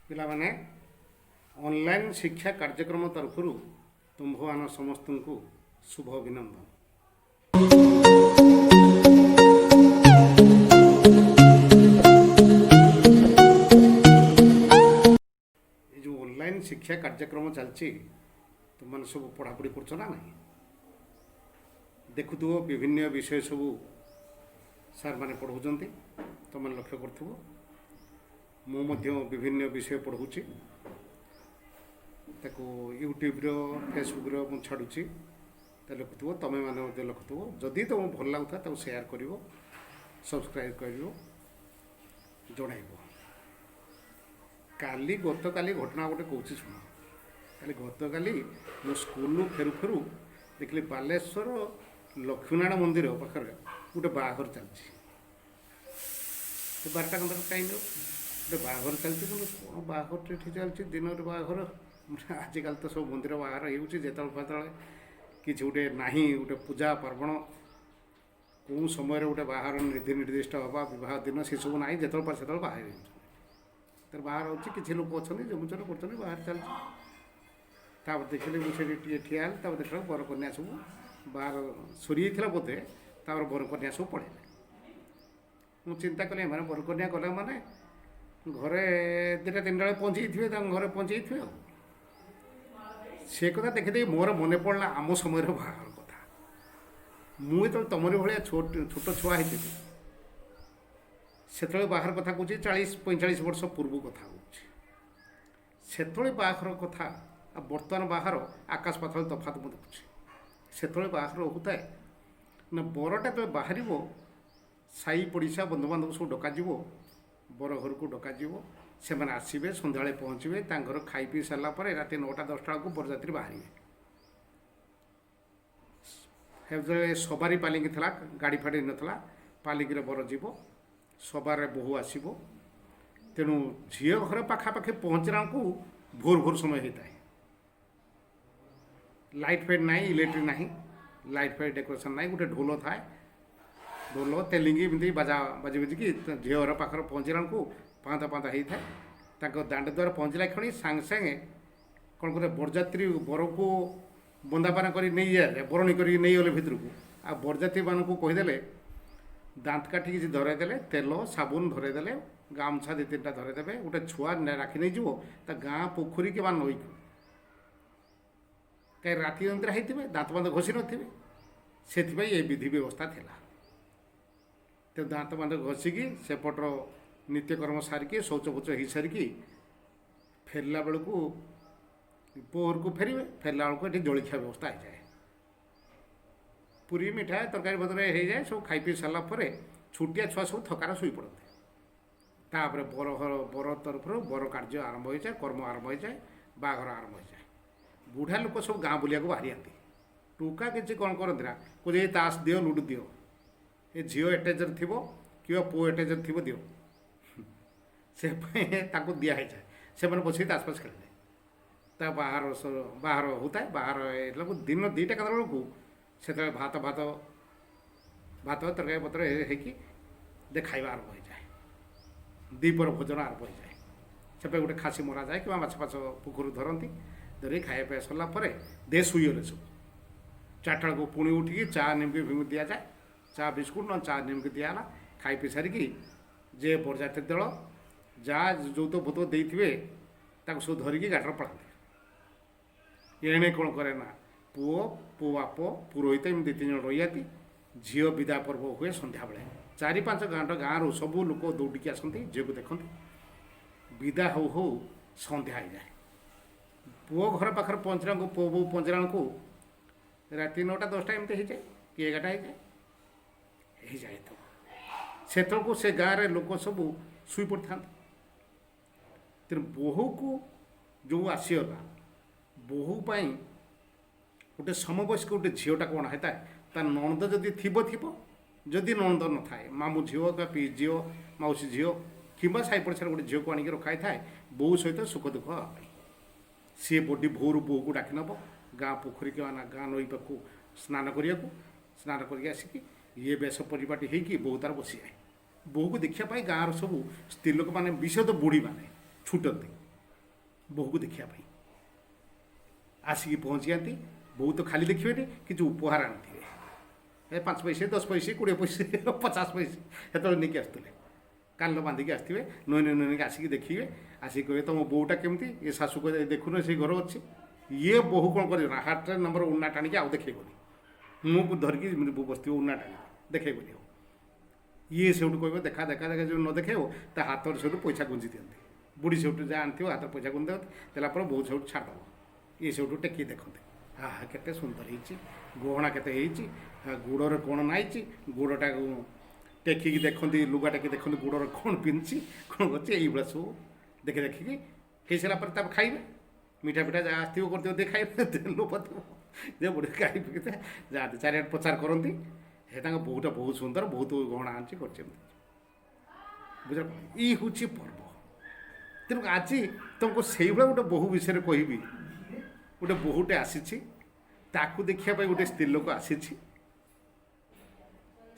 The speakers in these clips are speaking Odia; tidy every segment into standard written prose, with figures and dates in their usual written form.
ପିଲାମାନେ ଅନଲାଇନ୍ ଶିକ୍ଷା କାର୍ଯ୍ୟକ୍ରମ ତରଫରୁ ତୁମ୍ଭମାନ ସମସ୍ତଙ୍କୁ ଶୁଭ ଅଭିନନ୍ଦନ। ଏ ଯେଉଁ ଅନଲାଇନ୍ ଶିକ୍ଷା କାର୍ଯ୍ୟକ୍ରମ ଚାଲିଛି ତୁମମାନେ ସବୁ ପଢ଼ାପଢ଼ି କରୁଛ ନା ନାହିଁ? ଦେଖୁଥିବ ବିଭିନ୍ନ ବିଷୟ ସବୁ ସାର୍ମାନେ ପଢ଼ାଉଛନ୍ତି, ତୁମମାନେ ଲକ୍ଷ୍ୟ କରୁଥିବ। ମୁଁ ମଧ୍ୟ ବିଭିନ୍ନ ବିଷୟ ପଢ଼ାଉଛି, ତାକୁ ୟୁଟ୍ୟୁବ୍ର ଫେସବୁକ୍ର ମୁଁ ଛାଡ଼ୁଛି। ତା ଲେଖୁଥିବ, ତୁମେମାନେ ମଧ୍ୟ ଲେଖୁଥିବ। ଯଦି ତୁମକୁ ଭଲ ଲାଗୁଥାଏ ତାକୁ ସେୟାର କରିବ, ସବସ୍କ୍ରାଇବ୍ କରିବ, ଜଣାଇବ। ଗତକାଲି ଘଟଣା ଗୋଟେ କହୁଛି ଶୁଣ। ଗତକାଲି ମୁଁ ସ୍କୁଲରୁ ଫେରୁ ଫେରୁ ଦେଖିଲି ବାଲେଶ୍ୱର ଲକ୍ଷ୍ମୀନାରାୟଣ ମନ୍ଦିର ପାଖରେ ଗୋଟେ ବାହାଘର ଚାଲିଛି। 12ଟା 15 ଟାଇମ୍ର ଗୋଟେ ବାହାଘର ଚାଲିଛି। କିନ୍ତୁ କ'ଣ ବାହାଘରଟା ଏଠି ଚାଲିଛି? ଦିନରେ ବାହାଘର। ଆଜିକାଲି ତ ସବୁ ମନ୍ଦିର ବାହାଘର ହେଉଛି। ଯେତେବେଳେ କିଛି ଗୋଟେ ନାହିଁ, ଗୋଟେ ପୂଜା ପାର୍ବଣ, କେଉଁ ସମୟରେ ଗୋଟେ ବାହାଘର ନିର୍ଦ୍ଦିଷ୍ଟ ହେବା, ବିବାହ ଦିନ, ସେସବୁ ନାହିଁ। ସେତେବେଳେ ବାହାର ହେଉଛନ୍ତି। ବାହାର ହେଉଛି, କିଛି ଲୋକ ଅଛନ୍ତି ଜମୁଚର କରୁଛନ୍ତି, ବାହାର ଚାଲିଛି। ତାପରେ ଦେଖିଲି, ମୁଁ ସେଠି ଟିକେ ଠିଆ ହେଲି। ତାପରେ ଦେଖିଲା ବରକନ୍ୟା ସବୁ ବାହାର ସରିଯାଇଥିଲା ବୋଧେ। ତାପରେ ବରକନ୍ୟା ସବୁ ପଳେଇଲେ। ମୁଁ ଚିନ୍ତା କଲି, ଏମାନେ ବରକନ୍ୟା ଗଲେ ମାନେ ଘରେ 2ଟା 3ଟା ବେଳେ ପହଞ୍ଚିଯାଇଥିବେ, ତାଙ୍କ ଘରେ ପହଞ୍ଚିଯାଇଥିବେ। ଆଉ ସେ କଥା ଦେଖିଦେଇ ମୋର ମନେ ପଡ଼ିଲା ଆମ ସମୟର ବାହାଘର କଥା। ମୁଁ ଯେତେବେଳେ ତମରି ଭଳିଆ ଛୋଟ ଛୁଆ ହେଇଥିଲି, ସେତେବେଳେ ବାହାଘର କଥା କହୁଛି 40-45 ବର୍ଷ ପୂର୍ବ କଥା କହୁଛି। ସେତେବେଳେ ବାହାଘର କଥା ଆଉ ବର୍ତ୍ତମାନ ବାହାଘର ଆକାଶ ପାତାଳ ତଫାତ ମୁଁ ଦେଖୁଛି। ସେତେବେଳେ ବାହାଘର ହେଉଥାଏ ନା, ବରଟା ଯେତେବେଳେ ବାହାରିବ, ସାହି ପଡ଼ିଶା ବନ୍ଧୁବାନ୍ଧବ ସବୁ ଡକାଯିବ, ବର ଘରକୁ ଡକାଯିବ। ସେମାନେ ଆସିବେ, ସନ୍ଧ୍ୟାବେଳେ ପହଞ୍ଚିବେ। ତାଙ୍କ ଘର ଖାଇ ପିଇ ସାରିଲା ପରେ ରାତି 9ଟା 10ଟା ବେଳକୁ ବରଯାତ୍ରୀ ବାହାରିବେ। ସେତେବେଳେ ସବାରି ପାଲିଙ୍କି ଥିଲା, ଗାଡ଼ି ଫାଡ଼ି ନଥିଲା। ପାଲିଙ୍କିରେ ବର ଯିବ, ସବାରରେ ବୋହୂ ଆସିବ। ତେଣୁ ଝିଅ ଘର ପାଖାପାଖି ପହଞ୍ଚିଲା ବେଳକୁ ଭୋର ସମୟ ହେଇଥାଏ। ଲାଇଟ୍ ଫାଇଟ୍ ନାହିଁ, ଇଲେକ୍ଟ୍ରିକ୍ ନାହିଁ, ଲାଇଟ୍ ଫାଇଟ୍ ଡେକୋରେସନ୍ ନାହିଁ। ଗୋଟେ ଢୋଲ ଥାଏ, ଢୋଲ ତେଲିଙ୍ଗି ଏମିତି ବାଜିକି ଝିଅ ଘର ପାଖରେ ପହଞ୍ଚିଲା ବେଳକୁ ପାନ୍ତା ହେଇଥାଏ। ତାଙ୍କ ଦାଣ୍ଡ ଦ୍ୱାର ପହଞ୍ଚିଲା କ୍ଷଣି ସାଙ୍ଗେ ସାଙ୍ଗେ କ'ଣ କରେ, ବରଯାତ୍ରୀ ବରକୁ ବନ୍ଦାପାନା କରି ନେଇଯାଏ, ବରଣୀ କରିକି ନେଇଗଲେ ଭିତରକୁ। ଆଉ ବରଯାତ୍ରୀମାନଙ୍କୁ କହିଦେଲେ, ଦାନ୍ତ କାଠି କିଛି ଧରାଇଦେଲେ, ତେଲ ସାବୁନ ଧରାଇଦେଲେ, ଗାମୁଛା 2-3ଟା ଧରାଇଦେବେ। ଗୋଟେ ଛୁଆ ରାଖି ନେଇଯିବ ତା ଗାଁ ପୋଖରୀ କିମ୍ବା ନଈକୁ। କାହିଁ ରାତି ଅନିଦ୍ରା ହେଇଥିବେ, ଦାନ୍ତ ବାନ୍ତ ଘଷି ନଥିବେ। ସେଥିପାଇଁ ଏ ବିଧି ବ୍ୟବସ୍ଥା ଥିଲା। ତେଣୁ ଦାନ୍ତ ବାନ୍ତ ଘଷିକି ସେପଟର ନିତ୍ୟକର୍ମ ସାରିକି ଶୌଚ ଫୌଚ ହେଇସାରିକି ଫେରିଲା ବେଳକୁ ପୋହରକୁ ଫେରିବେ। ଫେରିଲା ବେଳକୁ ଏଠି ଜଳଖିଆ ବ୍ୟବସ୍ଥା ହେଇଯାଏ। ପୁରୀ ମିଠା ତରକାରୀ ପତ୍ର ହେଇଯାଏ। ସବୁ ଖାଇ ପିଇ ସାରିଲା ପରେ ଛୋଟିଆ ଛୁଆ ସବୁ ଥକାରେ ଶୋଇପଡ଼ନ୍ତି। ତାପରେ ବର ତରଫରୁ ବର କାର୍ଯ୍ୟ ଆରମ୍ଭ ହୋଇଯାଏ, କର୍ମ ଆରମ୍ଭ ହୋଇଯାଏ, ବାହାଘର ଆରମ୍ଭ ହୋଇଯାଏ। ବୁଢ଼ା ଲୋକ ସବୁ ଗାଁ ବୁଲିବାକୁ ବାହାରିଯାନ୍ତି। ଟୋକା କିଛି କ'ଣ କରନ୍ତି ନା, କହୁଛି ତାସ ଦିଅ, ଲୁଡ଼ୁ ଦିଅ। ଏ ଝିଅ ଏଟେଜର ଥିବ କିମ୍ବା ପୁଅ ଏଟେଜର ଥିବ, ଦିଅ। ସେ ପାଇଁ ତାଙ୍କୁ ଦିଆ ହେଇଯାଏ। ସେମାନେ ବସିକି ତାସ ପାସ ଖେଳିଲେ। ତା ବାହାର ହେଉଥାଏ। ବାହାର ହେଲାକୁ ଦିନ 2ଟା ବେଳକୁ ସେତେବେଳେ ଭାତ ତରକାରୀ ପତ୍ର ହେଇକି ଖାଇବା ଆରମ୍ଭ ହୋଇଯାଏ। ଦ୍ୱିପହର ଭୋଜନ ଆରମ୍ଭ ହୋଇଯାଏ। ସେପାଇଁ ଗୋଟେ ଖାସି ମରାଯାଏ କିମ୍ବା ମାଛ ପୋଖରୀରୁ ଧରନ୍ତି। ଧରିକି ଖାଇବା ପିଇବା ସରିଲା ପରେ ଶୋଇଗଲେ ସବୁ। 4ଟା ବେଳକୁ ପୁଣି ଉଠିକି ଚା ନିମକି ଫିମକି ଦିଆଯାଏ। ଚା ବିସ୍କୁଟ୍ ନହେଲେ ଚା ନିମକି ଦିଆହେଲା। ଖାଇ ପିଇ ସାରିକି ଯେ ବରଯାତ୍ରୀ ଦଳ ଯାହା ଯୌତୁକ ଫୌତୁକ ଦେଇଥିବେ ତାକୁ ସବୁ ଧରିକି ଗାଡ଼ିରେ ପଳାନ୍ତି। ଏଣେ କ'ଣ କରେ ନା, ପୁଅ ବାପ ପୁରୋହିତ ଏମିତି 2-3 ଜଣ ରହିଯାନ୍ତି। ଝିଅ ବିଦା ପର୍ବ ହୁଏ ସନ୍ଧ୍ୟାବେଳେ। 4-5 ଗାଁରୁ ସବୁ ଲୋକ ଦୌଡ଼ିକି ଆସନ୍ତି, ଝିଅକୁ ଦେଖନ୍ତି। ବିଦା ହଉ ହଉ ସନ୍ଧ୍ୟା ହେଇଯାଏ। ପୁଅ ଘର ପାଖରେ ପହଞ୍ଚିଲା ବେଳକୁ, ପୁଅ ବୋଉ ପହଞ୍ଚିଲା ବେଳକୁ ରାତି 9ଟା 10ଟା ଏମିତି ହେଇଯାଏ, କି 11ଟା ହେଇଯାଏ। ତ ସେତେବେଳକୁ ସେ ଗାଁରେ ଲୋକ ସବୁ ଶୋଇପଡ଼ିଥାନ୍ତି। ତେଣୁ ବୋହୂକୁ ଯେଉଁ ଆସିଗଲା, ବୋହୂ ପାଇଁ ଗୋଟେ ସମବୟସ୍କ ଗୋଟେ ଝିଅଟା କ'ଣ ହେଇଥାଏ, ତା ନଣନ୍ଦ ଯଦି ଥିବ, ଯଦି ନଣନ୍ଦ ନଥାଏ, ମାମୁଁ ଝିଅ ବା ପିଇ ଝିଅ, ମାଉସୀ ଝିଅ କିମ୍ବା ସାହି ପଡ଼ିଶାରେ ଗୋଟେ ଝିଅକୁ ଆଣିକି ରଖା ହେଇଥାଏ ବୋହୂ ସହିତ ସୁଖ ଦୁଃଖ ହେବା ପାଇଁ। ସିଏ ଭୋରୁ ବୋହୂକୁ ଡାକି ନେବ ଗାଁ ପୋଖରୀ କିମ୍ବା ଗାଁ ନଈ ପାଖକୁ ସ୍ନାନ କରିବାକୁ। ସ୍ନାନ କରିକି ଆସିକି ଇଏ ବେଶ ପରିପାଟି ହେଇକି ବୋହୂ ତାର ବସିଯାଏ। ବୋହୂକୁ ଦେଖିବା ପାଇଁ ଗାଁର ସବୁ ସ୍ତ୍ରୀ ଲୋକମାନେ, ବିଶେଷତଃ ବୁଢ଼ୀମାନେ ଛୁଟନ୍ତି। ବୋହୂକୁ ଦେଖିବା ପାଇଁ ଆସିକି ପହଞ୍ଚି ଯାଆନ୍ତି। ବୋହୂ ତ ଖାଲି ଦେଖିବେନି, କିଛି ଉପହାର ଆଣିଥିବେ। 5 ପଇସା, 10 ପଇସା, 20 ପଇସା, 50 ପଇସା ସେତେବେଳେ ନେଇକି ଆସୁଥିଲେ। କାନ ବାନ୍ଧିକି ଆସିଥିବେ, ନୁହେଁକି ଆସିକି ଦେଖିବେ। ଆସିକି କହିବେ ତମ ବୋହୂଟା କେମିତି? ଏ ଶାଶୁ କହିବେ ଦେଖୁନ ସେଇ ଘର ଅଛି। ଇଏ ବୋହୂ କ'ଣ କରିବ ନା ହାତରେ ନମ୍ବର ଉନା ଟାଣିକି ଆଉ ଦେଖେଇବନି। ମୁଁ ଧରିକି ବସିଥିବ ଉନା ଟାଣିକି ଦେଖେଇବନି ଆଉ। ଇଏ ସେଉଠୁ କହିବ ଦେଖା ଦେଖା ଦେଖା ଯେଉଁ ନ ଦେଖେଇବ ତା ହାତରେ ସେଉଠୁ ପଇସା ଗୁଞ୍ଜି ଦିଅନ୍ତି। ବୁଢ଼ୀ ସେଉଠୁ ଯାହା ଆଣିଥିବ ହାତରେ ପଇସା ଗୁଞ୍ଜି ଦିଅନ୍ତି। ଦେଲା ପରେ ବୋହୂ ସେଉଠୁ ଛାଡ଼ିଦେବ। ଇଏ ସେଉଠୁ ଟେକି ଦେଖନ୍ତି, ଆହା କେତେ ସୁନ୍ଦର ହେଇଛି, ଗହଣା କେତେ ହେଇଛି, ଗୋଡ଼ରେ କ'ଣ ନାଇଛି, ଗୋଡ଼ଟାକୁ ଟେକିକି ଦେଖନ୍ତି, ଲୁଗା ଟେକି ଦେଖନ୍ତି ଗୋଡ଼ରେ କ'ଣ ପିନ୍ଧିଛି, କ'ଣ କରୁଛି, ଏଇଭଳିଆ ସବୁ ଦେଖିକି ହେଇସାରିଲା ପରେ ତାପରେ ଖାଇବେ। ମିଠା ପିଠା ଯାହା ଆସିଥିବ କରିଥିବ ଟିକେ ଖାଇବେ, ଲୋପ ଥିବ ଯେ ବୁଢ଼ୀ ଖାଇ ପିଇ ଯାଆନ୍ତି। ଚାରିଆଡ଼େ ପ୍ରଚାର କରନ୍ତି ହେ ତାଙ୍କ ବୋହୂଟା ବହୁତ ସୁନ୍ଦର, ବହୁତ ଗହଣା ଆଣିଛି କରୁଛି ଏମିତି। ବୁଝିଲ, ଇଏ ହେଉଛି ପର୍ବ। ତେଣୁ ଆଜି ତୁମକୁ ସେଇଭଳିଆ ଗୋଟେ ବୋହୂ ବିଷୟରେ କହିବି। ଗୋଟେ ବୋହୂଟେ ଆସିଛି, ତାକୁ ଦେଖିବା ପାଇଁ ଗୋଟେ ସ୍ତ୍ରୀ ଲୋକ ଆସିଛି।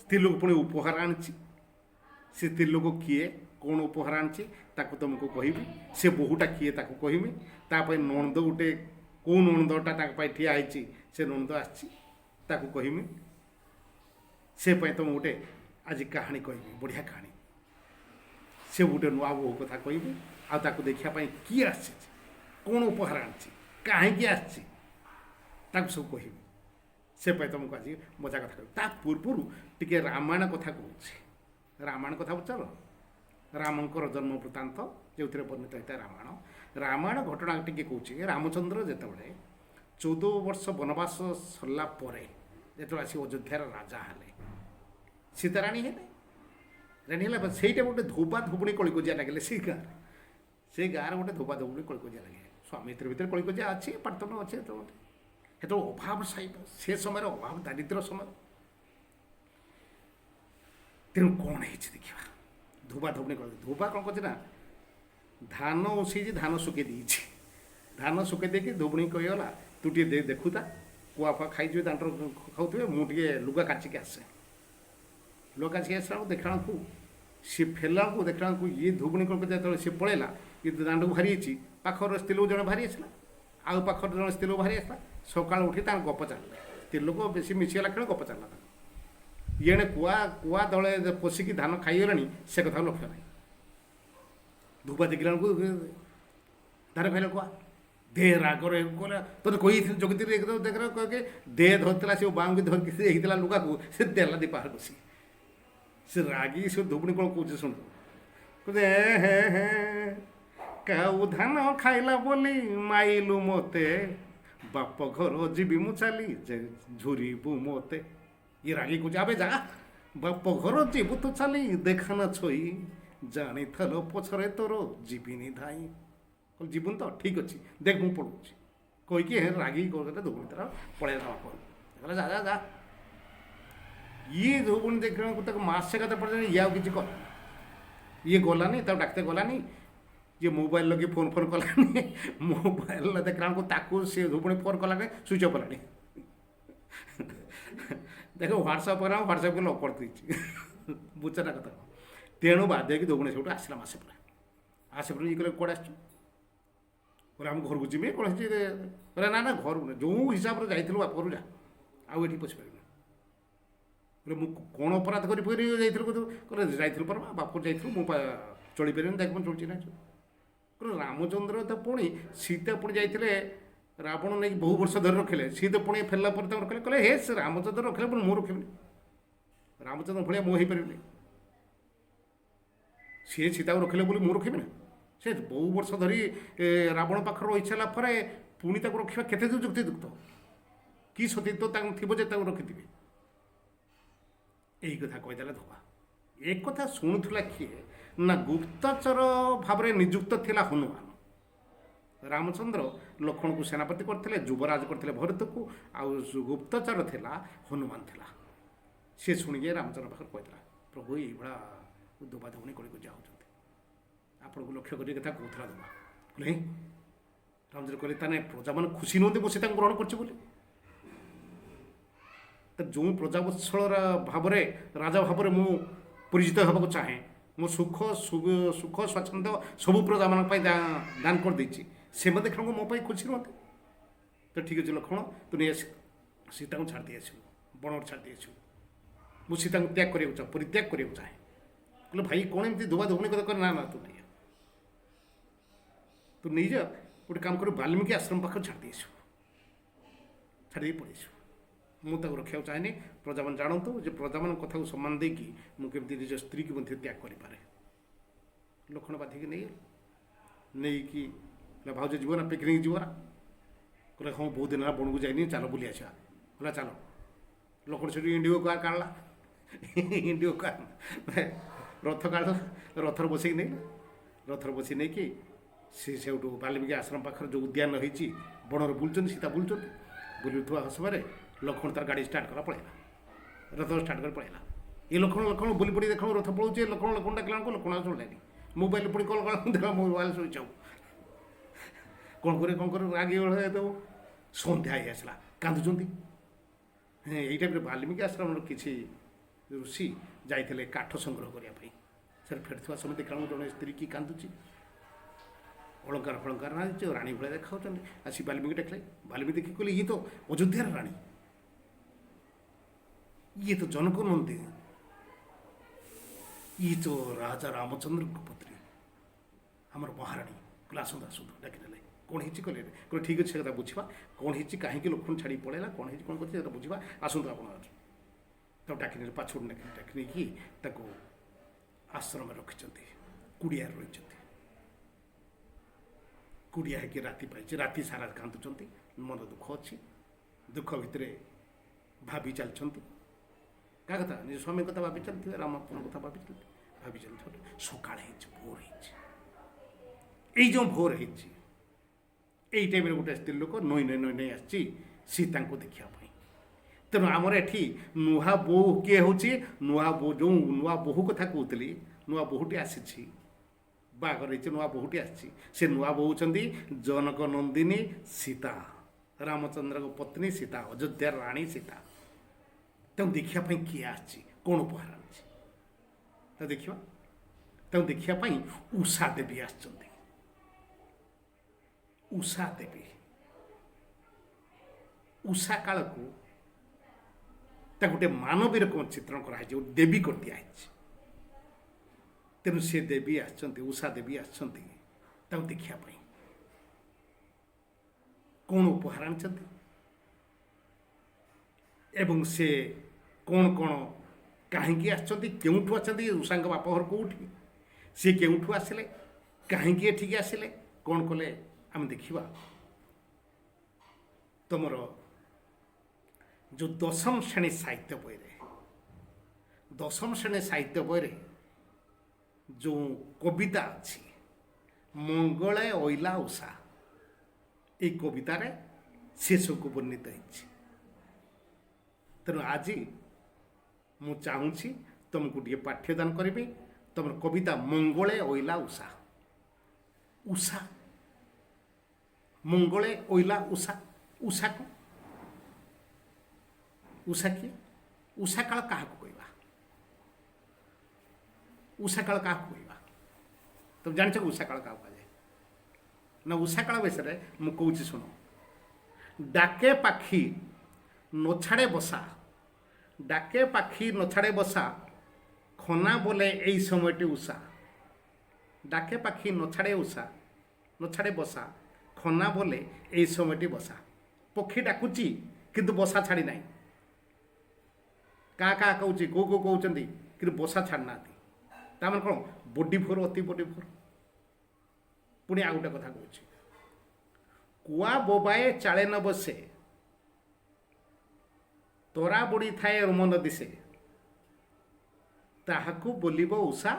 ସ୍ତ୍ରୀ ଲୋକ ପୁଣି ଉପହାର ଆଣିଛି। ସେ ସ୍ତ୍ରୀ ଲୋକ କିଏ, କ'ଣ ଉପହାର ଆଣିଛି ତାକୁ ତୁମକୁ କହିବି। ସେ ବୋହୂଟା କିଏ ତାକୁ କହିବି। ତା ପାଇଁ ନଣନ୍ଦ ଗୋଟେ, କେଉଁ ନଣନ୍ଦଟା ତାଙ୍କ ପାଇଁ ଠିଆ ହେଇଛି, ସେ ନଣନ୍ଦ ଆସିଛି ତାକୁ କହିବି। ସେ ପାଇଁ ତୁମ ଗୋଟେ ଆଜି କାହାଣୀ କହିବି, ବଢ଼ିଆ କାହାଣୀ। ସେ ଗୋଟେ ନୂଆ ବୋହୂ କଥା କହିବି। ଆଉ ତାକୁ ଦେଖିବା ପାଇଁ କିଏ ଆସିଛି, କ'ଣ ଉପହାର ଆଣିଛି, କାହିଁକି ଆସିଛି, ତାକୁ ସବୁ କହିବି। ସେ ପାଇଁ ତୁମକୁ ଆଜି ମଜା କଥା କହିବି। ତା ପୂର୍ବରୁ ଟିକେ ରାମାୟଣ କଥା କହୁଛି। ରାମାୟଣ କଥା ପଚାର। ରାମଙ୍କର ଜନ୍ମ ବୃତ୍ତାନ୍ତ ଯେଉଁଥିରେ ବର୍ଣ୍ଣିତ ହୋଇଥାଏ ରାମାୟଣ। ରାମାୟଣ ଘଟଣା ଟିକେ କହୁଛି। ରାମଚନ୍ଦ୍ର ଯେତେବେଳେ 14 ବର୍ଷ ବନବାସ ସରିଲା ପରେ ଯେତେବେଳେ ଆସି ଅଯୋଧ୍ୟାର ରାଜା ହେଲେ, ସୀତାରାଣୀ ହେଲେ। ରାଣୀ ହେଲା ସେଇଟା ଗୋଟେ ଧୋବା ଧୋବୁଣୀ କଳିକଜିଆ ଲାଗିଲେ ସେଇ ଗାଁରେ। ସେଇ ଗାଁରେ ଗୋଟେ ଧୋବା ଧୋବୁଣୀ କଳିକଜିଆ ଲାଗେ। ସ୍ୱାମୀ ଭିତରେ କଳିକଜିଆ ଅଛି, ପାର୍ଥନ ଅଛି। ସେତେବେଳେ ଅଭାବ ସାହିବ, ସେ ସମୟରେ ଅଭାବ ଦାରିଦ୍ର୍ୟ ସମୟ। ତେଣୁ କ'ଣ ହେଇଛି ଦେଖିବା। ଧୋବା ଧୋବୁଣୀ କଳି, ଧୋବା କ'ଣ କରୁଛି ନା ଧାନ ଉଁସେଇଛି, ଧାନ ଶୁଖେଇ ଦେଇଛି। ଧାନ ଶୁଖେଇ ଦେଇକି ଧୋବୁଣୀ କହିଗଲା ତୁ ଟିକେ ଦେଖୁଥା, କୁଆ ଫୁଆ ଖାଇଯିବେ ଦାଣ୍ଡର ଖାଉଥିବେ, ମୁଁ ଟିକେ ଲୁଗା କାଚିକି ଆସେ। ଲୁଗା କାଚିକି ଆସିଲା ବେଳକୁ ଦେଖିଲା ବେଳକୁ ସେ ଫେରିଲା ବେଳକୁ ଦେଖିଲା ବେଳକୁ ଇଏ ଧୋବୁଣୀ କ'ଣ ଯେତେବେଳେ ସେ ପଳେଇଲା, ଇଏ ଦାଣ୍ଡକୁ ବାହାରି ଯାଇଛି। ପାଖର ସ୍ତ୍ରୀ ଲୋକ ଜଣେ ବାହାରି ଆସିଲା, ଆଉ ପାଖରେ ଜଣେ ସ୍ତ୍ରୀ ଲୋକ ବାହାରି ଆସିଲା। ସକାଳୁ ଉଠି ତାଙ୍କ ଗପ ଚାଲିଲା। ସ୍ତ୍ରୀ ଲୋକ ବେଶୀ ମିଶିଗଲା ଖେଳ ଗପ ଚାଲିଲା ତାଙ୍କ। ଇଏଣେ କୁଆ ଦଳେ ପଶିକି ଧାନ ଖାଇଗଲାଣି, ସେ କଥା ଲକ୍ଷ୍ୟ ନାହିଁ। ଧୋବା ଦେଖିଲା ବେଳକୁ ଧାନ ଖାଇଲା କୁଆ ଦେ ରାଗରେ କହିଲା ତୋତେ କହିଥିଲି ଜଗତିରେ ଦେଖିଲା କହିକି ଦେ ଧରିଥିଲା, ସେ ବାଉଁକି ଧରିକି ହେଇଥିଲା ଲୁଗାକୁ, ସେ ଦେଲା ଦୀପାହାର ବସି। ସେ ରାଗି ସେ ଧୋବୁଣୀ କ'ଣ କହୁଛି ଶୁଣ, କହୁଛି ହେ ହେ କାଉ ଧାନ ଖାଇଲା ବୋଲି ମାଇଲୁ ମୋତେ, ବାପ ଘର ଯିବି ମୁଁ ଚାଲି ଝୁରିବୁ ମୋତେ। ଇଏ ରାଗି କହୁଛି ଆବେ ଯା, ବାପ ଘର ଯିବୁ ତୁ ଚାଲି, ଦେଖାନା ଛଇ ଜାଣିଥାଲ ପଛରେ ତୋର ଯିବିନି ଧାଇଁ। କହିଲି ଯିବୁନି ତ ଠିକ୍ ଅଛି, ଦେଖ ମୁଁ ପଢ଼ୁଛି କହିକି ରାଗିକି କହୁଥିଲେ ଧୋବୁଣୀ ତାର ପଳେଇଲା ବାପ। କହିଲା ଯା ଯା ଯା। ଇଏ ଧୋବୁଣୀ ଦେଖିବାକୁ ତାକୁ ମାସେ କଥା ପଡ଼ିଯାଏ, ଇଏ ଆଉ କିଛି କଲାନି। ଇଏ ଗଲାନି, ତାକୁ ଡାକ୍ତର ଗଲାନି। ଇଏ ମୋବାଇଲ ଲଗେଇ ଫୋନ୍ କଲାନି। ମୋବାଇଲ ଦେଖିଲା ବେଳକୁ ତାକୁ ସେ ଧୋବୁଣୀ ଫୋନ୍ କଲାନି, ସୁଇଚ୍ ଅଫ୍ କଲାନି। ଦେଖ ହ୍ୱାଟ୍ସଆପ୍ କଲା, ହ୍ୱାଟ୍ସଆପ୍କୁ ଲକ୍ କରିଦେଇଛି। ବୁଝଟା କଥା। ତେଣୁ ବାଧ୍ୟ ହେଇକି ଧୋବୁଣୀ ସେଉଠୁ ଆସିଲା ମାସେ ପରେ। ଆସେ ପରେ ଇଏ କହିଲେ କୁଆଡ଼େ ଆସିଛୁ? କହିଲେ ଆମ ଘରକୁ ଯିବି। କ'ଣ ହେଇଛି? କହିଲେ ନା ନା ଘରକୁ ନାହିଁ, ଯେଉଁ ହିସାବରେ ଯାଇଥିଲୁ ବାପ ଘରୁ ଯା, ଆଉ ଏଠି ପଶିପାରିବିନି। କହିଲେ ମୁଁ କ'ଣ ଅପରାଧ କରି ଯାଇଥିଲୁ? କହିଲେ ଯାଇଥିଲୁ ପରା ବାପ ଯାଇଥିଲୁ, ମୁଁ ଚଳିପାରିବିନି, ଦେଖ ମୁଁ ଚଳୁଛି ନା। କହିଲେ ରାମଚନ୍ଦ୍ର ତ ପୁଣି ସୀତା ପୁଣି ଯାଇଥିଲେ, ରାବଣ ନେଇକି ବହୁ ବର୍ଷ ଧରି ରଖିଲେ। ସିଏ ତ ପୁଣି ଫେରିଲା ପରେ ତାଙ୍କୁ ରଖିଲେ। କହିଲେ ହେ ସେ ରାମଚନ୍ଦ୍ର ରଖିଲେ ପୁଣି ମୁଁ ରଖିବିନି, ରାମଚନ୍ଦ୍ର ଭଳିଆ ମୁଁ ହେଇପାରିବିନି। ସିଏ ସୀତାକୁ ରଖିଲେ ବୋଲି ମୁଁ ରଖିବି ନା। ସେ ବହୁ ବର୍ଷ ଧରି ରାବଣ ପାଖରେ ରହିସାରିଲା ପରେ ପୁଣି ତାକୁ ରଖିବା କେତେ ଯୁକ୍ତିଯୁକ୍ତ? କି ସତୀତ୍ୱ ତାଙ୍କୁ ଥିବ ଯେ ତାକୁ ରଖିଥିବେ? ଏଇ କଥା କହିଦେଲା ଧୋବା। ଏ କଥା ଶୁଣୁଥିଲା କିଏ ନା ଗୁପ୍ତଚର ଭାବରେ ନିଯୁକ୍ତ ଥିଲା ହନୁମାନ। ରାମଚନ୍ଦ୍ର ଲକ୍ଷ୍ମଣକୁ ସେନାପତି କରିଥିଲେ, ଯୁବରାଜ କରିଥିଲେ ଭରତକୁ, ଆଉ ଗୁପ୍ତଚର ଥିଲା ହନୁମାନ ଥିଲା। ସେ ଶୁଣିକି ରାମଚନ୍ଦ୍ର ପାଖରେ କହିଥିଲା ପ୍ରଭୁ ଏଇଭଳିଆ ଧୋବା ଧୋବୁଣୀ କଳିକୁ ଯାଉଛନ୍ତି, ଆପଣଙ୍କୁ ଲକ୍ଷ୍ୟ କରି କଥା କହୁଥିଲା ଧୋବା। କହିଲେ ରାମଚନ୍ଦ୍ର କହିଲେ ତାହେଲେ ପ୍ରଜାମାନେ ଖୁସି ନୁହନ୍ତି ମୁଁ ସେ ତାଙ୍କୁ ଗ୍ରହଣ କରୁଛି ବୋଲି। ଯେଉଁ ପ୍ରଜାବତ୍ସଳ ଭାବରେ ରାଜା ଭାବରେ ମୁଁ ପରିଚିତ ହେବାକୁ ଚାହେଁ, ମୁଁ ସୁଖ ସ୍ୱାଚ୍ଛନ୍ଦ୍ୟ ସବୁ ପ୍ରଜାମାନଙ୍କ ପାଇଁ ଦାନ କରିଦେଇଛି, ସେମାନେ ଦେଖିବାକୁ ମୋ ପାଇଁ ଖୁସି ରୁହନ୍ତି। ତ ଠିକ୍ ଅଛି ଲକ୍ଷ୍ମଣ, ତୁ ନେଇ ଆସି ସୀତାଙ୍କୁ ଛାଡ଼ି ଦେଇ ଆସିବୁ, ବଣରେ ଛାଡ଼ି ଦେଇ ଆସିବୁ। ମୁଁ ସୀତାଙ୍କୁ ତ୍ୟାଗ କରିବାକୁ ଚାହେଁ, ପରିତ୍ୟାଗ କରିବାକୁ ଚାହେଁ। କହିଲେ ଭାଇ କ'ଣ ଏମିତି ଧୋବା ଧୋବଣୀ କଥା କରେ? ନା ନା, ତୁ ନେଇଯା, ଗୋଟେ କାମ କରିବୁ, ବାଲ୍ମୀକି ଆଶ୍ରମ ପାଖରେ ଛାଡ଼ି ଦେଇ ଆସିବୁ, ଛାଡ଼ି ଦେଇ ପଳେଇ ଆସିବୁ। ମୁଁ ତାକୁ ରଖିବାକୁ ଚାହେଁନି। ପ୍ରଜାମାନେ ଜାଣନ୍ତୁ ଯେ ପ୍ରଜାମାନଙ୍କ କଥାକୁ ସମ୍ମାନ ଦେଇକି ମୁଁ କେମିତି ନିଜ ସ୍ତ୍ରୀକି ମଧ୍ୟ ତ୍ୟାଗ କରିପାରେ। ଲକ୍ଷ୍ମଣ ବାଧିକି ନେଇକି କହିଲା ଭାଉଜ ଯିବ ନା, ପିକନିକ୍ ଯିବ ନା? କହିଲା ହଁ, ବହୁତ ଦିନ ହେଲା ବଣକୁ ଯାଇନି, ଚାଲ ବୁଲି ଆସିବା। କହିଲା ଚାଲ। ଲକ୍ଷ୍ମଣ ସେଠି ଇଣ୍ଡିଗୋ କାର୍ କାଢ଼ିଲା। ଇଣ୍ଡିଗୋ କାର୍ ରଥ କାଢ଼, ରଥରେ ବସେଇକି ନେଇଲା। ରଥରେ ବସେଇ ନେଇକି ସେଉଠୁ ବାଲ୍ମୀକି ଆଶ୍ରମ ପାଖରେ ଯେଉଁ ଉଦ୍ୟାନ ହେଇଛି, ବଣରେ ବୁଲୁଛନ୍ତି, ସୀତା ବୁଲୁଛନ୍ତି। ବୁଲୁଥିବା ସମୟରେ ଲକ୍ଷ୍ମଣ ତାର ଗାଡ଼ି ଷ୍ଟାର୍ଟ କଲା, ପଳେଇଲା। ରଥ ଷ୍ଟାର୍ଟ କରି ପଳେଇଲା। ଏ ଲକ୍ଷ୍ମଣ ବୁଲି ପଡ଼ି ଦେଖ ରଥ ପଳାଉଛି। ଲକ୍ଷ୍ମଣ ଡାକିଲାଙ୍କୁ ଲକ୍ଷ୍ମଣ ଆଉ ଶୁଣିଲାନି। ମୋବାଇଲ ପୁଣି କଲ୍ କଲା, ଦେଖ ମୋବାଇଲ ସୁଇଚ୍ ଅଫ୍। କ'ଣ କରିବ ରାଗି ଦେବ। ସନ୍ଧ୍ୟା ହେଇ ଆସିଲା, କାନ୍ଦୁଛନ୍ତି। ଏଇ ଟାଇପ୍ରେ ବାଲ୍ମୀକି ଆଶ୍ରମର କିଛି ଋଷି ଯାଇଥିଲେ କାଠ ସଂଗ୍ରହ କରିବା ପାଇଁ। ସେଠି ଫେରୁଥିବା ସମୟ ଦେଖିଲା ଜଣେ ସ୍ତ୍ରୀ କି କାନ୍ଦୁଛି, ଅଳଙ୍କାର ଫଳଙ୍କାର ନାଚି ରାଣୀ ଭଳିଆ ଦେଖାଉଛନ୍ତି। ଆସି ବାଲ୍ମୀକି ଦେଖିଲେ। ବାଲ୍ମୀକି ଦେଖି କହିଲେ ଇଏ ତ ଅଯୋଧ୍ୟାର ରାଣୀ, ଇଏ ତ ଜନକ ନନ୍ଦୀ, ଇଏ ତ ରାଜା ରାମଚନ୍ଦ୍ରଙ୍କ ପତ୍ନୀ, ଆମର ମହାରାଣୀ। କହିଲେ ଆସନ୍ତୁ ଆସନ୍ତୁ, ଡାକିଦେଲେ। କ'ଣ ହେଇଛି କହିଲେ? କହିଲେ ଠିକ୍ ଅଛି, ସେ କଥା ବୁଝିବା। କ'ଣ ହେଇଛି, କାହିଁକି ଲକ୍ଷ୍ମଣ ଛାଡ଼ିକି ପଳେଇଲା, କ'ଣ ହେଇଛି, କ'ଣ କରିଛି, ସେଟା ବୁଝିବା। ଆସନ୍ତୁ ଆପଣ। ତାକୁ ଡାକି ନେଲେ, ପାଛୋଟି ଡାକି ନେଇକି ତାକୁ ଆଶ୍ରମରେ ରଖିଛନ୍ତି, କୁଡ଼ିଆରେ ରହିଛନ୍ତି। କୁଡ଼ିଆ ହେଇକି ରାତି ପାଇଛି, ରାତି ସାରା କାନ୍ଦୁଛନ୍ତି, ମନ ଦୁଃଖ ଅଛି। ଦୁଃଖ ଭିତରେ ଭାବି ଚାଲିଛନ୍ତି। କାହା କଥା? ନିଜ ସ୍ୱାମୀ କଥା ଭାବି ଚାଲିଥିବେ, ରାମପୂର୍ଣ୍ଣ କଥା ଭାବି ଚାଲିଥିବେ। ସକାଳ ହେଇଛି, ଭୋର ହେଇଛି। ଏଇ ଯେଉଁ ଭୋର ହେଇଛି, ଏଇ ଟାଇମ୍ରେ ଗୋଟେ ସ୍ତ୍ରୀ ଲୋକ ନଈ ଆସିଛି ସୀତାଙ୍କୁ ଦେଖିବା ପାଇଁ। ତେଣୁ ଆମର ଏଠି ନୂଆ ବୋହୂ କିଏ ହେଉଛି? ଯେଉଁ ନୂଆ ବୋହୂ କଥା କହୁଥିଲି, ନୂଆ ବୋହୂଟି ଆସିଛି, ବାହାଘର ହେଇଛି, ନୂଆ ବୋହୂଟି ଆସିଛି। ସେ ନୂଆ ବୋହୂ ହେଉଛନ୍ତି ଜନକ ନନ୍ଦିନୀ ସୀତା, ରାମଚନ୍ଦ୍ରଙ୍କ ପତ୍ନୀ ସୀତା, ଅଯୋଧ୍ୟାର ରାଣୀ ସୀତା। ତାଙ୍କୁ ଦେଖିବା ପାଇଁ କିଏ ଆସିଛି, କ'ଣ ଉପହାର ଆଣିଛି, ତାକୁ ଦେଖିବା। ତାଙ୍କୁ ଦେଖିବା ପାଇଁ ଉଷା ଦେବୀ ଆସିଛନ୍ତି। ଉଷା ଦେବୀ, ଉଷା କାଳକୁ ତାକୁ ଗୋଟେ ମାନବୀ ରକମ ଚିତ୍ରଣ କରାହେଇଛି, ଗୋଟେ ଦେବୀ କରିଦିଆହେଇଛି। ତେଣୁ ସେ ଦେବୀ ଆସିଛନ୍ତି, ଉଷା ଦେବୀ ଆସିଛନ୍ତି ତାଙ୍କୁ ଦେଖିବା ପାଇଁ। କ'ଣ ଉପହାର ଆଣିଛନ୍ତି ଏବଂ ସେ କ'ଣ କାହିଁକି ଆସିଛନ୍ତି, କେଉଁଠୁ ଆସିଛନ୍ତି, ଉଷାଙ୍କ ବାପଘର କେଉଁଠି, ସେ କେଉଁଠୁ ଆସିଲେ, କାହିଁକି ଏଠିକି ଆସିଲେ, କ'ଣ କଲେ, ଆମେ ଦେଖିବା। ତୁମର ଯେଉଁ ଦଶମ ଶ୍ରେଣୀ ସାହିତ୍ୟ ବହିରେ ଯେଉଁ କବିତା ଅଛି, ମଙ୍ଗଳେ ଅଇଲା ଉଷା, এই কবিতাରେ ସେସବୁକୁ ବର୍ଣ୍ଣିତ ହେଇଛି। ତେଣୁ ଆଜି ମୁଁ ଚାହୁଁଛି ତୁମକୁ ଟିକେ ପାଠ୍ୟଦାନ କରିବି। ତୁମର କବିତା ମଙ୍ଗଳେ ଅଇଲା ଉଷା। ଉଷା, ମଙ୍ଗଳେ ଅଇଲା ଉଷା। ଉଷାକୁ, ଉଷା କିଏ? ଉଷା କାଳ କାହାକୁ କହିବା? ଉଷା କାଳ କାହାକୁ କହିବା? ତମେ ଜାଣିଛ ଉଷା କାଳ କାହାକୁ କୁହାଯାଏ? ନା, ଉଷା କାଳ ବିଷୟରେ ମୁଁ କହୁଛି ଶୁଣ। ଡାକେ ପାଖି ନଛାଡ଼େ ବସା, ଡାକେ ପାଖି ନଛାଡ଼େ ବସା, ଖନା ବୋଲେ ଏଇ সময়টি ଉଷା। ଡାକେ ପାଖି ନଛାଡ଼େ ବସା, ଖନା ବୋଲେ ଏଇ সময়ଟି ବସା। ପକ୍ଷୀ ଡାକୁଛି କିନ୍ତୁ ବସା ଛାଡ଼ି ନାହିଁ। କାହା କାହା କହୁଛି, କୋଉ କହୁଛନ୍ତି, କିନ୍ତୁ ବସା ଛାଡ଼ି ନାହାନ୍ତି। ତାମାନେ କ'ଣ? ବଡି ଭୋର, ଅତି ବଡି ଭୋର। ପୁଣି ଆଉ ଗୋଟେ କଥା କହୁଛି, କୁଆ ବୋବାଏ ଚାଳେ ନ ବସେ, ତରା ବୁଡ଼ି ଥାଏ ରୁମନ ଦିଶେ, ତାହାକୁ ବୋଲିବ ଉଷା,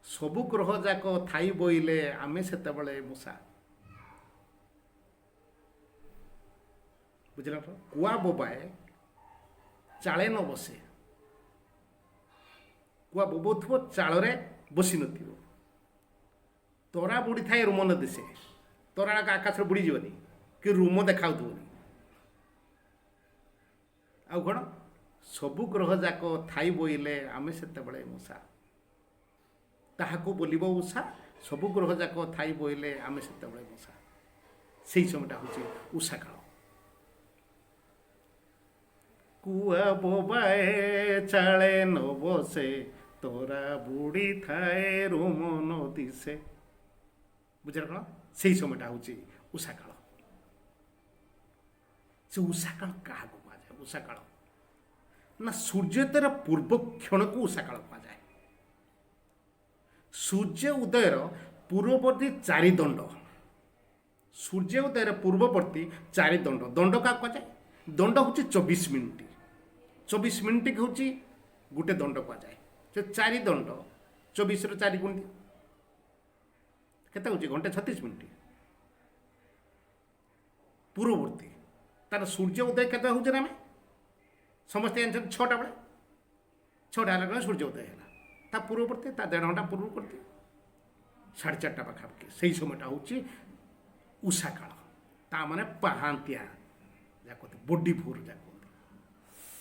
ସବୁ ଗ୍ରହ ଯାକ ଥାଇ ବୋଇଲେ ଆମେ ସେତେବେଳେ ମୂଷା। ବୁଝିଲ? କୁଆ ବୋବାଏ ଚାଳେ ନ ବସେ, କୁଆ ବୋବଉଥିବ, ଚାଳରେ ବସି ନଥିବ। ତରା ବୁଡ଼ିଥାଏ ରୁମ ନ ଦିଶେ, ତରାଟା ଆକାଶରେ ବୁଡ଼ିଯିବନି କି ରୁମ ଦେଖାଉଥିବନି। ଆଉ କ'ଣ? ସବୁ ଗ୍ରହ ଯାକ ଥାଇ ବୋଇଲେ ଆମେ ସେତେବେଳେ ମୂଷା, ତାହାକୁ ବୋଲିବ ଉଷା, ସବୁ ଗ୍ରହ ଯାକ ଥାଇ ବୋଇଲେ ଆମେ ସେତେବେଳେ ମୂଷା। সেই সময়টা হচ্ছে উষা কাল। কুয়া বোবাଏ চাଳେ ন বসে তোরা বুড়ি থায়ে রোম নদিসে। বুঝলে କ'ଣ সেই সময়টা হচ্ছে উষা কাଳ। ସେ ଉଷା କାଳ କାହାକୁ କୁହାଯାଏ? ଉଷା କାଳ ନା ସୂର୍ଯ୍ୟୋଦୟର ପୂର୍ବ କ୍ଷଣକୁ ଉଷା କାଳ କୁହାଯାଏ। ସୂର୍ଯ୍ୟ ଉଦୟର ପୂର୍ବବର୍ତ୍ତୀ ଚାରି ଦଣ୍ଡ, ସୂର୍ଯ୍ୟ ଉଦୟର ପୂର୍ବବର୍ତ୍ତୀ ଚାରି ଦଣ୍ଡ, ଦଣ୍ଡ କାହାକୁ କୁହାଯାଏ? ଦଣ୍ଡ ହେଉଛି 24 ମିନିଟ୍। 24 ମିନିଟ୍ ହେଉଛି ଗୋଟେ ଦଣ୍ଡ କୁହାଯାଏ। ସେ ଚାରି ଦଣ୍ଡ 24ରୁ 4 ଗୁଣିତ କେତେ ହେଉଛି? ଘଣ୍ଟେ 36 ମିନିଟ୍। ପୂର୍ବବର୍ତ୍ତୀ ତାର ସୂର୍ଯ୍ୟ ଉଦୟ କେତେ ହେଉଛି ନା ଆମେ ସମସ୍ତେ ଜାଣିଛନ୍ତି 6ଟା ବେଳେ, 6ଟା ହେଲା ସୂର୍ଯ୍ୟ ଉଦୟ ହେଲା। ତା ପୂର୍ବବର୍ତ୍ତୀ ତା 1.5 ଘଣ୍ଟା ପୂର୍ବବର୍ତ୍ତୀ 4:30 ପାଖାପାଖି ସେଇ সময়ଟା ହେଉଛି ଉଷା କାଳ। ତା ମାନେ ପାହାନ୍ତିଆ ଯାହା କହନ୍ତି ବଡି ଭୋର ଯାହା କହନ୍ତି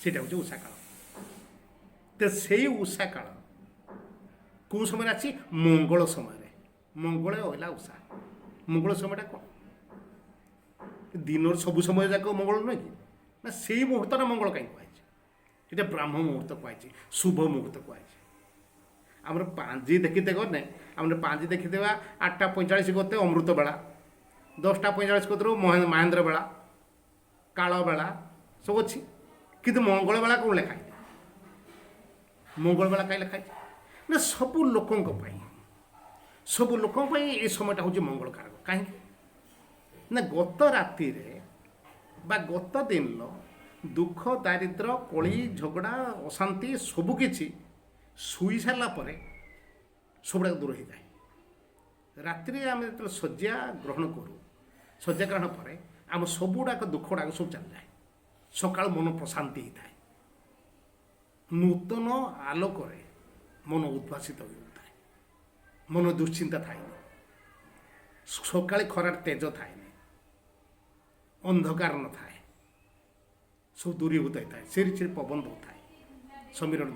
ସେଇଟା ହେଉଛି ଉଷା କାଳ। ତ ସେଇ ଉଷା କାଳ କେଉଁ ସମୟରେ ଅଛି? ମଙ୍ଗଳ ସମୟରେ। ମଙ୍ଗଳ ହେଲା ଉଷା। ମଙ୍ଗଳ ସମୟଟା କ'ଣ? ଦିନର ସବୁ ସମୟ ଯାକ ମଙ୍ଗଳ ନୁହେଁ କି? ନା ସେଇ ମୁହୂର୍ତ୍ତଟା ମଙ୍ଗଳ କାହିଁ କୁହାଯାଇଛି? ଏଇଟା ବ୍ରାହ୍ମ ମୁହୂର୍ତ୍ତ କୁହାଯାଇଛି, ଶୁଭ ମୁହୂର୍ତ୍ତ କୁହାଯାଇଛି। ଆମର ପାଞ୍ଜି ଦେଖିତେ ଗଲେ ଆମର ପାଞ୍ଜି ଦେଖିଦେବା 8:45 ଗତେ ଅମୃତ ବେଳା, 10:45 କତରୁ ମହେନ୍ଦ୍ର ବେଳା, କାଳ ବେଳା ସବୁ ଅଛି। କିନ୍ତୁ ମଙ୍ଗଳ ବେଳା କ'ଣ ଲେଖା ହେଇଛି? ମଙ୍ଗଳ ବେଳା କାହିଁ ଲେଖା ହେଇଛି? ନା ସବୁ ଲୋକଙ୍କ ପାଇଁ, ସବୁ ଲୋକଙ୍କ ପାଇଁ ଏ ସମୟଟା ହେଉଛି ମଙ୍ଗଳକାରକ। କାହିଁକି ନା ଗତ ରାତିରେ ବା ଗତ ଦିନର ଦୁଃଖ ଦାରିଦ୍ର୍ୟ କଳି ଝଗଡ଼ା ଅଶାନ୍ତି ସବୁକିଛି ଶୋଇ ସାରିଲା ପରେ ସବୁଗୁଡ଼ାକ ଦୂର ହୋଇଯାଏ। ରାତିରେ ଆମେ ଯେତେବେଳେ ଶଯ୍ୟା ଗ୍ରହଣ କରୁ, ଶଯ୍ୟା ଗ୍ରହଣ ପରେ ଆମ ସବୁଗୁଡ଼ାକ ଦୁଃଖ ଗୁଡ଼ାକ ସବୁ ଚାଲିଯାଏ। ସକାଳୁ ମନ ପ୍ରଶାନ୍ତି ହେଇଥାଏ, ନୂତନ ଆଲୋକରେ ମନ ଉଦ୍ଭାସିତ ହୋଇଥାଏ, ମନ ଦୁଶ୍ଚିନ୍ତା ଥାଏନି, ସକାଳେ ଖରାର ତେଜ ଥାଏନି, ଅନ୍ଧକାର ନଥାଏ, ସବୁ ଦୂରୀଭୂତ ହେଇଥାଏ। ସିରି ସିରି ପବନ ବହୁଥାଏ, ସମୀରଣ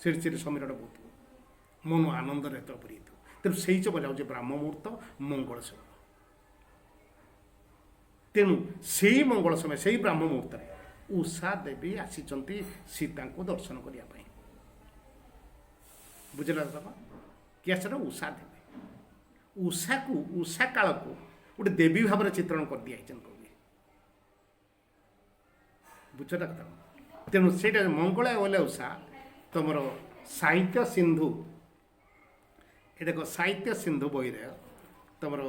ସିରି ସିରି ସମୀରଣ ବହୁଥିବ, ମନ ଆନନ୍ଦରେ ଏତ ପରିଥିବ। ତେଣୁ ସେଇ ସମୟ ଯାଉଛି ବ୍ରାହ୍ମ ମୁହୂର୍ତ୍ତ, ମଙ୍ଗଳ ସମୟ। ତେଣୁ ସେଇ ମଙ୍ଗଳ ସମୟ, ସେଇ ବ୍ରାହ୍ମ ମୁହୂର୍ତ୍ତରେ ଉଷା ଦେବୀ ଆସିଛନ୍ତି ସୀତାଙ୍କୁ ଦର୍ଶନ କରିବା ପାଇଁ। ବୁଝିଲ ବାପା? କି ଆସିଲା? ଉଷା ଦେବୀ। ଉଷାକୁ, ଉଷା କାଳକୁ ଗୋଟେ ଦେବୀ ଭାବରେ ଚିତ୍ରଣ କରିଦିଆଯାଇଛନ୍ତି। ବୁଝଟା କଥା। ତେଣୁ ସେଇଟା ମଙ୍ଗଳା ବୋଲେ ଉଷା ତୁମର ସାହିତ୍ୟ ସିନ୍ଧୁ, ଏ ଦେଖ ସାହିତ୍ୟ ସିନ୍ଧୁ ବହିରେ ତୁମର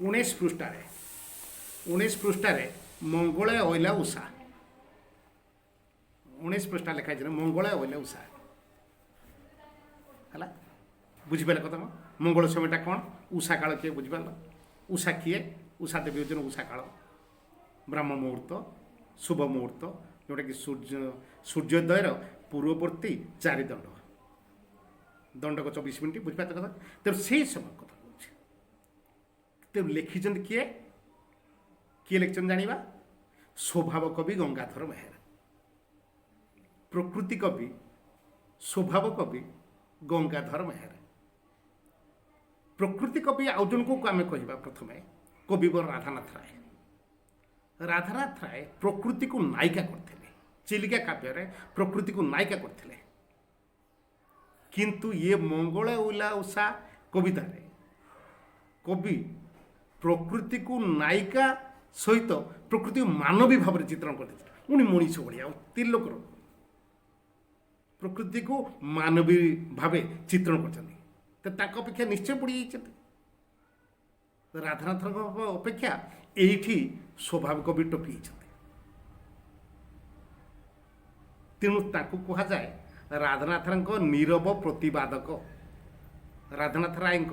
19 ପୃଷ୍ଠାରେ, 19 ପୃଷ୍ଠାରେ ମଙ୍ଗଳା ଅଇଲା ଉଷା, 19 ପୃଷ୍ଠା ଲେଖା ହେଇଛି ମଙ୍ଗଳା ଅଇଲା ଉଷା ହେଲା। ବୁଝିପାରିଲ କଥା? ମଙ୍ଗଳ ସମୟଟା କ'ଣ? ଉଷା କାଳ କିଏ? ବୁଝିପାରିଲ? ଉଷା କିଏ? ଉଷା ଦେବୀ ହେଉଛନ୍ତି ଉଷା କାଳ, ବ୍ରାହ୍ମ ମୁହୂର୍ତ୍ତ, ଶୁଭ ମୁହୂର୍ତ୍ତ, ଯେଉଁଟାକି ସୂର୍ଯ୍ୟୋଦୟର ପୂର୍ବବର୍ତ୍ତୀ 4 ଦଣ୍ଡ, ଦଣ୍ଡକ 24 ମିନିଟ୍। ବୁଝିପାରିଲ କଥା? ତେଣୁ ସେଇ ସମୟ କଥା କହୁଛି। ତେଣୁ ଲେଖିଛନ୍ତି କିଏ? କିଏ ଲେଖିଛନ୍ତି ଜାଣିବା? ସ୍ୱଭାବ କବି ଗଙ୍ଗାଧର ମେହେର। ପ୍ରକୃତି କବି, ସ୍ୱଭାବ କବି ଗଙ୍ଗାଧର ମେହେର। ପ୍ରକୃତି କବି ଆଉ ଜଣକୁ ଆମେ କହିବା ପ୍ରଥମେ କବିବର ରାଧାନାଥ ରାୟ। ରାଧାନାଥ ରାୟ ପ୍ରକୃତିକୁ ନାୟିକା କରିଥିଲେ, ଚିଲିକା କାବ୍ୟରେ ପ୍ରକୃତିକୁ ନାୟିକା କରିଥିଲେ। କିନ୍ତୁ ଇଏ ମଙ୍ଗଳ ଉଲା ଉଷା କବିତାରେ କବି ପ୍ରକୃତିକୁ ନାୟିକା ସହିତ ପ୍ରକୃତିକୁ ମାନବୀ ଭାବରେ ଚିତ୍ରଣ କରିଥିଲେ। ପୁଣି ମଣିଷ ଭଳିଆ ତିର୍ଲୋକର ପ୍ରକୃତିକୁ ମାନବୀ ଭାବେ ଚିତ୍ରଣ କରିଛନ୍ତି। ତ ତାଙ୍କ ଅପେକ୍ଷା ନିଶ୍ଚୟ ବୁଡ଼ି ଯାଇଛନ୍ତି। ରାଧାନାଥଙ୍କ ଅପେକ୍ଷା ଏଇଠି ସ୍ୱଭାବ କବି ଟପି ହେଇଛନ୍ତି। ତେଣୁ ତାଙ୍କୁ କୁହାଯାଏ ରାଧାନାଥଙ୍କ ନୀରବ ପ୍ରତିବାଦକ। ରାଧାନାଥ ରାୟଙ୍କ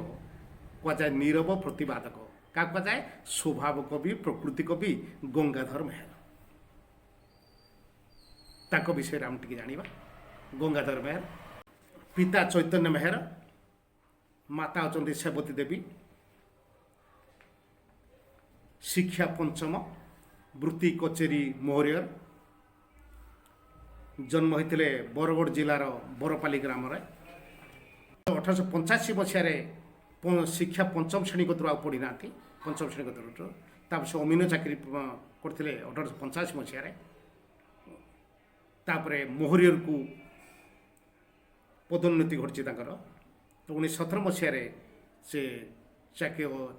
କୁହାଯାଏ ନୀରବ ପ୍ରତିବାଦକ। କାହାକୁ କୁହାଯାଏ? ସ୍ୱଭାବ କବି, ପ୍ରକୃତି କବି ଗଙ୍ଗାଧର ମେହେର। ତାଙ୍କ ବିଷୟରେ ଆମେ ଟିକେ ଜାଣିବା। ଗଙ୍ଗାଧର ମେହେର ପିତା ଚୈତନ୍ୟ ମେହେର, ମାତା ଅଛନ୍ତି ସେବତୀ ଦେବୀ। ଶିକ୍ଷା ପଞ୍ଚମ, ବୃତ୍ତି କଚେରୀ ମୋହରିୟର। ଜନ୍ମ ହୋଇଥିଲେ ବରଗଡ଼ ଜିଲ୍ଲାର ବରପାଲି ଗ୍ରାମରେ। 1885 ଶିକ୍ଷା ପଞ୍ଚମ ଶ୍ରେଣୀ କତରୁ ଆଉ ପଢ଼ି ନାହାନ୍ତି। ପଞ୍ଚମ ଶ୍ରେଣୀ କତରୁ ତାପରେ ସେ ଅମିନ ଚାକିରି କରିଥିଲେ 1885 ତାପରେ ମୋହରିୟରକୁ ପଦୋନ୍ନତି ଘଟିଛି ତାଙ୍କର। ତ 1917 ସେ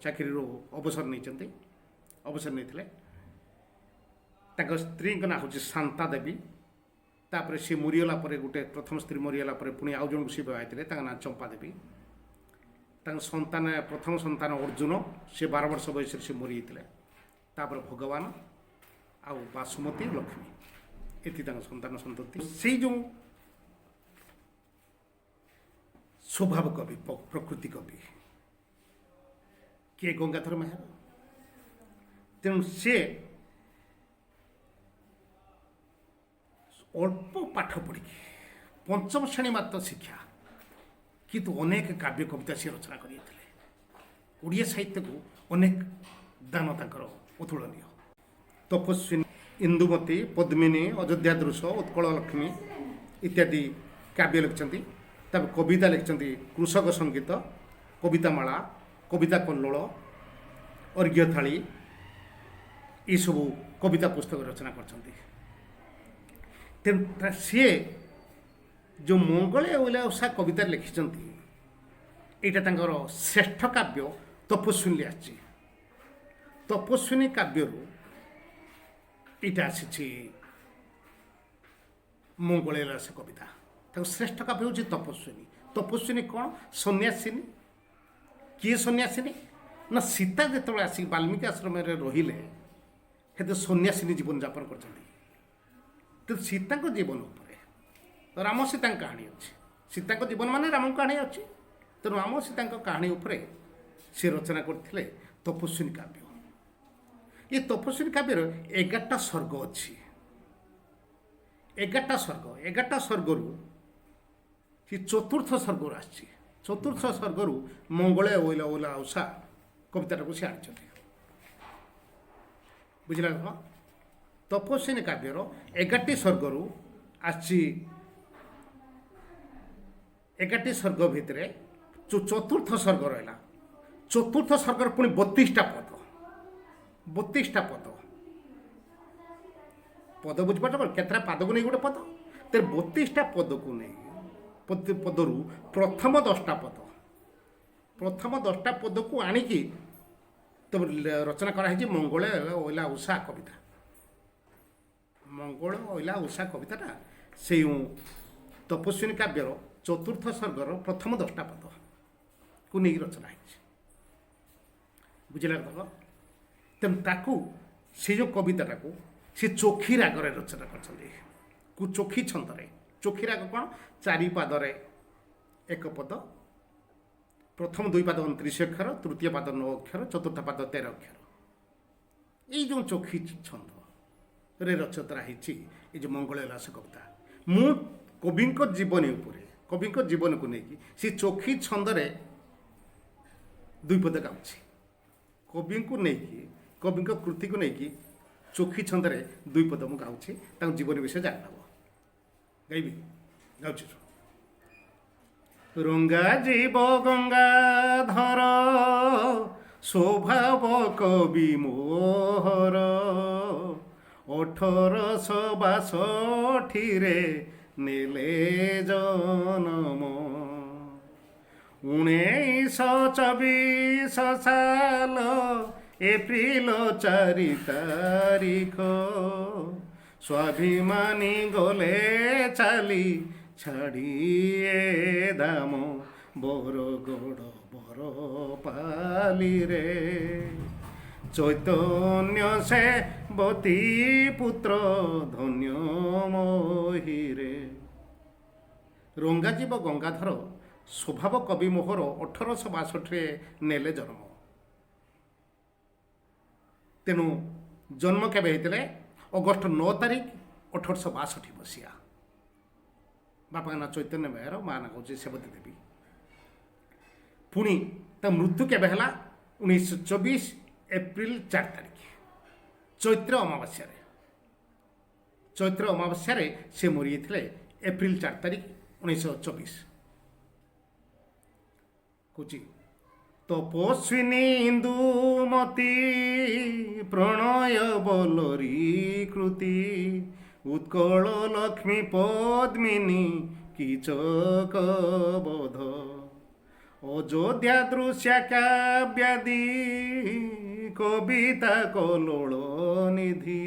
ଚାକିରିରୁ ଅବସର ନେଇଥିଲେ। ତାଙ୍କ ସ୍ତ୍ରୀଙ୍କ ନାଁ ହେଉଛି ଶାନ୍ତା ଦେବୀ। ତାପରେ ସେ ମରିଗଲା ପରେ ପ୍ରଥମ ସ୍ତ୍ରୀ ମରିଗଲା ପରେ ପୁଣି ଆଉ ଜଣଙ୍କୁ ସେ ବିବାହ ହେଇଥିଲେ, ତାଙ୍କ ନାଁ ଚମ୍ପା ଦେବୀ। ତାଙ୍କ ପ୍ରଥମ ସନ୍ତାନ ଅର୍ଜୁନ, ସେ 12 ବର୍ଷ ବୟସରେ ସେ ମରିଯାଇଥିଲେ। ତାପରେ ଭଗବାନ ଆଉ ବାସୁମତୀ ଲକ୍ଷ୍ମୀ, ଏତି ତାଙ୍କ ସନ୍ତାନ ସନ୍ତତି। ସେଇ ଯେଉଁ ସ୍ୱଭାବ କବି, ପ୍ରକୃତି କବି କିଏ ଗଙ୍ଗାଧର ମେହେର। ତେଣୁ ସେ ଅଳ୍ପ ପାଠ ପଢ଼ିକି ପଞ୍ଚମ ଶ୍ରେଣୀ ମାତ୍ର ଶିକ୍ଷା, କିନ୍ତୁ ଅନେକ କାବ୍ୟ କବିତା ସେ ରଚନା କରିଥିଲେ। ଓଡ଼ିଆ ସାହିତ୍ୟକୁ ଅନେକ ଦାନ ତାଙ୍କର ଅତୁଳନୀୟ। ତପସ୍ୱିନୀ, ଇନ୍ଦୁମତୀ, ପଦ୍ମିନୀ, ଅଯୋଧ୍ୟା ଦୃଶ୍ୟ, ଉତ୍କଳ ଲକ୍ଷ୍ମୀ ଇତ୍ୟାଦି କାବ୍ୟ ଲେଖିଛନ୍ତି। ତାପରେ କବିତା ଲେଖିଛନ୍ତି କୃଷକ ସଙ୍ଗୀତ, କବିତାମାଳା, କବିତା କଲ୍ଲୋଳ, ଅର୍ଘ୍ୟଥାଳୀ, ଏସବୁ କବିତା ପୁସ୍ତକ ରଚନା କରିଛନ୍ତି। ତେଣୁ ସିଏ ଯେଉଁ ମଙ୍ଗଳେ ଅଇଲା ଉଷା କବିତାରେ ଲେଖିଛନ୍ତି, ଏଇଟା ତାଙ୍କର ଶ୍ରେଷ୍ଠ କାବ୍ୟ ତପସ୍ୱିନୀ ଆସିଛି। ତପସ୍ୱିନୀ କାବ୍ୟରୁ ଏଇଟା ଆସିଛି ମଙ୍ଗଳେ ଅଇଲା ଉଷା କବିତା। ତାଙ୍କ ଶ୍ରେଷ୍ଠ କାବ୍ୟ ହେଉଛି ତପସ୍ୱିନୀ। ତପସ୍ୱିନୀ କ'ଣ? ସନ୍ନ୍ୟାସିନୀ। କିଏ ସନ୍ନ୍ୟାସିନୀ? ନା ସୀତା ଯେତେବେଳେ ଆସିକି ବାଲ୍ମୀକି ଆଶ୍ରମରେ ରହିଲେ, ସେତେ ସନ୍ନ୍ୟାସିନୀ ଜୀବନଯାପନ କରିଛନ୍ତି। କିନ୍ତୁ ସୀତାଙ୍କ ଜୀବନ ଉପରେ ରାମ ସୀତାଙ୍କ କାହାଣୀ ଅଛି। ସୀତାଙ୍କ ଜୀବନ ମାନେ ରାମଙ୍କ କାହାଣୀ ଅଛି। ତେଣୁ ରାମ ସୀତାଙ୍କ କାହାଣୀ ଉପରେ ସେ ରଚନା କରିଥିଲେ ତପସ୍ୱିନୀ କାବ୍ୟ। ଏ ତପସ୍ୱିନୀ କାବ୍ୟର 11ଟା ସ୍ୱର୍ଗ ଅଛି। 11ଟା ସ୍ୱର୍ଗ, 11ଟା ସ୍ୱର୍ଗରୁ ସେ ଚତୁର୍ଥ ସ୍ୱର୍ଗରୁ ଆସିଛି। ଚତୁର୍ଥ ସ୍ୱର୍ଗରୁ ମଙ୍ଗଳେ ଅଇଲା ଅଇଲା ଉଷା କବିତାଟାକୁ ସେ ଆଣିଛନ୍ତି। ବୁଝିଲା ତ? ତପସ୍ୱିନୀ କାବ୍ୟର 11ଟି ସ୍ୱର୍ଗରୁ ଆସିଛି। 11ଟି ସ୍ୱର୍ଗ ଭିତରେ ଯେଉଁ ଚତୁର୍ଥ ସ୍ୱର୍ଗ ରହିଲା, ଚତୁର୍ଥ ସ୍ୱର୍ଗର ପୁଣି 32ଟା ପଦ। 32ଟା ପଦ ବୁଝିପାରୁଛ? କେତେଟା ପାଦକୁ ନେଇ ଗୋଟେ ପଦ? ତେଣୁ 32ଟା ପଦକୁ ନେଇ ପଦରୁ ପ୍ରଥମ 10ଟା ପଦକୁ ଆଣିକି ରଚନା କରାହେଇଛି ମଙ୍ଗଳେ ଅଇଲା ଉଷା କବିତା। ମଙ୍ଗଳ ଅଇଲା ଉଷା କବିତାଟା ସେଇ ତପସ୍ୱିନୀ କାବ୍ୟର ଚତୁର୍ଥ ସ୍ୱର୍ଗର ପ୍ରଥମ 10ଟା ପଦକୁ ନେଇକି ରଚନା ହେଇଛି। ବୁଝିଲା ତ? ତେଣୁ ତାକୁ ସେ ଯେଉଁ କବିତାଟାକୁ ସେ ଚୋଖୀ ରାଗରେ ରଚନା କରିଛନ୍ତି। ଚୋଖୀ ଛନ୍ଦରେ। ଚୋଖୀ ରାଗ କ'ଣ? 4 ପାଦରେ 1 ପଦ, ପ୍ରଥମ 2 ପାଦ 29 ଅକ୍ଷର, ତୃତୀୟ ପାଦ 9 ଅକ୍ଷର, ଚତୁର୍ଥ ପାଦ 13 ଅକ୍ଷର। ଏଇ ଯେଉଁ ଚୋଖୀ ଛନ୍ଦରେ ରଚନା ହେଇଛି ଏ ଯେଉଁ ମଙ୍ଗଳେ ଅଇଲା ଉଷା କବିତା। ମୁଁ କବିଙ୍କ ଜୀବନୀ ଉପରେ, କବିଙ୍କ ଜୀବନକୁ ନେଇକି ସେ ଚୋଖୀ ଛନ୍ଦରେ 2 ପଦ ଗାଉଛି। କବିଙ୍କୁ ନେଇକି, କବିଙ୍କ କୃତିକୁ ନେଇକି ଚୋଖୀ ଛନ୍ଦରେ 2 ପଦ ମୁଁ ଗାଉଛି। ତାଙ୍କ ଜୀବନୀ ବିଷୟରେ ଜାଣିଦେବ। ଗାଇବି? ଗାଉଛି। ରଙ୍ଗା ଜୀବ ଗଙ୍ଗାଧର, ସ୍ୱଭାବ କବି ମୋହର, 1862 ନେଲେ ଜନମ, 1924 ସାଲ ଏପ୍ରିଲ 4 ତାରିଖ, ସ୍ୱାଭିମାନୀ ଗଲେ ଚାଲି ଛାଡ଼ି ଏ ଦାମ, ବରଗଡ଼ ବରପାଲିରେ, ଚୈତନ୍ୟ ସେବତୀ ପୁତ୍ର ଧନ୍ୟ ମହିରେ। ରଙ୍ଗାଜୀବ ଗଙ୍ଗାଧର, ସ୍ୱଭାବ କବି ମୋହର, 1862 ନେଲେ ଜନ୍ମ। ତେଣୁ ଜନ୍ମ କେବେ ହେଇଥିଲେ? ଅଗଷ୍ଟ 9 ତାରିଖ 1862 ମସିହା। ବାପାଙ୍କ ନାଁ ଚୈତନ୍ୟ ମେହେର, ମା ନାଁ ହେଉଛି ସେବତୀ ଦେବୀ। ପୁଣି ତା ମୃତ୍ୟୁ କେବେ ହେଲା? 1924 ଏପ୍ରିଲ 4 ତାରିଖ, ଚୈତ୍ର ଅମାବାସ୍ୟାରେ। ଚୈତ୍ର ଅମାବାସ୍ୟାରେ ସେ ମରିଯାଇଥିଲେ ଏପ୍ରିଲ 4 ତାରିଖ 1924। କହୁଛି ତପସ୍ୱିନୀ ଇନ୍ଦୁମତୀ ପ୍ରଣୟ ବଲରୀ କୃତି ଉତ୍କଳ ଲକ୍ଷ୍ମୀ ପଦ୍ମିନୀ କିଚକ ବୋଧ ଅଯୋଧ୍ୟା ଦୃଶ୍ୟ କାବ୍ୟାଦି କବିତା କଲୋଳ ନିଧି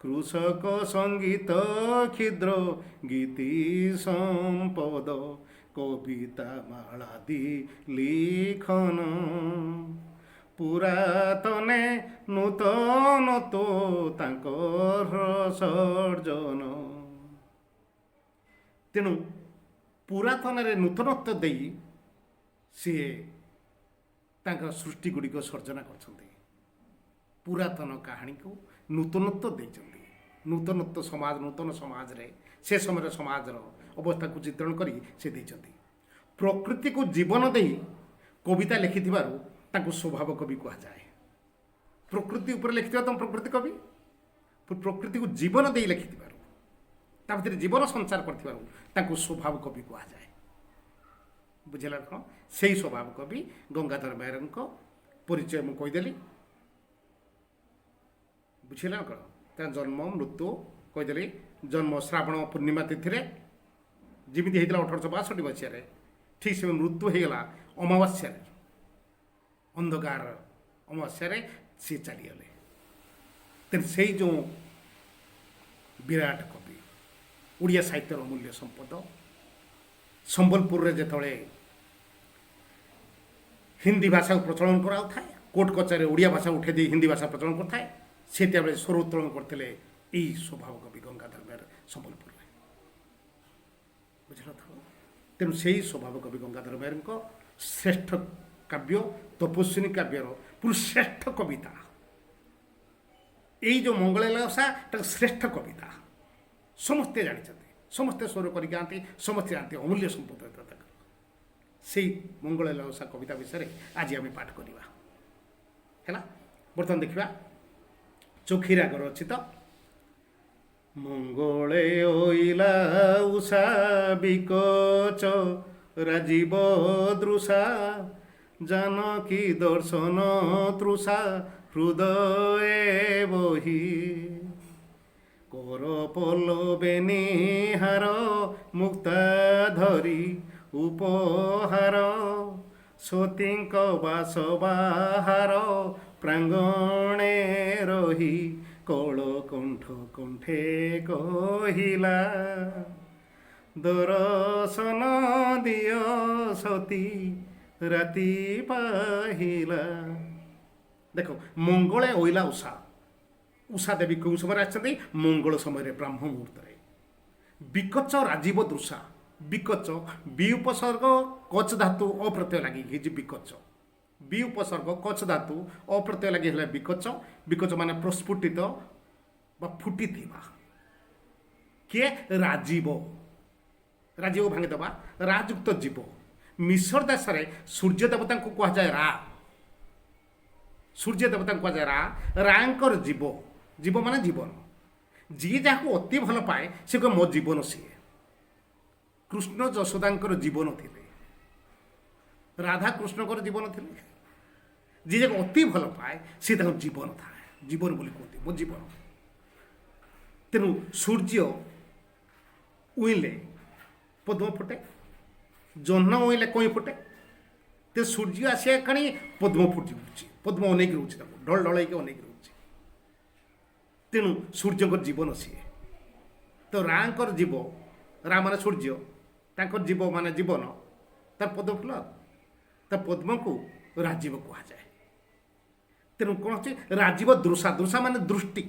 କୃଷକ ସଙ୍ଗୀତ କ୍ଷୁଦ୍ର ଗୀତି ସମ୍ପଦ କବିତା ମାଳାଦି লিখন ପୁରାତନେ ନୂତନ ତ ତାଙ୍କର ସର୍ଜନ। ତେଣୁ ପୁରାତନରେ ନୂତନତ୍ୱ ଦେଇ ସିଏ ତାଙ୍କର ସୃଷ୍ଟି ଗୁଡ଼ିକ ସର୍ଜନା କରିଛନ୍ତି। ପୁରାତନ କାହାଣୀକୁ ନୂତନତ୍ୱ ଦେଇଛନ୍ତି। ନୂତନ ସମାଜରେ ସେ ସମୟର ସମାଜର ଅବସ୍ଥାକୁ ଚିତ୍ରଣ କରି ସେ ଦେଇଛନ୍ତି। ପ୍ରକୃତିକୁ ଜୀବନ ଦେଇ କବିତା ଲେଖିଥିବାରୁ ତାଙ୍କୁ ସ୍ୱଭାବ କବି କୁହାଯାଏ। ପ୍ରକୃତି ଉପରେ ଲେଖିଥିବା ତମ ପ୍ରକୃତି କବି, ପ୍ରକୃତିକୁ ଜୀବନ ଦେଇ ଲେଖିଥିବାରୁ ତା ଭିତରେ ଜୀବନ ସଞ୍ଚାର କରିଥିବାରୁ ତାଙ୍କୁ ସ୍ୱଭାବ କବି କୁହାଯାଏ। ବୁଝିଲା କ'ଣ? ସେଇ ସ୍ୱଭାବ କବି ଗଙ୍ଗାଧର ମେହେରଙ୍କ ପରିଚୟ ମୁଁ କହିଦେଲି। ବୁଝିଲା କ'ଣ? ତା ଜନ୍ମ ମୃତ୍ୟୁ କହିଦେଲି। ଜନ୍ମ ଶ୍ରାବଣ ପୂର୍ଣ୍ଣିମା ତିଥିରେ ଯେମିତି ହେଇଥିଲା 1862 ମସିହାରେ, ଠିକ୍ ସେ ମୃତ୍ୟୁ ହେଇଗଲା ଅମାବାସ୍ୟାରେ, ଅନ୍ଧକାର ଅମାବାସ୍ୟାରେ ସିଏ ଚାଲିଗଲେ। ତେଣୁ ସେଇ ଯେଉଁ ବିରାଟ କବି, ଓଡ଼ିଆ ସାହିତ୍ୟର ଅମୂଲ୍ୟ ସମ୍ପଦ, ସମ୍ବଲପୁରରେ ଯେତେବେଳେ ହିନ୍ଦୀ ଭାଷାକୁ ପ୍ରଚଳନ କରାଉଥାଏ, କୋର୍ଟ କଚେରୀରେ ଓଡ଼ିଆ ଭାଷା ଉଠାଇ ଦେଇ ହିନ୍ଦୀ ଭାଷା ପ୍ରଚଳନ କରିଥାଏ, ସେତେବେଳେ ସ୍ୱର ଉତ୍ତୋଳନ କରିଥିଲେ ଏଇ ସ୍ୱଭାବ କବି ଗଙ୍ଗାଧର ମେହେର ସମ୍ବଲପୁରରେ। ବୁଝିଲ ତ? ତେଣୁ ସେଇ ସ୍ୱଭାବ କବି ଗଙ୍ଗାଧର ମେହେରଙ୍କ ଶ୍ରେଷ୍ଠ କାବ୍ୟ ତପସ୍ୱିନୀ କାବ୍ୟର ଶ୍ରେଷ୍ଠ କବିତା ଏଇ ଯେଉଁ ମଙ୍ଗଳା ଓଷା, ତାଙ୍କ ଶ୍ରେଷ୍ଠ କବିତା ସମସ୍ତେ ଜାଣିଛନ୍ତି, ସମସ୍ତେ ସ୍ୱର କରି ଗାଆନ୍ତି, ସମସ୍ତେ ଜାଣନ୍ତି, ଅମୂଲ୍ୟ ସମ୍ପଦ ତାଙ୍କର। ସେଇ ମଙ୍ଗଳା ଓଷା କବିତା ବିଷୟରେ ଆଜି ଆମେ ପାଠ କରିବା ହେଲା। ବର୍ତ୍ତମାନ ଦେଖିବା ଚୋଖୀ ରାଗର ଅଛି ତ। ମଙ୍ଗଳେ ଓଇଲା ଉଷା ବିକଚ ରାଜୀବ ଦୃଶା ଜାନକୀ ଦର୍ଶନ ତୃଷା ହୃଦଏ ବହି କର ପଲ୍ଲବେ ନିହାର ମୁକ୍ତା ଧରି ଉପହାର ସତୀଙ୍କ ବାସ ବାହାର ପ୍ରାଙ୍ଗଣେ ରହି କଳ କଣ୍ଠ କଣ୍ଠେ କହିଲା ଦର୍ଶନ ଦିଅ ସତୀ ରାତି ପାହିଲା। ଦେଖ, ମଙ୍ଗଳେ ଓଇଲା ଉଷା। ଉଷା ଦେବୀ କେଉଁ ସମୟରେ ଆସିଛନ୍ତି? ମଙ୍ଗଳ ସମୟରେ, ବ୍ରାହ୍ମ ମୁହୂର୍ତ୍ତରେ। ବିକଚ ରାଜୀବ ଦୃଶା। ବିକଚ ବି ଉପସର୍ଗ କଚ ଧାତୁ ଅପ୍ରତ୍ୟୟ ଲାଗି ହେଇଛି ବିକଚ। ବି ଉପସର୍ଗ କଚ ଧାତୁ ଅପ୍ରତ୍ୟୟ ଲାଗି ହେଲା ବିକଚ। ବିକଚ ମାନେ ପ୍ରସ୍ଫୁଟିତ ବା ଫୁଟିଥିବା। କିଏ? ରାଜୀବ। ରାଜୀବ ଭାଙ୍ଗିଦେବା, ରାଯୁକ୍ତ ଜୀବ। ମିଶର ଦେଶରେ ସୂର୍ଯ୍ୟ ଦେବତାଙ୍କୁ କୁହାଯାଏ ରା। ସୂର୍ଯ୍ୟ ଦେବତାଙ୍କୁ କୁହାଯାଏ ରା। ରାଙ୍କର ଜୀବ। ଜୀବ ମାନେ ଜୀବନ। ଯିଏ ଯାହାକୁ ଅତି ଭଲ ପାଏ ସେ କହେ ମୋ ଜୀବନ ସିଏ। କୃଷ୍ଣ ଯଶୋଦାଙ୍କର ଜୀବନ ଥିଲେ, ରାଧା କୃଷ୍ଣଙ୍କର ଜୀବନ ଥିଲେ। ଯିଏ ଯାହାକୁ ଅତି ଭଲ ପାଏ ସେ ତାଙ୍କ ଜୀବନ ଥାଏ, ଜୀବନ ବୋଲି କୁହନ୍ତି, ମୋ ଜୀବନ। ତେଣୁ ସୂର୍ଯ୍ୟ ଉଇଁଲେ ପଦ୍ମ ଫୁଟେ, ଜହ୍ନ ଉଇଁଲେ କଇଁ ଫୁଟେ। ତେଣୁ ସୂର୍ଯ୍ୟ ଆସିବା କାଣି ପଦ୍ମ ଫୁଟୁଛି, ପଦ୍ମ ଅନେଇକି ରହୁଛି, ତାକୁ ଢଳ ଢଳେଇକି ଅନେଇକି ରହୁଛି। ତେଣୁ ସୂର୍ଯ୍ୟଙ୍କର ଜୀବନ ସିଏ। ତ ରାଙ୍କର ଜୀବ, ରା ମାନେ ସୂର୍ଯ୍ୟ, ତାଙ୍କର ଜୀବ ମାନେ ଜୀବନ, ତାର ପଦ୍ମ ଫୁଲ, ତା ପଦ୍ମକୁ ରାଜୀବ କୁହାଯାଏ। ତେଣୁ କ'ଣ ଅଛି? ରାଜୀବ ଦୃଶା। ଦୃଶା ମାନେ ଦୃଷ୍ଟି।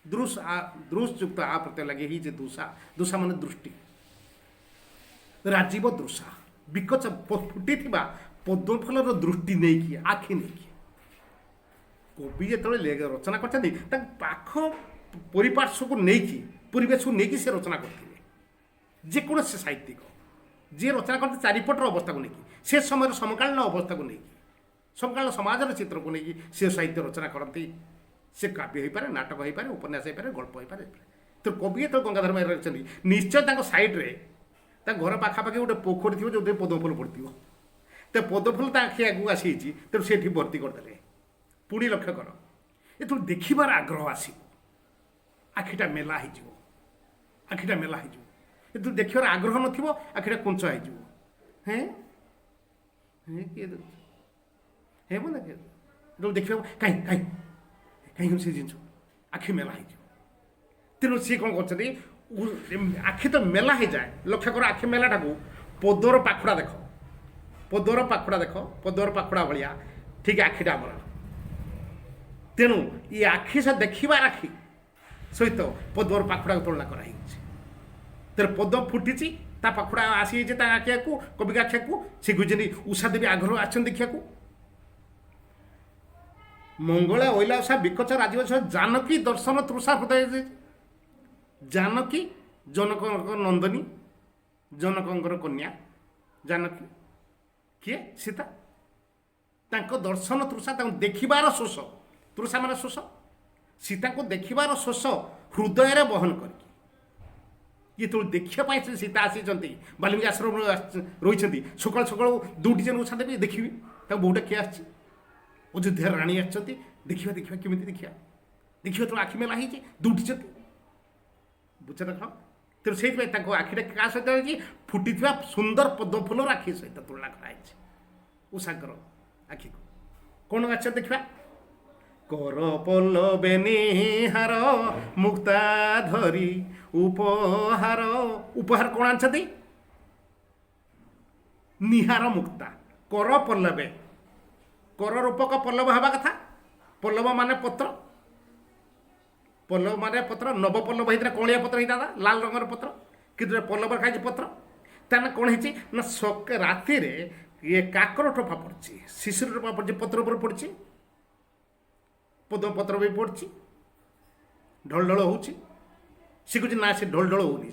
ଦୃଶ ଯୁକ୍ତ ଆ ପ୍ରତ୍ୟୟ ଲାଗି ହେଇଛି ଦୃଶା। ଦୃଶା ମାନେ ଦୃଷ୍ଟି। ରାଜୀବ ଦୃଶା। ବିକଚ ଫୁଟିଥିବା ପଦ୍ମଫୁଲର ଦୃଷ୍ଟି ନେଇକି, ଆଖି ନେଇକି କବି ଯେତେବେଳେ ରଚନା କରିଛନ୍ତି ତାଙ୍କ ପାଖ ପରିପାର୍ଶ୍ୱକୁ ନେଇକି, ପରିବେଶକୁ ନେଇକି ସେ ରଚନା କରିଥିଲେ। ଯେକୌଣସି ସାହିତ୍ୟିକ ଯିଏ ରଚନା କରନ୍ତି ଚାରିପଟର ଅବସ୍ଥାକୁ ନେଇକି, ସେ ସମୟର ସମକାଳୀନ ଅବସ୍ଥାକୁ ନେଇକି, ସମକାଳୀନ ସମାଜର ଚିତ୍ରକୁ ନେଇକି ସେ ସାହିତ୍ୟ ରଚନା କରନ୍ତି। ସେ କାବ୍ୟ ହେଇପାରେ, ନାଟକ ହେଇପାରେ, ଉପନ୍ୟାସ ହେଇପାରେ, ଗଳ୍ପ ହେଇପାରେ। ତ କବି ଯେତେବେଳେ ଗଙ୍ଗାଧର ମେହେର ଅଛନ୍ତି, ନିଶ୍ଚୟ ତାଙ୍କ ସାଇଡ଼୍ରେ, ତାଙ୍କ ଘର ପାଖାପାଖି ଗୋଟେ ପୋଖରୀ ଥିବ ଯେଉଁଥିରେ ପଦ୍ମ ଫୁଲ ପଡ଼ିଥିବ। तो पद्मफुल ता आखि आगू आसी तेणु से भर्ती करदे पुणी लक्ष्य कर ये देखबार आग्रह आस आखिटा मेला हो आखिटा मेला हो ये देखार आग्रह न आखिटा कुंच हो हें किए हे मन जो देखा कहीं कहीं कहीं से जिन आखि मेला हो तेणु सी कौन कर आखि तो मेला हो जाए लक्ष्य कर आखि मेलाटा को पदर पाखुड़ा देख पदर पाखुड़ा देख पदर पाखुड़ा भाया ठीक आखिटा आमर तेणु ये आखि से देखबार आखि सहित पदर पाखुड़ा तुलना कराई तेरे पद फुटी ता पाखुड़ा आसी आखिया को कवि आखिया को सी गुजरी उषा देवी आग्रह आसन देखा मंगला ओइला उषा विकच राजवंश जानकी दर्शन तृषा हृदय जानकी जनक नंदनी जनकर कन्या जानकी किए सीता तांको दर्शन तृषा देखबार शोष तृषा मान शोष सीता को देखबार शोष हृदय बहन करके ये तो देखापी से सीता आसी बाल्मीकि आश्रम रही सकाल सकाल दुटी जन उषा देवी देखिए बहुटा किए आसी अयोध्या राणी आछा देखा देखा केमी देखा देखा तो आखि मेला हो दुटी बुझे देख तेणु से आखिटा क्या सहित फुटी सुंदर पद्म फूल आखि सहित तुलना कराई उषाकर आखि को कौन आछ देखा कर पल्लवे निहार मुक्ता धरी उपहार उपहार कौन आछती निहार मुक्ता कर पल्लवे कर रूपक पल्लव हवा कथा पल्लव माने पत्र पल्लव माने पत्र नव पल्लव होता कलिया पत्र होता लाल रंगर पत्र कि पल्लव खाई पत्र ताना कौन है ना सक राति ये काकर टोपा पड़ी शिशिर टोपा पड़ी पत्र पर पड़ी पद्म पत्र भी पड़ी ढल ढल हो सी कुछ ना से ढल ढल होनी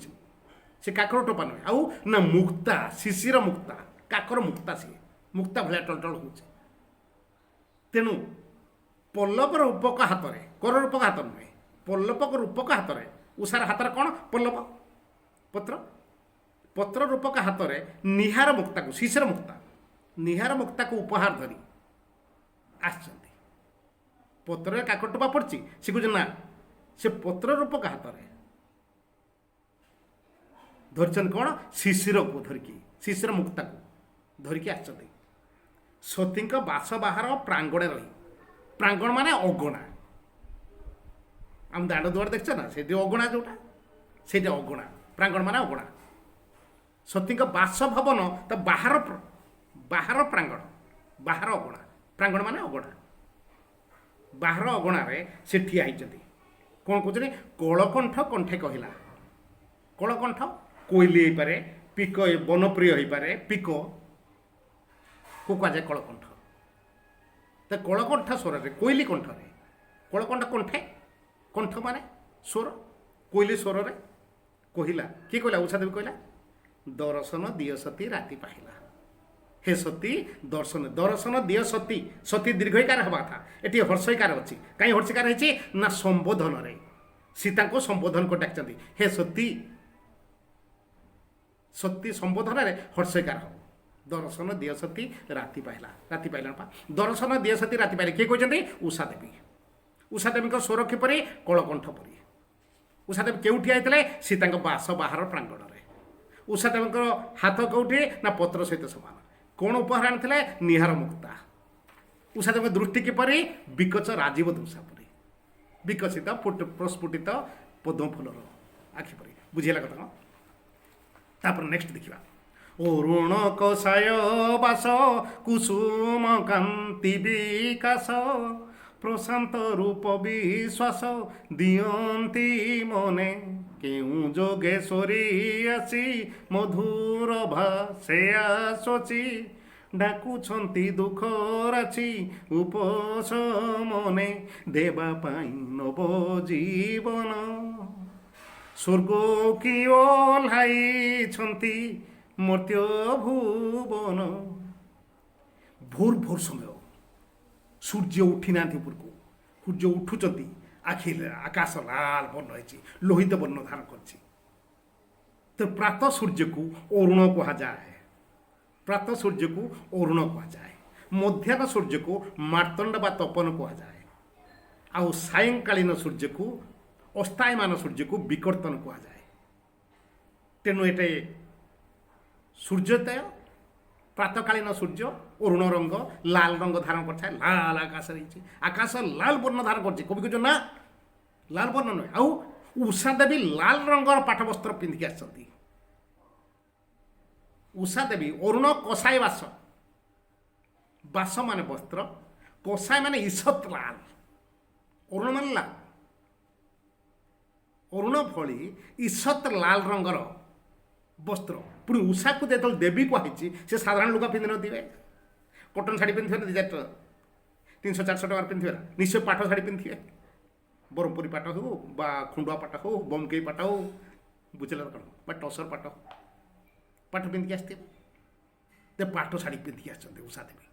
से काकर टोपा नुहे आउ ना मुक्ता शिशिर मुक्ता काकर मुक्ता सी मुक्ता भाया टल टल हो तेणु पल्लव रूपक हाथ में कर रूपक हाथ नुहे पल्लव रूपक हाथ में उषार हाथ कौन पल्लव पत्र पत्र रूपक हाथ में निहार मुक्ता को शिशिर मुक्ता निहार मुक्ता को उपहार धरी आस पत्र काकर टोपा पड़ी सी कुछ ना से पत्र रूपक हाथ में धरचन कौन शिशिर को धरिकी शिशिर मुक्ता को धरिकी आस सती बास बाहर प्रांगणे रही प्रांगण माने अगणा आम दांड दुआर देख ना से अगणा जोटा से अगणा प्रांगण माने अगणा सती बास भवन तो बाहर बाहर प्रांगण बाहर अगणा प्रांगण माने अगणा बाहर अगणारे से ठिया होती कौन कहते कलकंठ कंठे कहला कलकंठ कोईली हो पारे पिक बनप्रिय हो पारे पिक को कहुए कलकंठ तो कलकंठ स्वर कोईली कंठ कलकंठ कंठे कंठ माने स्वर कोईली स्वर कहला किए कहला उषा देवी कहला दर्शन दिय सती राति पाहिला हे सती दर्शन दर्शन दिय सती सती दीर्घकार हवा था ये हर्षकार अच्छी कहीं हर्षकार ना संबोधन रे सीता को संबोधन को डाक हे सती सती संबोधन रे हर्षकार हम दर्शन दिय सती राति पाइला दर्शन दिय सती राति पाइला किए कहते उषा देवी उषा देवी स्वर किपरि कलकंठ परी उषा देवी केउठी आइतले सीता बास बाहर प्रांगण रे उषा देवी हाथ कौटी ना पत्र सहित समान कौन उपहार आनी निहार मुक्ता उषा देवी दृष्टि किपरि विकच राजीव दूषा परी विकसित प्रस्फुटित पद्म फूलर आखि परी बुझेगा कथा कौन तापर नेक्स्ट देखा अरुण कषाय बास कुसुम कांति विकास प्रशांत रूप विश्वास दियंती मने केउ जोगेश्वरी आसी मधुर भाषे आसोची डाकुछंती दुख राची उपशमने देवा पाई नव जीवन स्वर्ग की ओह्लाइछंती मर्त्य भुवन भोर भोर समय सूर्य उठी ना उपरको सूर्य उठुंट आखि आकाश लाल वर्ण होती लोहित वर्ण धारण कर प्रातः सूर्य को अरुण कह जाए प्रात सूर्य को अरुण कहुए, मध्याह्न सूर्य को मार्तंड बा तपन कहुए, आउ सायंकालीन सूर्य को अस्तायमान सूर्य को विकर्तन कहुए। तेणु ये सूर्योदय प्रातकालीन सूर्य अरुण रंग लाल रंग धारण करता है, लाल आकाश रही आकाश लाल वर्ण धारण कर कवि कह ना लाल वर्ण नुहे। आउ उषा देवी लाल रंगर पाठ वस्त्र पिंधिकी आसती। उषा देवी अरुण कसाई बास, बास मान वस्त्र, कसाई मान ईसत लाल, अरुण मान लाल, अरुण भली ईसत लाल रंगर वस्त्र। पुणी उषा को जो देवी कही से साधारण लुगा पिंधि नथिबे, कटन शाढ़ी पिंधे 300-400 टकर पिंधे निश्चय पाठ शाढ़ी पिंधे, ब्रह्मपुरी पाट हो बा खुंडुआ पाट हो बमकेई पाट हो बुझल कौन बा टसर पाट पाठ पिंधिकी आसते ते पाठ शाढ़ी पिंधिकी आसते उषा देवी।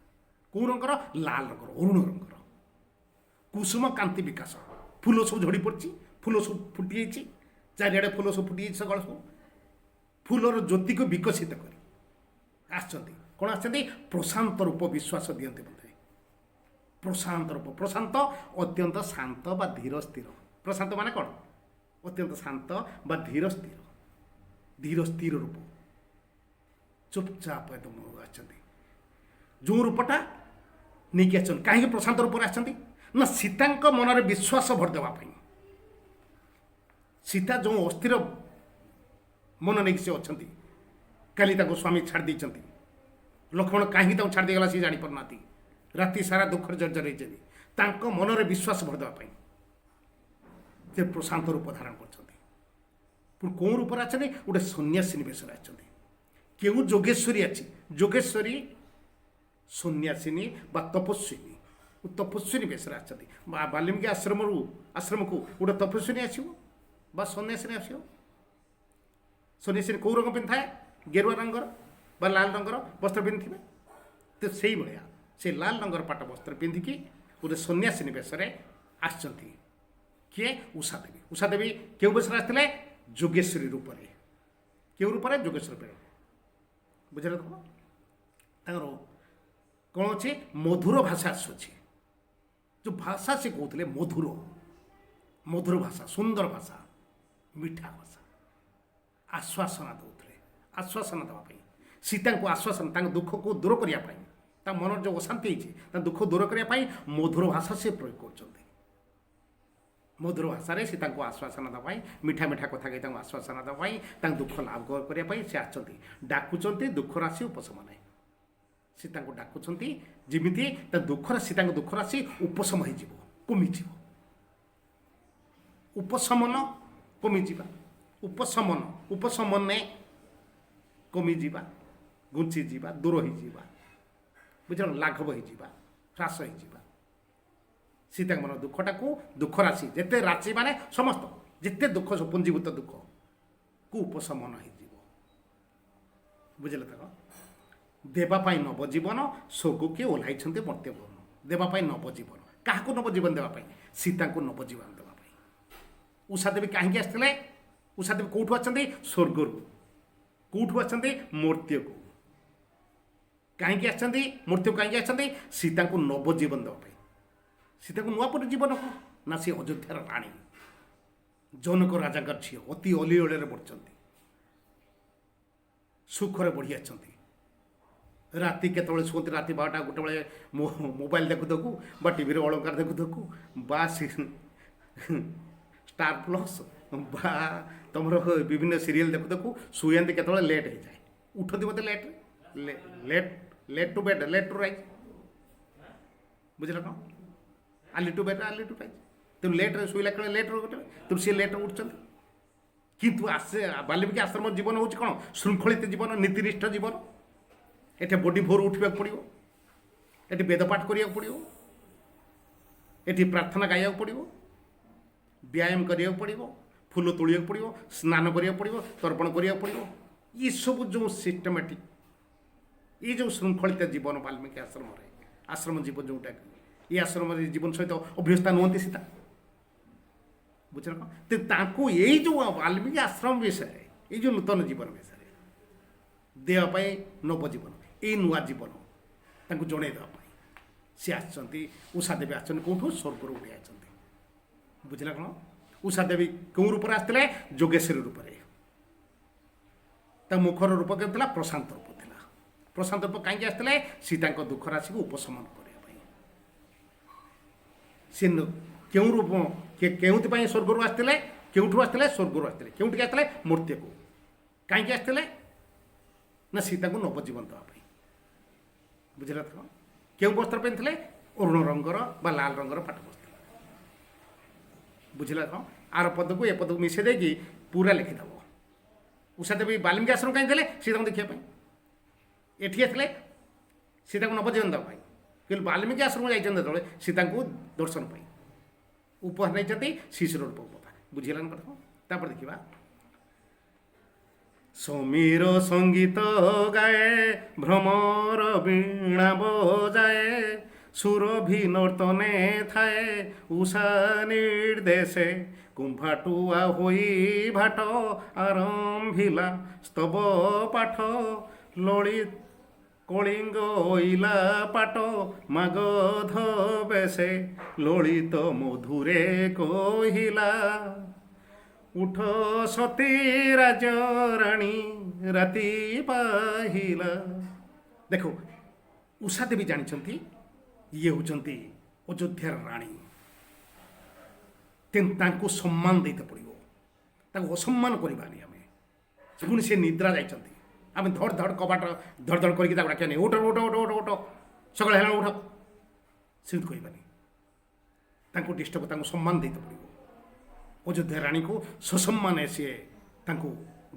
कौ रंगर लाल रंगर अरुण रंगर कुसुम कांति विकास, फूल सब झड़ी पड़ी, फूल सब फुटी जाइए, चारिआडे फूल सब फुटी सकाल सब फूलर ज्योति को विकसित कर कौन आस प्रशांत रूप विश्वास दियंते बोलते। प्रशांत रूप, प्रशांत अत्यंत शांत बा धीर स्थिर। प्रशांत माने कौन? अत्यंत शांत बा धीर स्थिर, धीर स्थिर रूप चुपचाप तुम जो रूपटा नहीं आस कहीं प्रशांत रूप ना सीता मन विश्वास भर देवाई। सीता जो अस्थिर मन नहीं से अच्छा काली स्वामी छाड़ दी, लक्ष्मण कहीं छाड़ देगला सी जानी पारना, राति सारा दुख जर्जर होती मनरे विश्वास भर देवाई से प्रशांत रूप धारण कर। कौ रूप आछे गोटे सन्यासिनी बेश क्यों जोगेश्वरी अच्छी, जोगेश्वरी सन्यासिनी बा तपस्विनी, तपस्विनी बेश वाल्मीकि आश्रम को गोटे तपस्विनी आसो बा सन्यासिनी आसो। सन्यासिनी कौ रंग पिंधा है? गेरुआ रंगर बा लाल रंगर वस्त्र पिंधे, तो से भाया से लाल रंगर पाट वस्त्र पिंधिकी गोटे सन्यासिनी बेश किए उषा देवी। उषा देवी क्यों बेश आसते? जोगेश्वरी रूप से। क्यों रूप से? जोगेश्वरी बुझे कौन अच्छे मधुर भाषा आसूची, जो भाषा से कहते मधुर, मधुर भाषा, सुंदर भाषा, मीठा भाषा, आश्वासना दौले, आश्वासना देवाई सीता को आश्वासन दुख को दूर करने मन जो अशांति होती दुख दूर करने मधुर भाषा से प्रयोग कर। मधुर भाषा सीता को आश्वासन देवाई, मीठा मीठा कथा कही आश्वासन देवाई दुख लाभ करने से आसती डाकुंट दुख राशि उपशम नहीं। सीता को डाकुंट जमी दुख सीता दुख राशि उपशम कमिज, उपशमन कमिज, उपशमन उपशमने कमिज घुंची जा दूर हो बुझ लाघव हो ह्रास हो सीता मन दुखटा को दुख राशि जिते राशि माने समस्त जिते दुख पुंजीभूत दुख को उपशमन हो बुझे तक देवाई नवजीवन शोक किए ओह्लाई मर्त्यवन देवाई नवजीवन क्या नवजीवन देवाई सीता को नवजीवन देवाई। उषा देवी कहीं आसते? उषा देवी कौटू आछंती? स्वर्ग कौटू आछंती? मृत्यु को कहीं आछंती? मृत्यु कहीं आछंती? सीता को नवजीवन देवाई। सीता को नुआपुर जीवन को ना सी अयोध्यार राणी जनक राजा झी अति अली अड़े बढ़ती सुखरे बढ़ी आछंती। राति केतବେଳେ ଶୁଅନ୍ତି ରାତି 12ଟା 1ଟା ବେଳେ ମୋବାଇଲ ଦେଖୁ ଦେଖୁ ବା ଟିଭିରେ ଅଳଙ୍କାର ଦେଖୁ ଦେଖୁ ବା ଷ୍ଟାର ପ୍ଲସ୍ ବା ତୁମର ବିଭିନ୍ନ ସିରିଏଲ ଦେଖୁ ଦେଖୁ ଶୁଅନ୍ତି କେତେବେଳେ ଲେଟ୍ ହେଇଯାଏ ଉଠନ୍ତି ମୋତେ late to bed late to rise ବୁଝିଲ କ'ଣ early to bed early to rise ତେଣୁ ଲେଟ୍ରେ ଶୋଇଲା ବେଳେ ଲେଟ୍ରେ ଗୋଟେ ତେଣୁ ସିଏ ଲେଟ୍ରେ ଉଠୁଛନ୍ତି। କିନ୍ତୁ ବାଲ୍ମୀକି ଆଶ୍ରମ ଜୀବନ ହେଉଛି କ'ଣ ଶୃଙ୍ଖଳିତ ଜୀବନ ନୀତିନିଷ୍ଠ ଜୀବନ। एटे बॉडी भोर उठा पड़ो एटी वेदपाठ करा पड़ो एटी प्रार्थना गाया पड़ो व्यायाम करा पड़ो फूल तोड़ा पड़ो स्नान करा पड़ो तर्पण करा पड़ो ये सब जो सिस्टमेटिक ये जो श्रृंखलित जीवन वाल्मीकि आश्रम जीवन जोटा ये आश्रम जीवन सहित अभ्यस्ता नुहति सीता बुझे तो यही जो वाल्मीकि आश्रम विषय ये जो नूतन जीवन विषय देवाई नवजीवन ଏଇ ନୂଆ ଜୀବନ ତାଙ୍କୁ ଜଣେଇ ଦେବା ପାଇଁ ସେ ଆସିଛନ୍ତି। ଉଷା ଦେବୀ ଆସିଛନ୍ତି କେଉଁଠୁ? ସ୍ୱର୍ଗରୁ ଉଠି ଆସିଛନ୍ତି। ବୁଝିଲା କ'ଣ? ଉଷା ଦେବୀ କେଉଁ ରୂପରେ ଆସିଥିଲେ? ଯୋଗେଶ୍ୱରୀ ରୂପରେ। ତା ମୁଖର ରୂପ କେଉଁ ଥିଲା? ପ୍ରଶାନ୍ତ ରୂପ ଥିଲା। ପ୍ରଶାନ୍ତ ରୂପ କାହିଁକି ଆସିଥିଲେ? ସୀତାଙ୍କ ଦୁଃଖ ରାଶିକୁ ଉପଶମନ କରିବା ପାଇଁ। ସେ କେଉଁ ରୂପ କେଉଁଥିପାଇଁ ସ୍ୱର୍ଗରୁ ଆସିଥିଲେ? କେଉଁଠୁ ଆସିଥିଲେ? ସ୍ୱର୍ଗରୁ ଆସିଥିଲେ। କେଉଁଠିକି ଆସିଥିଲେ? ମୂର୍ତ୍ତିକୁ। କାହିଁକି ଆସିଥିଲେ? ନା ସୀତାଙ୍କୁ ନବଜୀବନ ଦେବା ପାଇଁ। ବୁଝିଲା ତ? କେଉଁ ବସ୍ତ୍ର ପିନ୍ଧିଥିଲେ? ଅରୁଣ ରଙ୍ଗର ବା ଲାଲ ରଙ୍ଗର ପାଟ ବସ୍ତ୍ର। ବୁଝିଲା ତ? ଆର ପଦକୁ ଏ ପଦକୁ ମିଶାଇ ଦେଇକି ପୁରା ଲେଖିଦେବ। ଉଷା ଦେବୀ ବାଲ୍ମୀକି ଆଶ୍ରମ କାହିଁ ଥିଲେ? ସୀତାଙ୍କୁ ଦେଖିବା ପାଇଁ। ଏଠି ଆସିଥିଲେ ସୀତାଙ୍କୁ ନବଜୀବନ ଦେବା ପାଇଁ। କିନ୍ତୁ ବାଲ୍ମୀକି ଆଶ୍ରମ ଯାଇଛନ୍ତି ଯେତେବେଳେ ସୀତାଙ୍କୁ ଦର୍ଶନ ପାଇଁ ଉପହାର ନେଇଛନ୍ତି ଶିଶୁର ରୂପ କଥା। ବୁଝିଲାନି କଥା? ତାପରେ ଦେଖିବା ସମୀର ସଙ୍ଗୀତ ଗାଏ ଭ୍ରମର ବୀଣା ବଜାଏ ସୁରଭି ନର୍ତ୍ତନେ ଥାଏ ଉଷା ନିର୍ଦ୍ଦେଶେ କୁମ୍ଭାଟୁଆ ହୋଇ ଭାଟ ଆରମ୍ଭିଲା ସ୍ତବ ପାଠ ଲଳିତ କଳିଙ୍ଗ ଓଇଲା ପାଟ ମାଗଧ ବେଶେ ଲଳିତ ମଧୁରେ କହିଲା ଉଠ ସତୀ ରାଜରାଣୀ ରାତି ପାହିଲା। ଦେଖ ଉଷା ଦେବୀ ଜାଣିଛନ୍ତି ଇଏ ହେଉଛନ୍ତି ଅଯୋଧ୍ୟାର ରାଣୀ। ତେଣୁ ତାଙ୍କୁ ସମ୍ମାନ ଦେଇତେ ପଡ଼ିବ। ତାଙ୍କୁ ଅସମ୍ମାନ କରିବାନି ଆମେ। ପୁଣି ସେ ନିଦ୍ରା ଯାଇଛନ୍ତି। ଆମେ ଧଡ଼ ଧଡ଼ କବାଟ ଧଡ଼ ଧଡ଼ କରିକି ତାକୁ ଡାକିବାନି ଉଠ ଉଠ ଉଠ ଉଠ ଉଠ ସକାଳେ ହେଲା ଉଠ ସେମିତି କହିବାନି। ତାଙ୍କୁ ଡିଷ୍ଟର୍ବ ତାଙ୍କୁ ସମ୍ମାନ ଦେଇତେ ପଡ଼ିବ। ଅଯୋଧ୍ୟା ରାଣୀକୁ ସସମ୍ମାନେ ସିଏ ତାଙ୍କୁ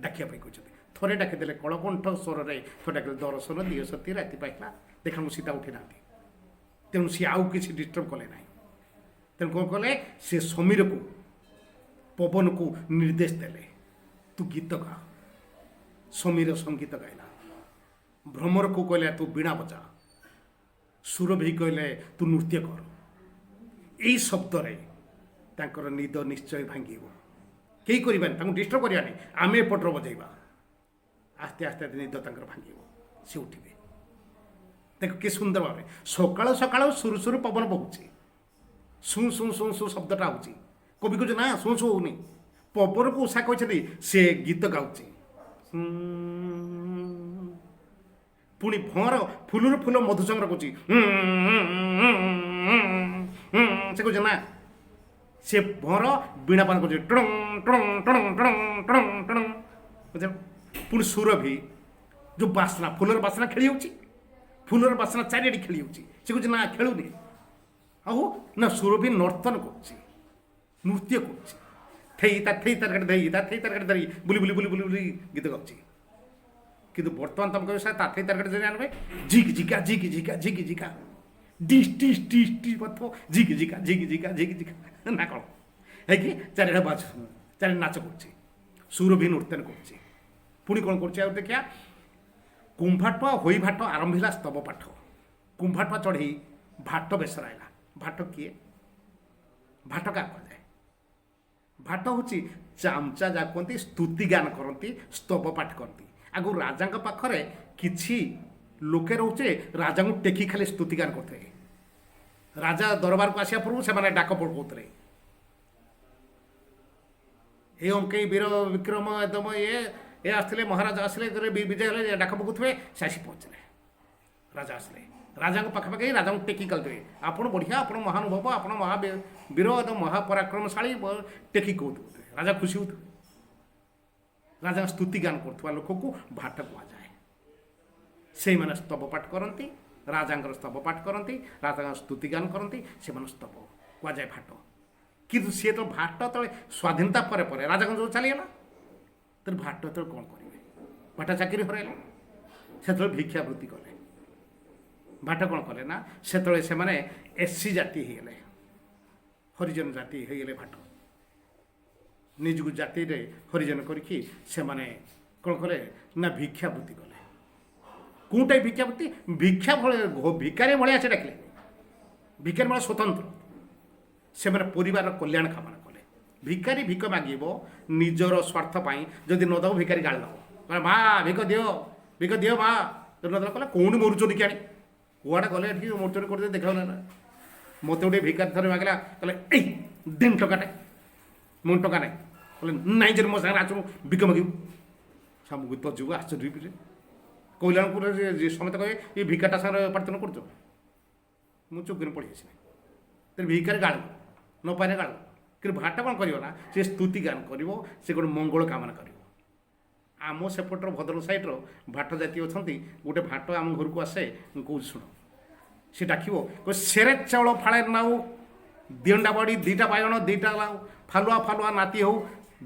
ଡାକିବା ପାଇଁ କହିଛନ୍ତି। ଥରେ ଡାକିଦେଲେ କଳକଣ୍ଠ ସ୍ୱରରେ ଥରେ ଡାକିଲେ ଦର୍ଶନ ଦିଅ ସତୀ ରାତି ପାଇଲା। ଦେଖାଣୁ ସୀତା ଉଠି ନାହାନ୍ତି। ତେଣୁ ସିଏ ଆଉ କିଛି ଡିଷ୍ଟର୍ବ କଲେ ନାହିଁ। ତେଣୁ କ'ଣ କଲେ? ସେ ସମୀରକୁ ପବନକୁ ନିର୍ଦ୍ଦେଶ ଦେଲେ ତୁ ଗୀତ ଗା। ସମୀର ସଙ୍ଗୀତ ଗାଇଲା। ଭ୍ରମରକୁ କହିଲେ ତୁ ବୀଣା ବଜା। ସୁରଭି କହିଲେ ତୁ ନୃତ୍ୟ କର। ଏଇ ଶବ୍ଦରେ ତାଙ୍କର ନିଦ ନିଶ୍ଚୟ ଭାଙ୍ଗିବ। କେହି କରିବାନି, ତାଙ୍କୁ ଡିଷ୍ଟର୍ବ କରିବାନି। ଆମେ ଏପଟର ବଜେଇବା। ଆସ୍ତେ ଆସ୍ତେ ନିଦ ତାଙ୍କର ଭାଙ୍ଗିବ। ସେ ଉଠିବେ। ଦେଖ କି ସୁନ୍ଦର ଭାବେ ସକାଳୁ ସକାଳୁ ସୁରୁ ସୁରୁ ପବନ ବହୁଛି। ଶୁଁ ଶୁଁ ଶୁଁ ଶୁଁ ଶବ୍ଦଟା ହେଉଛି। କବି କହୁଛି ନା ଶୁଁ ଶୁଁ ହେଉନି। ପବନକୁ ଉଷା କହିଛନ୍ତି ସେ ଗୀତ ଗାଉଛି। ପୁଣି ଭଁର ଫୁଲରୁ ଫୁଲ ମଧୁସଂଗ୍ରହ କରୁଛି। ସେ କହୁଛି ନା ସେ ଭଁର ବୀଣା ପାନ କରୁଛି। ଟଣଂ ଟଣଂ ଟଣଂ ଟଣଂ ଟଣଂ ଟଣଂ। ବୁଝିଲ? ପୁଣି ସୁରଭି ଯେଉଁ ବାସ୍ନା ଫୁଲର ବାସ୍ନା ଖେଳି ହେଉଛି। ଫୁଲର ବାସ୍ନା ଚାରିଆଡ଼େ ଖେଳି ହେଉଛି। ସେ କହୁଛି ନା ଖେଳୁନି। ଆଉ ନା ସୁରଭି ନର୍ତ୍ତନ କରୁଛି, ନୃତ୍ୟ କରୁଛି। ଥେଇ ତାର କାଟେ ଧରି ତା ଥେଇ ତାର କାଟେ ଧରି ବୁଲି ବୁଲି ବୁଲି ବୁଲି ବୁଲି ଗୀତ ଗାଉଛି। କିନ୍ତୁ ବର୍ତ୍ତମାନ ତମେ କହିବ ସାର୍ ତା ଥେଇ ତାର କାଟେ ଧରି ଆଣିବେ ଝିକି ଝିକା ଝିକି ଝିକା ଝିକି ଝିକା ডিশ ডিশ ডিশ ডিশ পথ ঝিকি ঝিকা ঝিকি ঝিকা ঝিকি ঝিকা না କ'ଣ ହେଇକି ଚାରିଆଡ଼େ ବାଜ ଚାରିଆଡ଼େ ନାଚ କରୁଛି। ସୁରଭି ନୃତ୍ୟନ କରୁଛି। ପୁଣି କ'ଣ କରୁଛି ଆଉ ଦେଖିବା କୁମ୍ଭାଟୁଆ ହୋଇ ଭାଟ ଆରମ୍ଭିଲା ସ୍ତବ ପାଠ। କୁମ୍ଭାଟୁଆ ଚଢ଼େଇ ଭାଟ ବେଶରେ ଆଇଲା। ଭାଟ କିଏ? ଭାଟ କାହା କୁହାଯାଏ? ଭାଟ ହେଉଛି ଚାମଚା ଯାହା କୁହନ୍ତି ସ୍ତୁତି ଗାନ କରନ୍ତି, ସ୍ତବ ପାଠ କରନ୍ତି। ଆଗରୁ ରାଜାଙ୍କ ପାଖରେ କିଛି ଲୋକେ ରହୁଛେ ରାଜାଙ୍କୁ ଟେକି ଖାଲି ସ୍ତୁତି ଗାନ କରୁଥିଲେ। ରାଜା ଦରବାରକୁ ଆସିବା ପୂର୍ବରୁ ସେମାନେ ଡାକ ପକାଉଥିଲେ ଏ ଅଙ୍କେଇ ବୀର ବିକ୍ରମ ଏଦମ ଏ ଆସିଥିଲେ ମହାରାଜା ଆସିଲେ ବିଜୟ ହେଲେ ଡାକ ପକାଉଥିବେ। ସେ ଆସି ପହଞ୍ଚିଲେ। ରାଜା ଆସିଲେ ରାଜାଙ୍କ ପାଖାପାଖି ରାଜାଙ୍କୁ ଟେକି କରିଦେବେ ଆପଣ ବଢ଼ିଆ, ଆପଣ ମହାନୁଭବ, ଆପଣ ମହାବୀର ଏବଂ ମହାପରାକ୍ରମଶାଳୀ ଟେକି କହୁଥିବେ। ରାଜା ଖୁସି ହେଉଥିବେ। ରାଜାଙ୍କ ସ୍ତୁତି ଗାନ କରୁଥିବା ଲୋକକୁ ଭାଟ କୁହାଯାଏ। ସେଇମାନେ ସ୍ତବ ପାଠ କରନ୍ତି, ରାଜାଙ୍କର ସ୍ତବ ପାଠ କରନ୍ତି, ରାଜାଙ୍କ ସ୍ତୁତି ଗାନ କରନ୍ତି। ସେମାନେ ସ୍ତବ କୁହାଯାଏ ଭାଟ। କିନ୍ତୁ ସିଏ ତ ଭାଟ ତଳେ ସ୍ୱାଧୀନତା ପରେ ପରେ ରାଜାଙ୍କ ଯେଉଁ ଚାଲିଗଲା ତେଣୁ ଭାଟ ଯେତେବେଳେ କ'ଣ କରିବେ? ଭାଟ ଚାକିରି ହରାଇଲେ। ସେତେବେଳେ ଭିକ୍ଷାବୃତ୍ତି କଲେ। ଭାଟ କ'ଣ କଲେ ନା ସେତେବେଳେ ସେମାନେ ଏସ୍ସି ଜାତି ହେଇଗଲେ, ହରିଜନ ଜାତି ହେଇଗଲେ। ଭାଟ ନିଜକୁ ଜାତିରେ ହରିଜନ କରିକି ସେମାନେ କ'ଣ କଲେ ନା ଭିକ୍ଷାବୃତ୍ତି କଲେ। କେଉଁଟା ଭିକ୍ଷାବୃତ୍ତି? ଭିକାରୀ ଭଳିଆ ସେ ଡାକିଲେ। ଭିକାରୀ ଭଳିଆ ସ୍ୱତନ୍ତ୍ର। ସେମାନେ ପରିବାରର କଲ୍ୟାଣ କାମନା କଲେ। ଭିକାରୀ ଭିକ ମାଗିବ ନିଜର ସ୍ୱାର୍ଥ ପାଇଁ। ଯଦି ନ ଦେବ ଭିକାରୀ ଗାଳି ଦେବ, ମା ଭିକ ଦିଅ ମା ତେଣୁ କହିଲା କେଉଁଠି ମରୁଛନ୍ତି କିଆଣି କୁଆଡ଼େ ଗଲେ ଏଠିକି ମରୁଚୋରି କରିଦେଇ ଦେଖାଉନା ନା ମୋତେ ଗୋଟେ ଭିକାରୀ ଥରେ ମାଗିଲା କହିଲେ ଏଇ ଦେନ୍ ଟଙ୍କାଟେ ମୁଁ ଟଙ୍କା ନାହିଁ କହିଲେ ନାଇଁ ଯଦି ମୋ ସାଙ୍ଗରେ ଆସୁ ବିକ ମାଗିବୁ ସାମୁକୁ ତ ଯିବୁ ଆଶ୍ଚର୍ଯ୍ୟ ବି କହିଲା ସମସ୍ତେ କହିବେ ଏ ଭିକାଟା ସାଙ୍ଗରେ ପ୍ରାର୍ଥନା କରୁଛ ମୁଁ ଚୁପକିନି ପଳେଇ ଆସିଲି ତେଣୁ ଭିକାରୀ ଗାଳୁ ନ ପାଇଲେ ଗାଳୁ କିନ୍ତୁ ଭାଟ କ'ଣ କରିବ ନା ସେ ସ୍ତୁତି ଗାନ କରିବ ସେ ଗୋଟେ ମଙ୍ଗଳ କାମନା କରିବ ଆମ ସେପଟର ଭଦ୍ରକ ସାଇଡ଼୍ର ଭାଟ ଜାତି ଅଛନ୍ତି ଗୋଟେ ଭାଟ ଆମ ଘରକୁ ଆସେ ମୁଁ କହୁଛି ଶୁଣ ସେ ଡାକିବ ସେରେ ଚାଉଳ ଫାଳେ ନାଉ ଦିଅଣ୍ଡା ବଡ଼ି ଦୁଇଟା ବାଇଗଣ ଦୁଇଟା ଲାଉ ଫାଲୁଆ ଫାଲୁଆ ନାତି ହଉ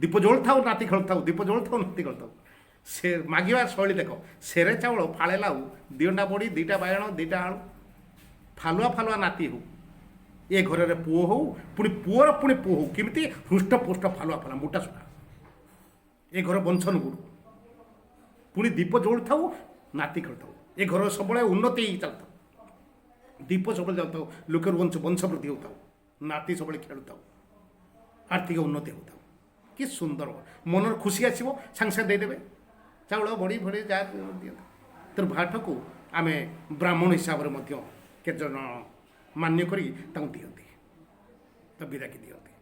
ଦୀପ ଜଳୁଥାଉ ନାତି ଖେଳୁଥାଉ ଦୀପ ଜଳୁଥାଉ ନାତି ଖେଳୁଥାଉ ସେ ମାଗିବା ଶୈଳୀ ଦେଖ ସେରେ ଚାଉଳ ଫାଳେ ଲାଉ ଦିଅଣ୍ଡା ବଡ଼ି ଦୁଇଟା ବାଇଗଣ ଦୁଇଟା ଆଳୁ ଫାଲୁଆ ଫାଲୁଆ ନାତି ହଉ ଏ ଘରରେ ପୁଅ ହଉ ପୁଣି ପୁଅର ପୁଣି ପୁଅ ହଉ କେମିତି ହୃଷ୍ଟପୃଷ୍ଟ ଫାଲୁଆ ଫାଲୁଆ ମୋଟା ସୁଟା ଏ ଘର ବଂଶନ ଗୁରୁ ପୁଣି ଦୀପ ଜଳୁଥାଉ ନାତି ଖେଳୁଥାଉ ଏ ଘର ସବୁବେଳେ ଉନ୍ନତି ହେଇ ଚାଲୁଥାଉ ଦୀପ ସବୁବେଳେ ଯାଉଥାଉ ଲୋକେର ବଂଶ ବୃଦ୍ଧି ହେଉଥାଉ ନାତି ସବୁବେଳେ ଖେଳୁଥାଉ ଆର୍ଥିକ ଉନ୍ନତି ହେଉଥାଉ କି ସୁନ୍ଦର ମନର ଖୁସି ଆସିବ ସାଙ୍ଗେ ସାଙ୍ଗେ ଦେଇଦେବେ ଚାଉଳ ବଡ଼ି ଫଡ଼ି ଯାହା ଦିଅନ୍ତି ତେଣୁ ଭାଟକୁ ଆମେ ବ୍ରାହ୍ମଣ ହିସାବରେ ମଧ୍ୟ କେତେଜଣ ମାନ୍ୟ କରି ତାଙ୍କୁ ଦିଅନ୍ତି ତ ବିଦାକି ଦିଅନ୍ତି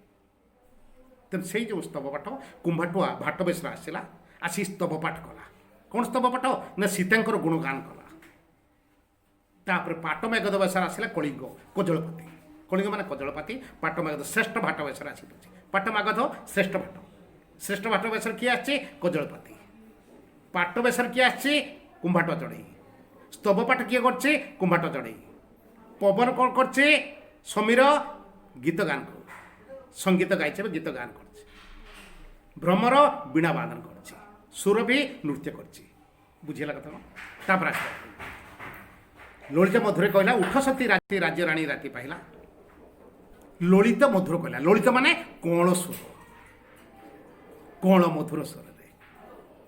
ତେଣୁ ସେଇ ଯେଉଁ ସ୍ତବ ପାଠ କୁମ୍ଭାଟୁଆ ଭାଟ ବେଶରେ ଆସିଲା ଆସି ସ୍ତବ ପାଠ କଲା କ'ଣ ସ୍ତବ ପାଠ ନା ସୀତାଙ୍କର ଗୁଣଗାନ କଲା ତାପରେ ପାଟ ମେଘଦ ବେଶରେ ଆସିଲା କଳିଙ୍ଗ କଜଳପାତି କଳିଙ୍ଗ ମାନେ କଜଳପାତି ପାଟ ମେଘଦ ଶ୍ରେଷ୍ଠ ଭାଟ ବେଶରେ ଆସିପାରୁଛି ପାଟ ମାଗଧ ଶ୍ରେଷ୍ଠ ଭାଟ ବେଶରେ କିଏ ଆସିଛି କଜଳପାତି ପାଟ ବେଶରେ କିଏ ଆସିଛି କୁମ୍ଭାଟ ଚଢ଼େଇ ସ୍ତବ ପାଠ କିଏ କରିଛି କୁମ୍ଭାଟ ଚଢ଼େଇ ପବନ କ'ଣ করছে ସମୀର ଗୀତ ଗାନ ସଙ୍ଗୀତ ଗାଇছে ଗୀତ ଗାନ করছে ভ্রমর বীণা বাদন করছে সুরভি নৃত্য করছে বুঝিলা কথা তারপরে আসবে ললিত মধুরে কহিলা উঠ সতী রাতি রাজ্য রানী রাতি পাইলা ললিত মধুর কহিলা ললিত মানে কোঁল সুর কোঁল মধুর স্বরে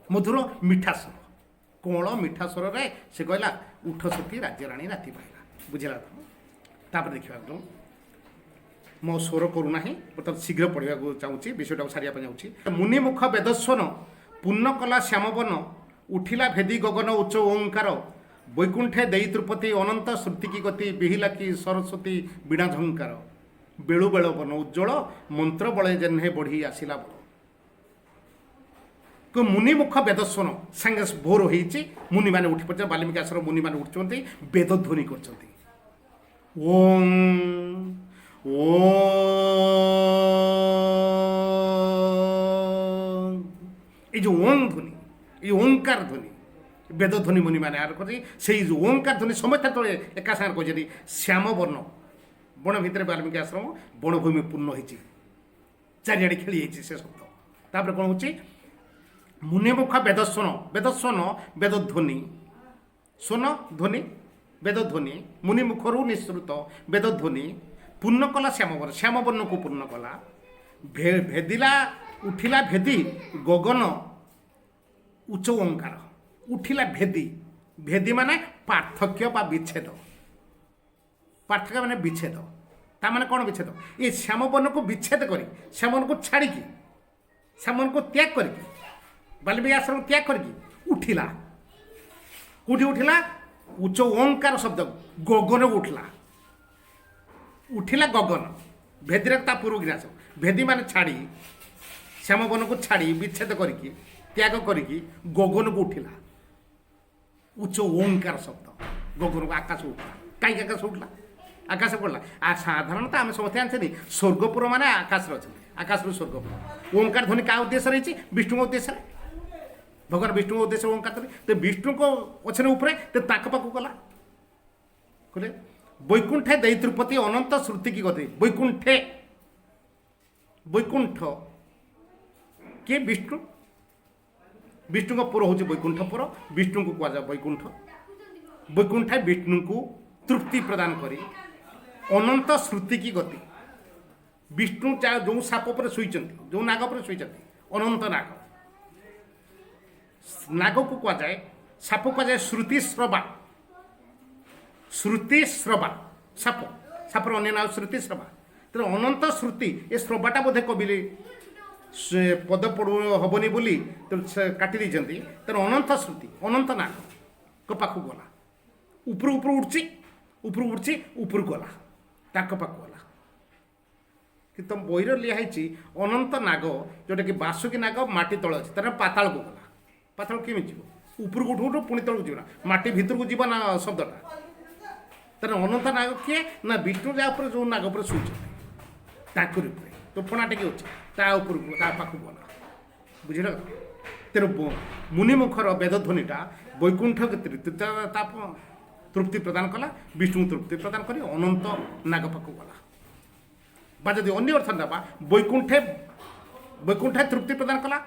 মধুর মিঠা স্বর কোঁল মিঠা স্বরে সে কহিলা উঠ সতী রাজ্য রানী রাতি পাইলা বুঝিলা ତାପରେ ଦେଖିବାକୁ ମୋ ସ୍ୱର କରୁନାହିଁ ବର୍ତ୍ତମାନ ଶୀଘ୍ର ପଢ଼ିବାକୁ ଚାହୁଁଛି ବିଷୟଟାକୁ ସାରିବା ପାଇଁ ଯାଉଛି ମୁନିମୁଖ ବେଦସ୍ୱନ ପୂର୍ଣ୍ଣ କଲା ଶ୍ୟାମବନ ଉଠିଲା ଭେଦି ଗଗନ ଉଚ୍ଚ ଓଙ୍କାର ବୈକୁଣ୍ଠେ ଦେଇ ତୃପତି ଅନନ୍ତ ଶ୍ରୁତିକି ଗତି ବିହିଲା କି ସରସ୍ୱତୀ ବୀଣା ଝଙ୍କାର ବେଳୁ ବେଳ ବନ ଉଜ୍ଜଳ ମନ୍ତ୍ର ବଳେ ଜେହ୍ନେ ବଢ଼ି ଆସିଲା ବଳ ମୁନିମୁଖ ବେଦସ୍ୱନ ସାଙ୍ଗେ ଭୋର ହେଇଛି ମୁନିମାନେ ଉଠି ପଡ଼ିଛନ୍ତି ବାଲ୍ମୀକି ଆଶ୍ରମ ମୁନିମାନେ ଉଠୁଛନ୍ତି ବେଦଧ୍ୱନି କରୁଛନ୍ତି ওং ওং এই যে ওং ধ্বনি এই ওঙ্কার ধ্বনি বেদধ্বনি মুনি মানে আর করছি সেই যে ওঙ্কার ধ্বনি সমস্ত তলে একা সাথে କହିଛନ୍ତି শ্যামবর্ণ বন ভিতরে বাল্মীকি আশ্রম বনভূমি পূর্ণ হয়েছে চারিআড়ে খেলি হয়েছে সে শব্দ তারপরে কোণ হচ্ছে মুনিমুখ বেদস্বন বেদধ্বনি স্বন ধ্বনি বেদধ্বনি মুনিমুখରୁ ନିଃସୃତ ବେଦଧ୍ୱନି ପୂର୍ଣ୍ଣ କଲା ଶ୍ୟାମବର୍ଣ୍ଣ ଶ୍ୟାମବର୍ଣ୍ଣକୁ ପୂର୍ଣ୍ଣ କଲା ଭେଦିଲା ଉଠିଲା ଭେଦି ଗଗନ ଉଚ୍ଚ ଓଙ୍କାର ଉଠିଲା ଭେଦି ଭେଦି ମାନେ ପାର୍ଥକ୍ୟ ବା ବିଚ୍ଛେଦ ପାର୍ଥକ୍ୟ ମାନେ ବିଚ୍ଛେଦ ତାମାନେ କ'ଣ ବିଚ୍ଛେଦ ଏ ଶ୍ୟାମବର୍ଣ୍ଣକୁ ବିଚ୍ଛେଦ କରି ଶ୍ୟାମବର୍ଣ୍ଣକୁ ଛାଡ଼ିକି ଶ୍ୟାମବର୍ଣ୍ଣକୁ ତ୍ୟାଗ କରିକି ବାଲ୍ମୀକି ଆଶ୍ରମ ତ୍ୟାଗ କରିକି ଉଠିଲା କେଉଁଠି ଉଠିଲା ଉଚ୍ଚ ଓଙ୍କାର ଶବ୍ଦ ଗଗନକୁ ଉଠିଲା ଗଗନ ଭେଦିରେ ତା ପୂର୍ବ ଗ୍ରାସ ଭେଦି ମାନେ ଛାଡ଼ି ଶ୍ୟାମବନକୁ ଛାଡ଼ି ବିଚ୍ଛେଦ କରିକି ତ୍ୟାଗ କରିକି ଗଗନକୁ ଉଠିଲା ଉଚ୍ଚ ଓଙ୍କାର ଶବ୍ଦ ଗଗନକୁ ଆକାଶ ଉଠିଲା କାହିଁକି ଆକାଶ ଉଠିଲା ଆକାଶ ପଡ଼ିଲା ସାଧାରଣତଃ ଆମେ ସମସ୍ତେ ଜାଣିଛନ୍ତି ସ୍ୱର୍ଗପୁର ମାନେ ଆକାଶରେ ଅଛନ୍ତି ଆକାଶରୁ ସ୍ୱର୍ଗପୁର ଓଙ୍କାର ଧ୍ୱନି କାହା ଉଦ୍ଦେଶ୍ୟରେ ହେଇଛି ବିଷ୍ଣୁଙ୍କ ଉଦ୍ଦେଶ୍ୟରେ ଭଗବାନ ବିଷ୍ଣୁଙ୍କ ଉଦ୍ଦେଶ୍ୟ ଓଙ୍କାର ଧ୍ୱନି ତ ବିଷ୍ଣୁଙ୍କ ଅଛରେ ଉପରେ ତ ତାଙ୍କ ପାଖକୁ ଗଲା କହିଲେ ବୈକୁଣ୍ଠେ ଦେଇ ତୃପତି ଅନନ୍ତ ଶ୍ରୁତି କି ଗତି ବୈକୁଣ୍ଠେ ବୈକୁଣ୍ଠ କିଏ ବିଷ୍ଣୁ ବିଷ୍ଣୁଙ୍କ ପୁର ହେଉଛି ବୈକୁଣ୍ଠପୁର ବିଷ୍ଣୁଙ୍କୁ କୁହାଯାଏ ବୈକୁଣ୍ଠ ବୈକୁଣ୍ଠେ ବିଷ୍ଣୁଙ୍କୁ ତୃପ୍ତି ପ୍ରଦାନ କରି ଅନନ୍ତ ଶ୍ରୁତି କି ଗତି ବିଷ୍ଣୁ ଯେଉଁ ସାପ ଉପରେ ଶୋଇଛନ୍ତି ଯେଉଁ ନାଗ ଉପରେ ଶୋଇଛନ୍ତି ଅନନ୍ତ ନାଗ ନାଗକୁ କୁହାଯାଏ ସାପ କୁହାଯାଏ ଶ୍ରୁତିସ୍ରବା ଶ୍ରୁତିସ୍ରବା ସାପ ସାପର ଅନ୍ୟ ନାଁ ଶ୍ରୁତିସ୍ରବା ତେଣୁ ଅନନ୍ତ ଶ୍ରୁତି ଏ ସ୍ରବାଟା ବୋଧେ କବିଲେ ପଦ ପଡ଼ୁ ହେବନି ବୋଲି କାଟି ଦେଇଛନ୍ତି ତେଣୁ ଅନନ୍ତ ଶ୍ରୁତି ଅନନ୍ତ ନାଗ पाखु गला ऊपर ऊपर उठची ऊपर गला ताक पाखु गला कि तुम बहिर लिहाई अनंत नाग जोटा कि बासुकी नाग माटी तल अच्छे तार पाताल को गला पाताल केमी जीव ऊपर को उठू पुणी तल जीव ना माटी भितर को जीव ना शब्दटा तार अनंत नाग किए ना विष्णु जा जो नाग पर शुई तो फणा टे अच्छे ता पाखु गला बुझल तेर मुनिमुखर वेदध्वनिटा वैकुंठ तृप्ति प्रदान कला विष्णु तृप्ति प्रदान कर अनंत नाग पाखु गला बा जदि अन्य अर्थ ना वैकुंठे तृप्ति प्रदान कला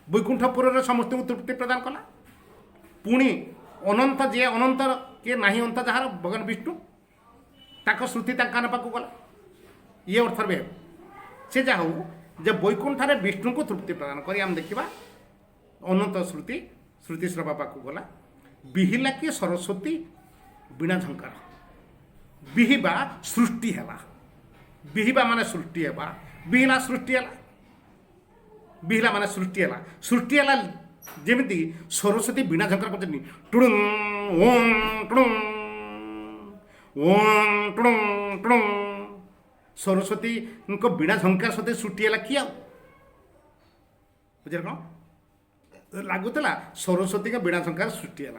वैकुंठपुर समस्त तृप्ति प्रदान कला पुणी अनंत जे अनंत किए नाही अंत जार भगवान विष्णु ताक श्रुति कान पाखु गला ये अर्थ भी से जहाँ हो जे वैकुंठे विष्णु को तृप्ति प्रदान कर आम देखा अनंत श्रुति श्रुति श्रवा पाखु गला बिहिला कि सरस्वती बीणा झंकार बिहिबा सृष्टि है बिहिबा माने सृष्टि है बिहिला सृष्टि है बिहिला माने सृष्टि है जेमिति सरस्वती बीणा झंकार कर टुडुं ओं टुडुं ओं टुडुं टुडुं सरस्वती उनको बीणा झंकार सते सृष्टि है किया बुझे कौन लगुला सरस्वती का बीणा झंकार सृष्टि है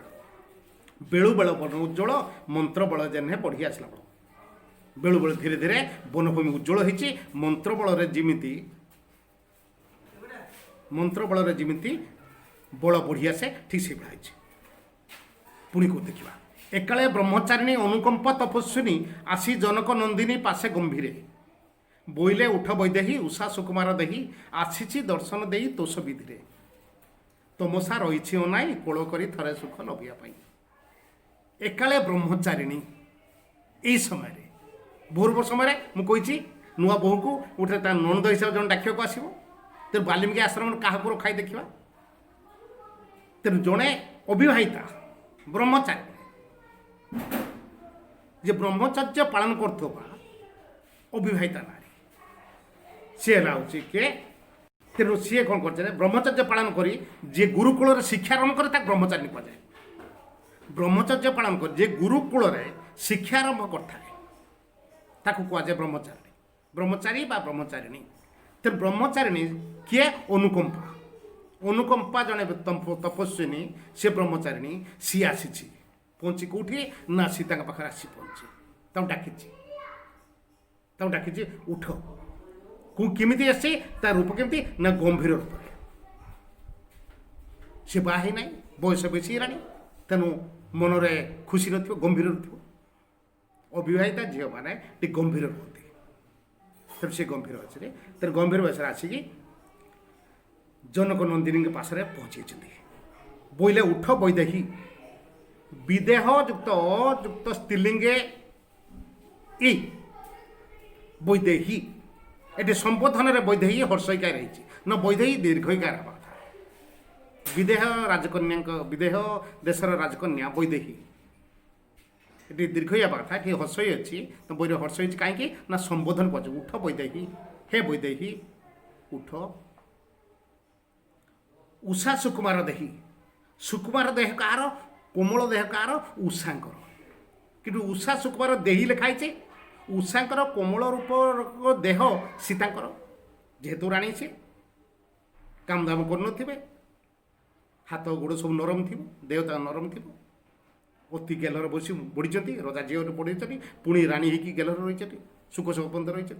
बेलू बेल बन उज्ज्वल मंत्र बल जेने बढ़ी आसला बेलू बेल धीरे धीरे वनभूमि उज्ज्वल होती मंत्र बल जमी बल बढ़ी आसे ठीक से भाई पुणी को देखा एकाले ब्रह्मचारिणी अनुकंप तपस्विनी आसी जनक नंदिनी पासे गंभीरे बोइले उठ वैदेही उषा सुकुमार देही आसी दर्शन दे तोष विधि तमसा रही अनाई कोल कर थरे सुख लभिया एकाले ब्रह्मचारिणी यही समय भोर समय मुझे नुआ बोहू को गोटे नणद हिसाब से जन डाक को आसो तेणु बाल्मीकि आश्रम क्या रखाई देखा तेणु जड़े अविवाहिता ब्रह्मचारी जे ब्रह्मचर्य पालन करथबा अविवाहिता नारी सी हूँ किए तेणु सी कौन कर ब्रह्मचर्य पालन करी जे गुरुकूल शिक्षा आरंभ करे ब्रह्मचारी कहुए ब्रह्मचर्य पालन कर जे गुरुकूल शिक्षा आरंभ करता कहुए ब्रह्मचारी बा ब्रह्मचारिणी तेणु ब्रह्मचारिणी किए अनुकंपा जड़े तपस्विनी सी ब्रह्मचारिणी सी आसी पहुँची कौटी ना सी पाखे आसी पहुँची डाकी उठ केमी आसी ता रूप केमती ना गंभीर रूप सी बाही ना बयस बेसी हेलानी तेणु मनरे खुशी न गंभीर अविवाहिता झील मैंने गंभीर रुहति तेणु से गंभीर अच्छे तेणु गंभीर वयस आसिक जनक नंदिनी के पास पहुँची बोले उठ वैदेही विदेह युक्त अयुक्त स्त्रीलिंगे ई वैदेही ये संबोधन वैदेही हर्षयिका रही न वैदेही दीर्घयिका रहा विदेह राजकन्या विदेह देशर राजकन्या वैदेही ये दीर्घया कथा ये हर्षई अच्छी तो बही हर्षई कहीं ना संबोधन कर उठ वैदेही हे वैदेही उठ उषा सुकुमार देह कार कोमल देह कार उषाकर कि उषा सुकुमार देही लिखाई उषाकर कोमल रूप देह सीतांकर जेहेतु राणी से काम दाम कर हाथ गोड़ सब नरम थी देहता नरम थी अति गेलर बसी बढ़ी रजा झील बढ़ी पुणी राणी होगी गेलर रही सुख सपंद रही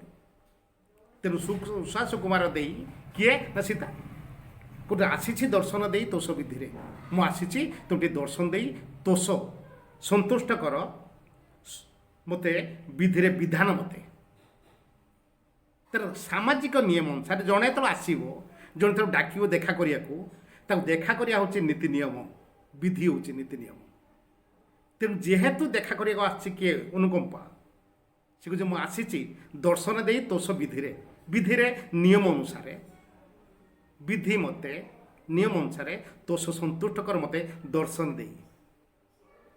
तेणु उषा सुकुमार दे किए ना सीता गोटे आसी दर्शन दे तोष विधि मु आसी तुम दर्शन दे तोष संतुष्ट कर मते विधि विधान मते तर सामाजिक नियम अनुसार जड़े तो आसो जड़े तो डाक देखा करने देखा करिया होची नीति नियम विधि होची नीति नियम तेणु जेहेतु देखा करिया आसी किए अनुकंपा सी कहे मुझे आसी दर्शन दे तोष विधि नियम अनुसार विधि मते नियम अनुसार तोष संतुष्ट कर मते दर्शन दे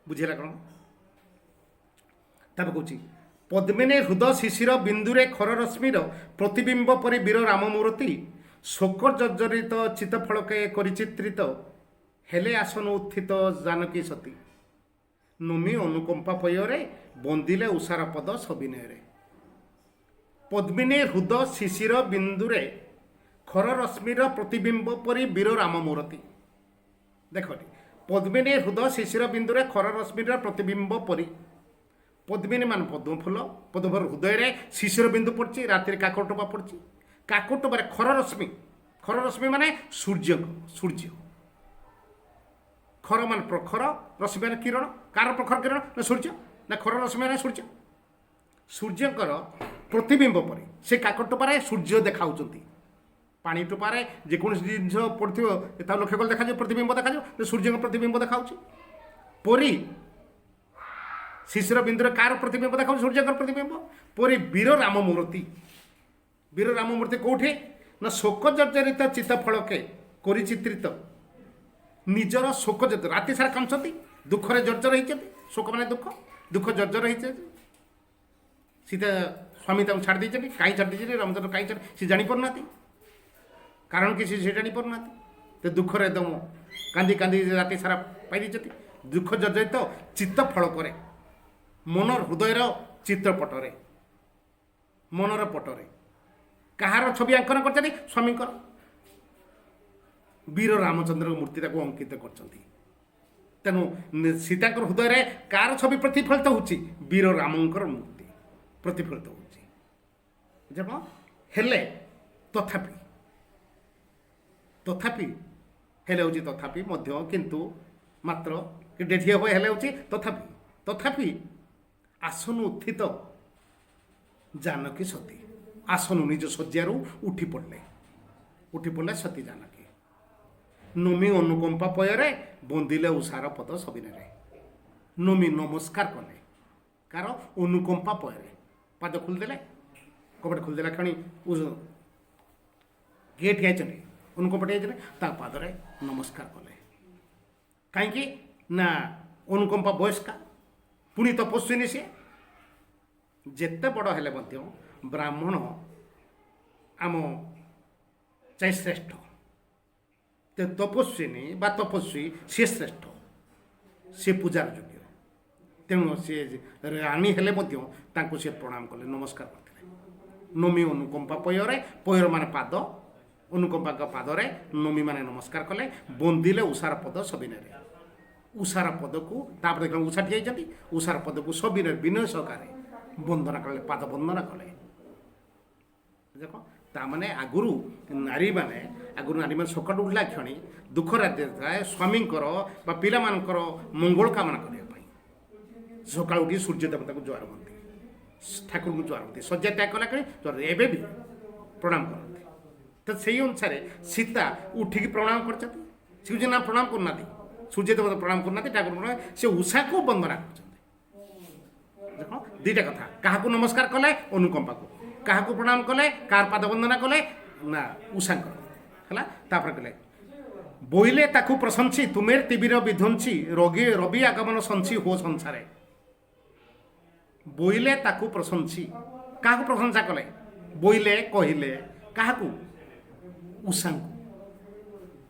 बुझेगा कौन तब कौच पद्मिनी हृदय शिशिर बिंदुरे खर रश्मिर प्रतिबिंब परि वीर राममूर्ति शोक जर्जरित चित्तफलके परिचित्रित हेले आसन उत्थित जानकी सती ନୁମି ଅନୁକମ୍ପା ପୟରେ ବନ୍ଦିଲେ ଉଷାର ପଦ ସବିନୟରେ। ପଦ୍ମିନୀ ହୃଦ ଶିଶିର ବିନ୍ଦୁରେ ଖର ରଶ୍ମିର ପ୍ରତିବିମ୍ବ ପରି ବୀର ରାମ ମୂରତି। ଦେଖଟି ପଦ୍ମିନୀ ହୃଦ ଶିଶିର ବିନ୍ଦୁରେ ଖର ରଶ୍ମିର ପ୍ରତିବିମ୍ବ ପରି। ପଦ୍ମିନୀ ମାନେ ପଦ୍ମ ଫୁଲ, ପଦ୍ମର ହୃଦୟରେ ଶିଶିର ବିନ୍ଦୁ ପଡ଼ିଛି, ରାତିରେ କାକଟୋପା ପଡ଼ିଛି। କାକଟୋପାରେ ଖର ରଶ୍ମି ମାନେ ସୂର୍ଯ୍ୟ। ଖର ମାନେ ପ୍ରଖର, ରଶ୍ମି ମାନେ କିରଣ। କାର ପ୍ରଖର କିରଣ? ନା ସୂର୍ଯ୍ୟ। ନା ଖର ରଶ୍ମି ମାନେ ସୂର୍ଯ୍ୟ। ସୂର୍ଯ୍ୟଙ୍କର ପ୍ରତିବିମ୍ବ ପରି ସେ କାକଟୋପାରେ ସୂର୍ଯ୍ୟ ଦେଖାଉଛନ୍ତି। ପାଣି ଟୋପାରେ ଯେକୌଣସି ଜିନିଷ ପଡ଼ିଥିବ ତାକୁ ଲକ୍ଷ୍ୟ କଲେ ଦେଖାଯିବ, ପ୍ରତିବିମ୍ବ ଦେଖାଯିବ। ସୂର୍ଯ୍ୟଙ୍କ ପ୍ରତିବିମ୍ବ ଦେଖାଉଛି ପରି ଶିଶିର ବିନ୍ଦୁରେ କାର ପ୍ରତିବିମ୍ବ ଦେଖାଉଛି? ସୂର୍ଯ୍ୟଙ୍କର ପ୍ରତିବିମ୍ବ ପରି ବୀର ରାମ ମୂର୍ତ୍ତି। ବୀର ରାମ ମୂର୍ତ୍ତି କୋଉଠି? ନା ଶୋକ ଜର୍ଜରିତ ଚିତ୍ତ ଫଳକେ କରି ଚିତ୍ରିତ। ନିଜର ଶୋକ ଜର୍ଜର, ରାତି ସାରା କାନ୍ଦୁଛନ୍ତି, ଦୁଃଖରେ ଜର୍ଜର ହେଇଛନ୍ତି। ଶୋକ ମାନେ ଦୁଃଖ ଜର୍ଜର ହେଇଛନ୍ତି। ସୀତା ସ୍ୱାମୀ ତାଙ୍କୁ ଛାଡ଼ି ଦେଇଛନ୍ତି। କାହିଁ ଛାଡ଼ି ଦେଇଛନ୍ତି? ରାମଚନ୍ଦ୍ର କାହିଁ ଛାଡ଼ି, ସେ ଜାଣିପାରୁନାହାନ୍ତି କାରଣ କିଛି, ସେ ଜାଣିପାରୁନାହାନ୍ତି। ତ ଦୁଃଖରେ ଦମ କାନ୍ଦି ରାତି ସାରା ପାଇ ଦେଇଛନ୍ତି। ଦୁଃଖ ଜର୍ଜରିତ ଚିତ୍ତ ଫଳ କରେ ମନର ହୃଦୟର ଚିତ୍ରପଟରେ, ମନର ପଟରେ କାହାର ଛବି ଆଙ୍କନ କରିଛନ୍ତି? ସ୍ୱାମୀଙ୍କର। ବୀର ରାମଚନ୍ଦ୍ରଙ୍କ ମୂର୍ତ୍ତି ତାକୁ ଅଙ୍କିତ କରିଛନ୍ତି। ତେଣୁ ସୀତାଙ୍କର ହୃଦୟରେ କାହାର ଛବି ପ୍ରତିଫଳିତ ହେଉଛି? ବୀର ରାମଙ୍କର ମୂର୍ତ୍ତି ପ୍ରତିଫଳିତ ହେଉଛି। ବୁଝିଲ? ହେଲେ ତଥାପି ହେଲେ ହେଉଛି ତଥାପି ମଧ୍ୟ, କିନ୍ତୁ ମାତ୍ର ଡେଠି ହେବ ହେଲେ ହେଉଛି ତଥାପି ଆସନୁ ଉତ୍ଥିତ ଜାନକୀ ସତୀ। ଆସନୁ ନିଜ ଶଯ୍ୟାରୁ ଉଠି ପଡ଼ିଲେ ସତୀ ଜାନକୀ। ନୁମି ଅନୁକମ୍ପା ପୟରେ ବନ୍ଦିଲେ ଉଷାର ପଦ ସବିନରେ। ନୁମି ନମସ୍କାର କଲେ କାର? ଅନୁକମ୍ପା ପୟରେ। ପାଦ ଖୋଲିଦେଲେ, କବାଟ ଖୋଲିଦେଲା କ୍ଷଣି ଗେଟ୍ ହେଇଛନ୍ତି, ଅନୁକମ୍ପା ହେଇଥିଲେ ତା ପାଦରେ ନମସ୍କାର କଲେ। କାହିଁକି? ନା ଅନୁକମ୍ପା ବୟସ୍କା, ପୁଣି ତପସ୍ୱିନୀ ସିଏ। ଯେତେ ବଡ଼ ହେଲେ ମଧ୍ୟ ବ୍ରାହ୍ମଣ ଆମ ଚାହିଁ ଶ୍ରେଷ୍ଠ। ତପସ୍ୱିନୀ ବା ତପସ୍ୱୀ ସିଏ ଶ୍ରେଷ୍ଠ, ସିଏ ପୂଜାର ଯୋଗ୍ୟ। ତେଣୁ ସିଏ ରାଣୀ ହେଲେ ମଧ୍ୟ ତାଙ୍କୁ ସିଏ ପ୍ରଣାମ କଲେ, ନମସ୍କାର କରିଥିଲେ। ନମି ଅନୁକମ୍ପା ପୟରେ, ପୟର ମାନେ ପାଦ, ଅନୁକମ୍ପାଙ୍କ ପାଦରେ ନମି ମାନେ ନମସ୍କାର କଲେ। ବନ୍ଦିଲେ ଉଷାର ପଦ ସବିନରେ। ଉଷାର ପଦକୁ, ତାପରେ ଦେଖିଲେ ଉଷା ଠିଆ ହେଇଛନ୍ତି, ଉଷାର ପଦକୁ ସବିନରେ ବିନୟ ସହକାରେ ବନ୍ଦନା କଲେ, ପାଦ ବନ୍ଦନା କଲେ। ଦେଖ, ତାମାନେ ଆଗରୁ ନାରୀମାନେ ସକାଳୁ ଉଠିଲା କ୍ଷଣି ଦୁଃଖ ରାତିରେ ଥାଏ ସ୍ୱାମୀଙ୍କର ବା ପିଲାମାନଙ୍କର ମଙ୍ଗଳ କାମନା କରିବା ପାଇଁ ସକାଳୁ ଉଠି ସୂର୍ଯ୍ୟ ଦେବତାକୁ ଜୁହାର ହୁଅନ୍ତି, ଠାକୁରଙ୍କୁ ଜୁହାର ହୁଅନ୍ତି। ଶଯ୍ୟା ତ୍ୟାଗ କଲା କ୍ଷଣି ଏବେ ବି ପ୍ରଣାମ କରନ୍ତି। ତ ସେଇ ଅନୁସାରେ ସୀତା ଉଠିକି ପ୍ରଣାମ କରିଛନ୍ତି। ସୂର୍ଯ୍ୟ ନା ପ୍ରଣାମ କରୁନାହାନ୍ତି, ସୂର୍ଯ୍ୟ ଦେବତା ପ୍ରଣାମ କରୁନାହାନ୍ତି, ଠାକୁର ପ୍ରଣାମ, ସେ ଉଷାକୁ ବନ୍ଦନା କରୁଛନ୍ତି। ଦେଖ, ଦୁଇଟା କଥା। କାହାକୁ ନମସ୍କାର କଲେ? ଅନୁକମ୍ପାକୁ। କାହାକୁ ପ୍ରଣାମ କଲେ? କାହାର ପାଦ ବନ୍ଦନା କଲେ? ନା ଉଷାଙ୍କର। ହେଲା, ତାପରେ କଲେ ବୋଇଲେ ତାକୁ ପ୍ରଶଂସି ତୁମେର ତିବିର ବିଧ୍ୱଂସୀ ରବି ଆଗମନ ସଞ୍ଚି ହୋ ସଂସାରେ। ବୋଇଲେ ତାକୁ ପ୍ରଶଂସି, କାହାକୁ ପ୍ରଶଂସା କଲେ? ବୋଇଲେ କହିଲେ କାହାକୁ? ଉଷାଙ୍କୁ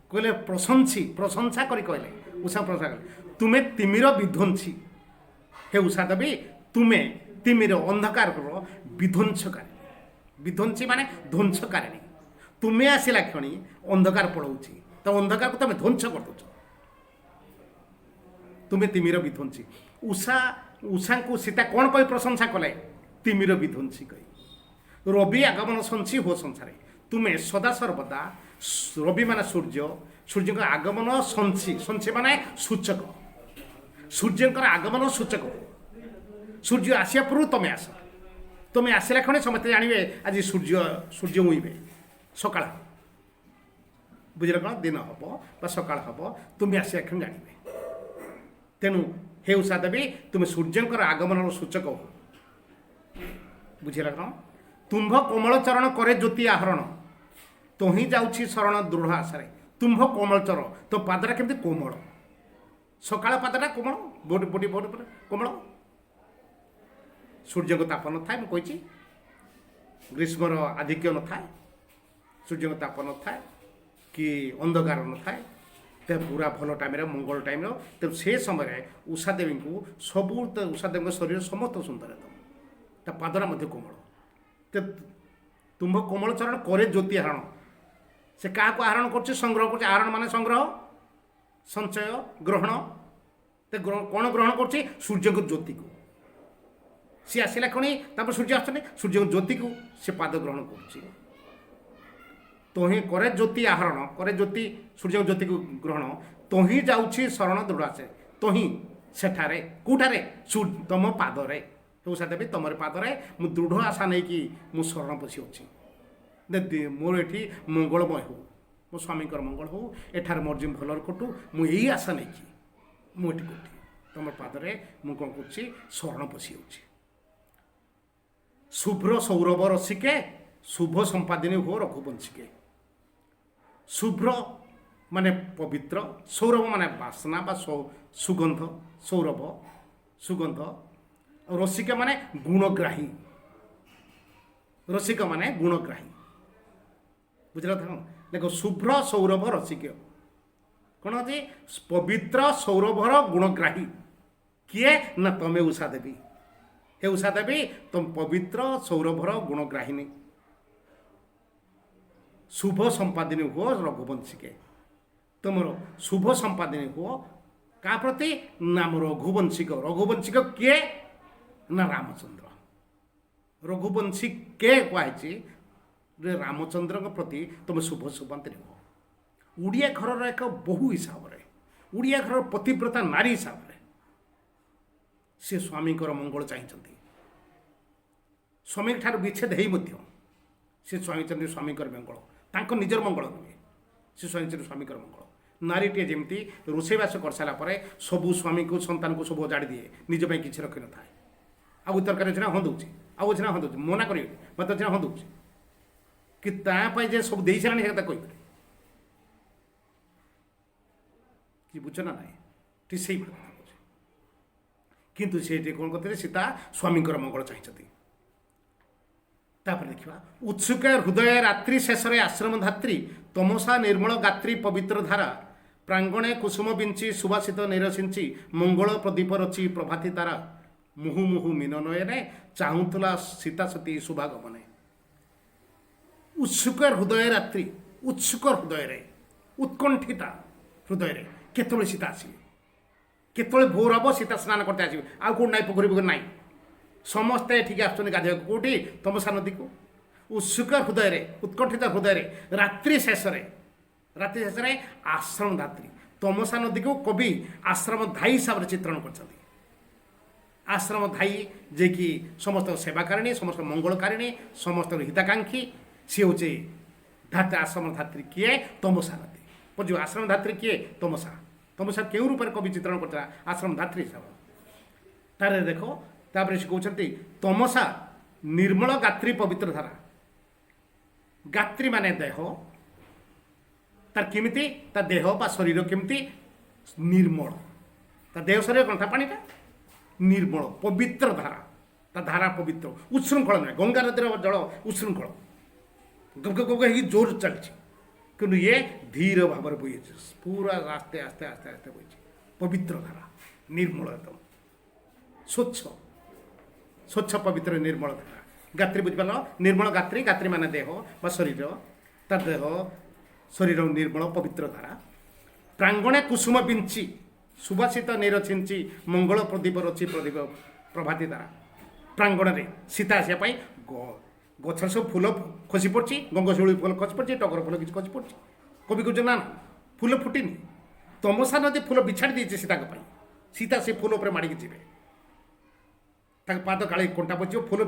କହିଲେ ପ୍ରଶଂସା କରି କହିଲେ, ଉଷା ପ୍ରଶଂସା କଲେ ତୁମେ ତିମିର ବିଧ୍ୱଂସୀ। ହେ ଉଷା ଦେବୀ, ତୁମେ ତିମିର ଅନ୍ଧକାରର ବିଧ୍ୱଂସକାରୀ। ବିଧ୍ୱଂସୀ ମାନେ ଧ୍ୱଂସକାରିଣୀ। ତୁମେ ଆସିଲା କ୍ଷଣି ଅନ୍ଧକାର ପଳଉଛି, ତ ଅନ୍ଧକାରକୁ ତୁମେ ଧ୍ୱଂସ କରିଦେଉଛ। ତୁମେ ତିମିର ବିଧ୍ୱଂସୀ। ଉଷାଙ୍କୁ ସୀତା କ'ଣ କହି ପ୍ରଶଂସା କଲେ? ତିମିର ବିଧ୍ୱଂସୀ କହି। ରବି ଆଗମନ ସଞ୍ଚି ହୋ ସଂସାରେ। ତୁମେ ସଦାସର୍ବଦା, ରବି ମାନେ ସୂର୍ଯ୍ୟଙ୍କ ଆଗମନ ସଞ୍ଚି ମାନେ ସୂଚକ, ସୂର୍ଯ୍ୟଙ୍କର ଆଗମନ ସୂଚକ। ସୂର୍ଯ୍ୟ ଆସିବା ପୂର୍ବରୁ ତମେ ଆସିଲା କ୍ଷଣି ସମସ୍ତେ ଜାଣିବେ ଆଜି ସୂର୍ଯ୍ୟ ଉଇଁବେ, ସକାଳ ହେବ। ବୁଝିଲେ? କ'ଣ ଦିନ ହେବ ବା ସକାଳ ହେବ, ତୁମେ ଆସିବା କ୍ଷଣି ଜାଣିବେ। ତେଣୁ ହେ ଉଷା ଦେବୀ, ତୁମେ ସୂର୍ଯ୍ୟଙ୍କର ଆଗମନର ସୂଚକ ହୋ। ବୁଝିଲା? କ'ଣ? ତୁମ୍ଭ କୋମଳ ଚରଣ କରେ ଜ୍ୟୋତି ଆହରଣ, ତହିଁ ଯାଉଛି ଶରଣ ଦୃଢ଼ ଆଶାରେ। ତୁମ୍ଭ କୋମଳ ଚରଣ, ତୋ ପାଦଟା କେମିତି କୋମଳ, ସକାଳ ପାଦଟା କୋମଳ, ବଡ଼ି କୋମଳ। ସୂର୍ଯ୍ୟଙ୍କ ତାପ ନଥାଏ, ମୁଁ କହିଛି ଗ୍ରୀଷ୍ମର ଆଧିକ୍ୟ ନଥାଏ, ସୂର୍ଯ୍ୟଙ୍କ ତାପ ନଥାଏ, କି ଅନ୍ଧକାର ନଥାଏ, ते पूरा भल टाइम मंगल टाइम तेणु से समय उषा देवी को सबू उषा देवी शरीर समस्त सुंदर एकदम पादरा कोमल ते तुम्भ कोमल चरण करे ज्योति आहरण से क्या आहरण कर संग्रह कर आहरण मान संग्रह संचय ग्रहण ते कौन ग्रहण कर सूर्य को ज्योति को सी आसला कणी सूर्य आसने सूर्य ज्योति को से पाद ग्रहण कर तो ही करे ज्योति आहरण करे ज्योति सूर्य ज्योति को ग्रहण तो ही जाऊँगी शरण दृढ़ से तो ही सेठारे कौठारे तुम पादरे उषा देवी तुम पादरे मु दृढ़ आशा नहीं कि मु शरण पशि अच्छी मोर ये मंगलमय हो मो स्वामी मंगल हो एठार मोर जिम भलर कटू मु यही आशा नहीं कि मुझे कटी तुम पादरे मु कौन कर शरण पशि शुभ्र सौरभ रसिके शुभ संपादिनी हो रघुवंशिके शुभ्र माने पवित्र सौरभ माने बासना बा सुगंध सौरभ सुगंध और रसिका माने गुणग्राही रसिक माने गुणग्राही बुझल देखो शुभ्र सौरभ रसिक कौन अच्छे पवित्र सौरभर गुणग्राही किए ना तमें उषा देवी हे उषा देवी तुम पवित्र सौरभर गुणग्राहिनी शुभ संपादिनी हो रघुवंशिके तुम शुभ संपादिनी हो क्या प्रति नाम रघुवंशिक रघुवंशिक किए ना रामचंद्र रघुवंशी के कहुई रामचंद्र प्रति तुम शुभ संपादिनी हो उड़िया घर एक बहु हिसाब से उड़िया घर पतिव्रता नारी हिसाब से सी स्वामी मंगल चाहिए स्वामी ठार विच्छेद हो सी स्वामी चंद्र स्वामी मंगल तांको निजर मंगल नुहे से स्वामी स्वामी मंगल नारीटे जमी रोषेबास कर सारापर सबू स्वामी को संतान को सब उजाड़ी दिए निज किसी रखी न था आउ तरकारी अच्छे हंदुची आउ अच्छे हंदुची मना कर मत अच्छे हंदुची कि तापाई सब दे सारे कहीपर कि बुझ ना ना ठीक से किंतु से कौन करते सीता स्वामी मंगल चाहिए तापर देखा उत्सुक हृदय रात्रि शेष आश्रम धात्री तमसा निर्मल गात्री पवित्र धारा प्रांगणे कुसुम बिंची सुवासित निरसिंची मंगल प्रदीप रची प्रभाती तारा मुहु मुहु मीन नयने चाहूला सीता सती शुभागमने उत्सुक हृदय रात्रि उत्सुक हृदय उत्कंठिता हृदय केतले सीता आसवे केतले भोर हम सीता स्नान करते आसवे आउ कौन ना पोखरी पोखरी नाई समस्ते ठीक आसुच्च गाधोक कौटी तमसा नदी को उत्सुक हृदय उत्कंठित हृदय रात्रि शेष आश्रम धात्री तमसा नदी को कवि आश्रम धाई हिसाब से चित्रण कर आश्रम धाई जे कि समस्त सेवाकारिणी समस्त मंगलकारिणी समस्त हिताकांक्षी सी हूँ धात्री आश्रम धात्री किए तमसा नदी बुझ आश्रम धात्री किए तमसा तमसा क्यों रूप कवि चित्रण कर आश्रम धात्री हिसाब तार देख तापर से कहते तमसा निर्मल गात्री पवित्र धारा गात्री माने देह तार केमिति ता देह बा शरीर केमिति निर्मल ता देह शरीर कौन था पानीटा निर्मल पवित्र धारा ता धारा पवित्र उच्छृंखल नुहे गंगा नदीर जल उच्छृंखल गग जोर चलती कि ये धीर भाव बोई पूरा आस्ते आस्ते आस्ते आस्ते बोई पवित्र धारा निर्मल एकदम स्वच्छ स्वच्छ पवित्र निर्मल धारा गात्री बुझिपाल निर्मल गात्री गात्री मान देह बा शरीर ता देह शरीर निर्मल पवित्र धारा प्रांगणे कुसुम बिंची सुवासित निरछिंची मंगल प्रदीप रची प्रदीप प्रभाती धारा प्रांगण में सीता आसापी गछर सब फूल खसी पड़ी गंगशिउली फूल खसी पड़ी टगर फूल किसी खसी पड़ी कवि कहते ना फूल फुटिनी तमसा नदी फूल बिछाड़ी देती सीता सीता से फूल पर माड़िकी जी पाद काले कंटा पचो फूल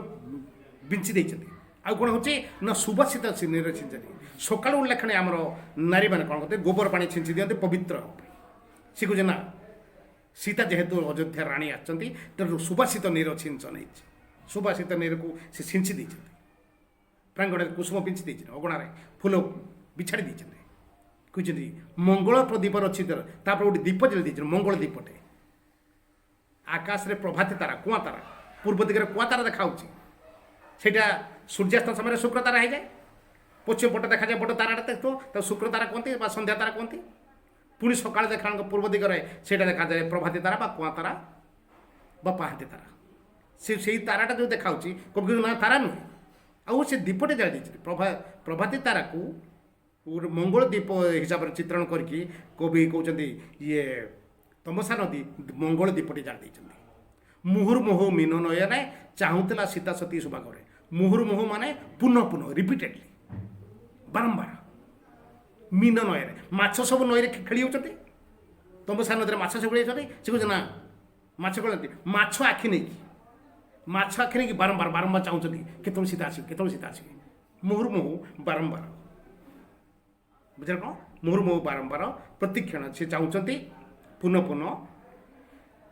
बिंची देते आउ कौन होची ना सुबासित सिनेर छिंचती सकाल उठला खाने आमर नारी मैंने कौन करते गोबर पानी छिंची दिखते पवित्र सी कहे ना सीता जेहेतु अयोध्या राणी आछंती तेणु सुबासित नीर छिंचन हो सुबासित नीर को सी छिंची देते प्रांगण कुसुम बिंची देते अगणार फूल बिछाड़ी देते कहते मंगल प्रदीप रचित गोटे दीप जल देते मंगल दीपटे आकाश रे प्रभाती तारा कुआ तारा पूर्व दिगरे कुआ तारा देखा सेटा सूर्यास्त समय शुक्र तारा हो जाए पश्चिम पट देखा जाए बड़ तारा देखो शुक्र तारा कहते संध्या तारा कहते पुणी सकाଳେ देखा पूर्व दिगरे से देखा जाए प्रभाती तारा बा कुआ तारा बा पाहाती तारा से ताराटा जो देखा कवि ना तारा नुहे आउ से दीपटे जाई प्रभाती तारा को मंगल दीप हिसाब से चित्रण करके कवि कहते ये तमसा नदी मंगल दीपटे जाई मुहुर्मुहु मीन नयने चाहूला सीता सती सुभागरे मुहुर्मुहु माने पुनः पुनः रिपीटेडली बारंबार मीन नयने माछ सब नईरे खेली होती तमसा नदी माछ सब से कहे ना माछ कहते माछ आखि नहीं माछ आखि नहीं बारंबार बारंबार चाहते केतल सीता आस केतल सीता आस मुहुर्मुहु बारंबार बुझे कौन मुहुर्मुहु बारंबार प्रतिक्षण से चाहते पुनः पुनः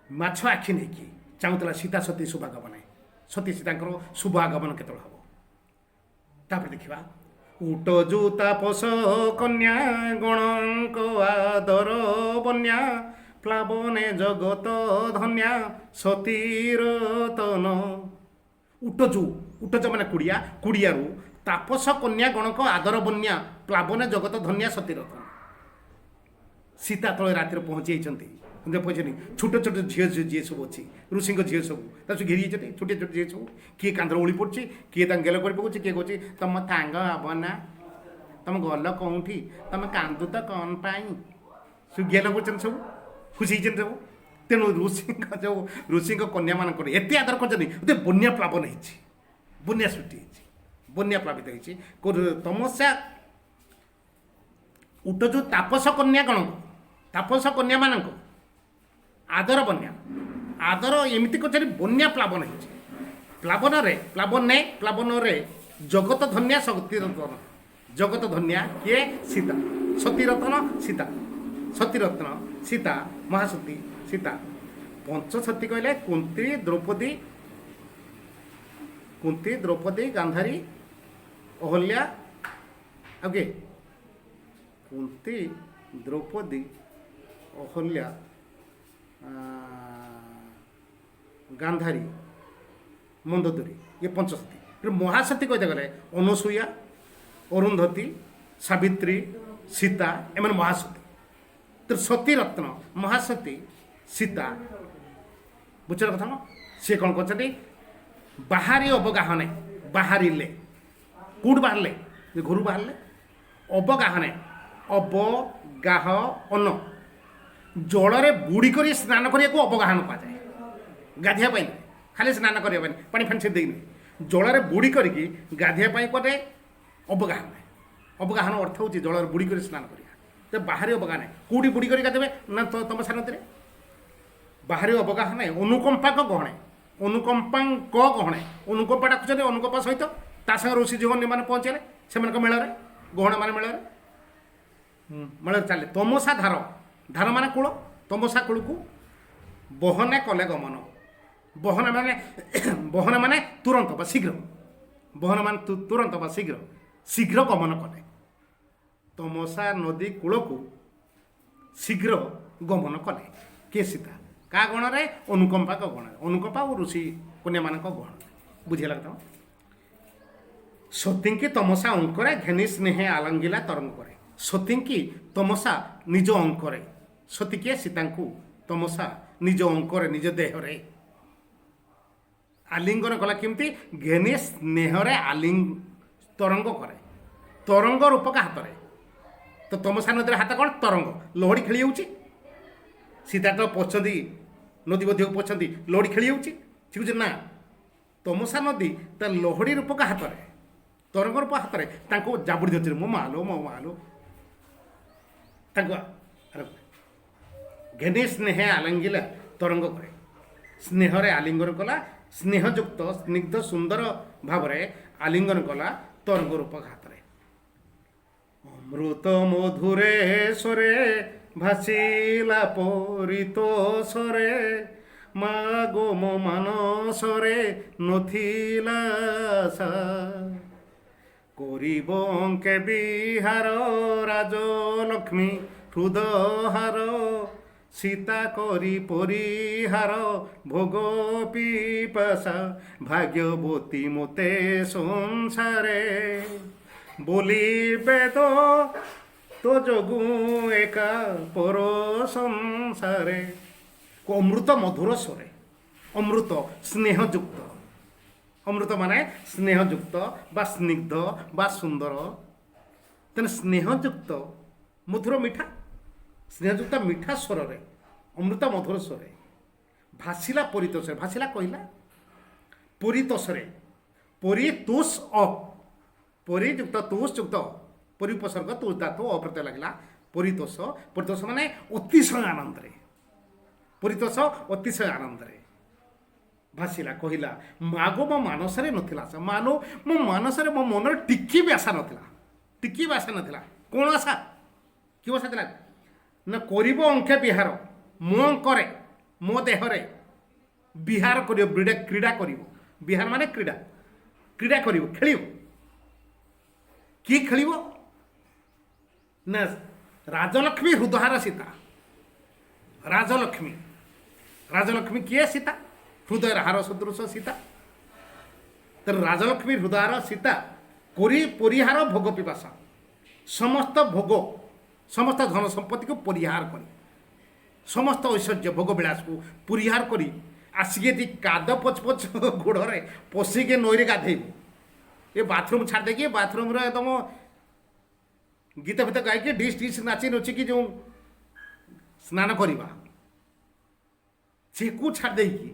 माछ आखि नहीं चाहूला सीता सती शुभागमन सती सीता शुभ आगमन केत हम तापर देखा उट जो तापस कन्या गणक आदर बन्या प्लावने जगत धन्या सतीरतन उटजु माने कुड़िया कुड़ियारू तापस कन्या गणक आदर बन्या प्लावने जगत धन्या सतीरतन सीता तले रातिर पहुँची पहुँचनी छोट छोट झील जी सब अच्छी ऋषि झील सब घेरी छोटे छोटे झील सब किए कांधर ओली पड़ी किए गेल कर पकाऊँ किए कहे तुम तांग हम ना तुम गल कौटी तुम कांदु तो कौन पाई सब गेल कर सब खुशी सब तेणु ऋषि जो ऋषि कन्या मान एत आदर कर बन्या प्लावन बन्या सृष्टि बन्या प्लावित हो तमस्या उठ जो तापस कन्या गण तापस कन्या मान आदर बन्या आदर एमती कर बन्या प्लावन प्लावन रे जगत धन्या सतीरत्न जगत धन्या किए सीता सतीरत्न सीता सतीरत्न सीता महासती सीता पंचसती कहले कुंती द्रौपदी गांधारी अहल्या ओके कुंती द्रौपदी अहल्या गांधारी मंदोदरी ये पंचसती फिर महासती कहते गले अनुसूया अरुंधती सावित्री सीता एम महासती तो सती रत्न महासती सीता बुझे कथा न सी कौन कर बाहरी अवगाहने बाहरिले कौट बाहर घर बाहर अवगाहने अवगाह अन्न जल बुड़ी कर स्नान करने को अवगाहन कहुए गाधियापाई खाली स्नान करने पानी फानी से जल बुड़ी करके गाधियापाई कटे अवगाहन अवगाहन अर्थ हूँ जल बुड़ी कर स्नान करा तो बाहरी अवगाहन कौटी बुड़ी कर गाधे ना तुम सानती बाहरी अवगाहन अनुकंपा गहणे अनुकंपा गहणे अनुकंपा डाकुचे अनुकंपा सहित ता संगे ऋषि जीवन मैंने पहुँचे से मेल गहणे मान मेल चले तमसा धार धार मान कूल तमसा कूल को बहने कले गमन बहने माने तुरंत बा शीघ्र बहन मान तुरंत बा शीघ्र शीघ्र गमन कले तमसा नदी कूल को शीघ्र गमन कले किए सीता क्या गण रे अनुकंपा गण अनुकंपा और ऋषि कन्या मान गण बुझेगा तो सतींकी तमसा अंकरे घेनी स्नेहे आलंगिला तरंग करे सतींकी तमसा निज अंकरे सती किए सीता को तमसा निज अंकरे निज देहरे आलिंगन कला केमती घेनी स्नेहरे आलिंग तरंग करे तरंग रूपक हाथ में तो तमसा नदी हाथ कौन तरंग लहड़ी खेली होची सीता तो पछंती नदी मध्य को पछंती लहड़ी खेली होची ठीक है ना तमसा नदी तो लहड़ी रूपक हाथ में तरंग रूप हाथ में जाबुड़ी धरती मो मालो घेनी स्नेहे आलिंगिला तरंग करे स्नेहरे आलिंगन कला स्नेहयुक्त स्निग्ध सुंदर भाव आलिंगन कला तरंग रूपक हाथ में अमृत मधुरे स्वरे भासिला परितोषरे मागो मो मानसरे नथिला आशा करिब अंके बिहार राजलक्ष्मी हृदहार सीता करी परिहार भोग पिपासा भाग्यवती मोते संसारे बोली बेद तो जोगु एका पर संसारे अमृत मधुर स्वरे अमृत स्नेहयुक्त अमृत माने स्नेहयुक्त बा स्निग्ध बा सुंदर तेना स्नेहयुक्त मधुर मिठा स्नेहयुक्त मिठा स्वर रे अमृत मधुर स्वर भासिला परितोषरे भासिला कहला परितोषरे परितोष अ परियुक्त तोषयुक्त परिपसर्ग तोष धातु अप्रत्यय लगला परितोष परितोष माने अतिशय आनंद रे परितोष अतिशय आनंद रे भासिला कहला मागो मो मानसरे नथिला मानो मो मानसरे मो मन टिकी भी आशा नथिला टिकी भी आशा नथिला कोन आशा कि आशा थिला ना करिबो अंके बिहार मो अंकरे मो देहरे बिहार करियो क्रीड़ा करियो बिहार माने क्रीड़ा क्रीड़ा करियो खेलियो कि खेलियो ना राजलक्ष्मी हृदहार सीता राजलक्ष्मी राजलक्ष्मी किए सीता हृदय हार सदृश सीता तर राजलक्ष्मी हृदयार सीता कोरी परिहार भोग पिपासा समस्त भोग समस्त धन संपत्ति को परिहार करी समस्त ऐश्वर्य भोग विलास को परिहार करी आसिके काद पच पच गोड़े पशिके नईरे गाधेबू ये बाथरूम छाड़ देकी बाथरूम रे तुम गीत फीत गायकी डिश डिश नाची नचिकी जो स्नान करवा सी को छाड़ देकी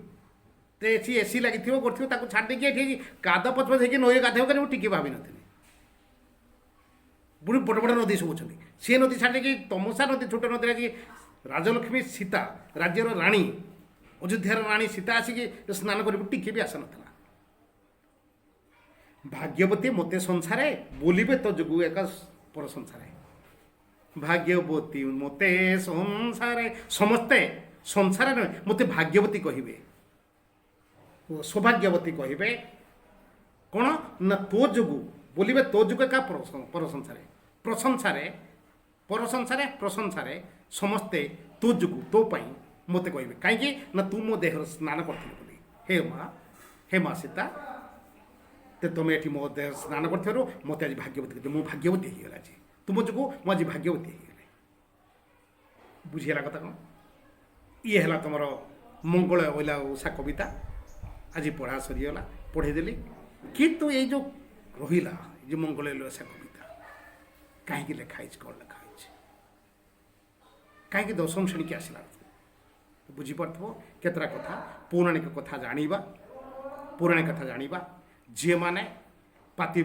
ते सी एसी लगी छाड़ देकी काद पच पच नई गाधे कर टिके भावी नी बुढ़ी बड़ बड़ नदी सब अच्छे सी नदी छाड़ देकी तमसा नदी छोट नदी आज राजलक्ष्मी सीता राज्यर राणी अयोध्यार राणी सीता आसिक स्नान कर टिके भी आसा ना भाग्यवती मते संसारे बोलिबे तो जोगु एका पर संसारे भाग्यवती मते संसारे समस्ते संसारे न मते भाग्यवती कहिबे सौभाग्यवती कहिबे कोन ना तो जोगु बोलिबे तो जोगु एका पर संसारे प्रशंसारे पर संसारे प्रशंसारे समस्ते तो जोगु तो पई मते कहिबे काहे ना तू मो देह स्नान करथिल बोली हे मां सीता तो तुम ये मो देह स्नान कर मत आज भाग्यवती मो भाग्यवती होगा आज तुम जो मुझे भाग्यवती होगले बुझीगला कथा कौन ये है तुम मंगल ओला उषा कविता आज पढ़ा सरीगला पढ़ेदेली कितु ये जो रहा जो मंगल उषा कविता कहीं लिखाई कौन लिखाई कहीं दशम श्रेणी की आसला बुझीपार केतरा कथा पौराणिक कथा जाना पौराणिक कथा जाना झी मैंने पाति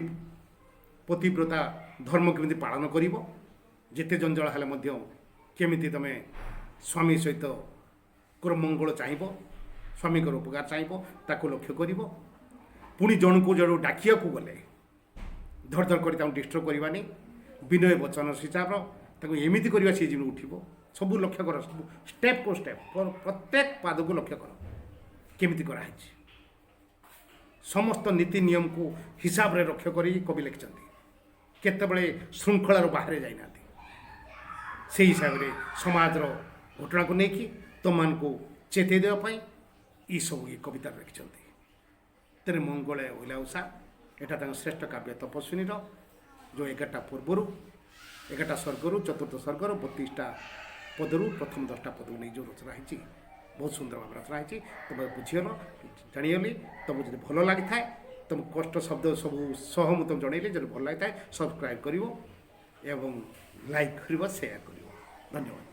पतिव्रता धर्म केमी पालन कर जिते जंजाल हेले केमी तुम स्वामी सहित कोर मंगल चाहब स्वामी उपकार चाहब ताको लक्ष्य कर पुणी जन को जड़ डाकिया को गले धर धर कर डिस्टर्ब करवानी विनय वचन हिसाब एमती करवा सी जी उठब सब लक्ष्य कर सब स्टेप को स्टेप प्रत्येक पाद को लक्ष्य कर केमी कराई समस्त नीति नियम को हिसाब रे रक्षा करी कवि लिखिं केतबले श्रृंखलार बाहर जाइना से हिसाब से समाज घटना को लेकिन तुम मान को चेते देवाई ये सब ये कविता लिखिं तेरे मंगल ओला उषा यहाँ श्रेष्ठ काव्य तपस्विनी जो 11टा पूर्वर 11टा स्वर्गर चतुर्थ स्वर्गर 32टा पदरू प्रथम 10टा पद नहीं जो रचना है बहुत सुंदर भाव रचना है तुम बुझीगल जागली तुमको जो भल लगी था तुम कष्ट शब्द सब सह मुझे तुम जनइली जो भल लगी था सब्सक्राइब कर लाइक कर शेयर कर धन्यवाद।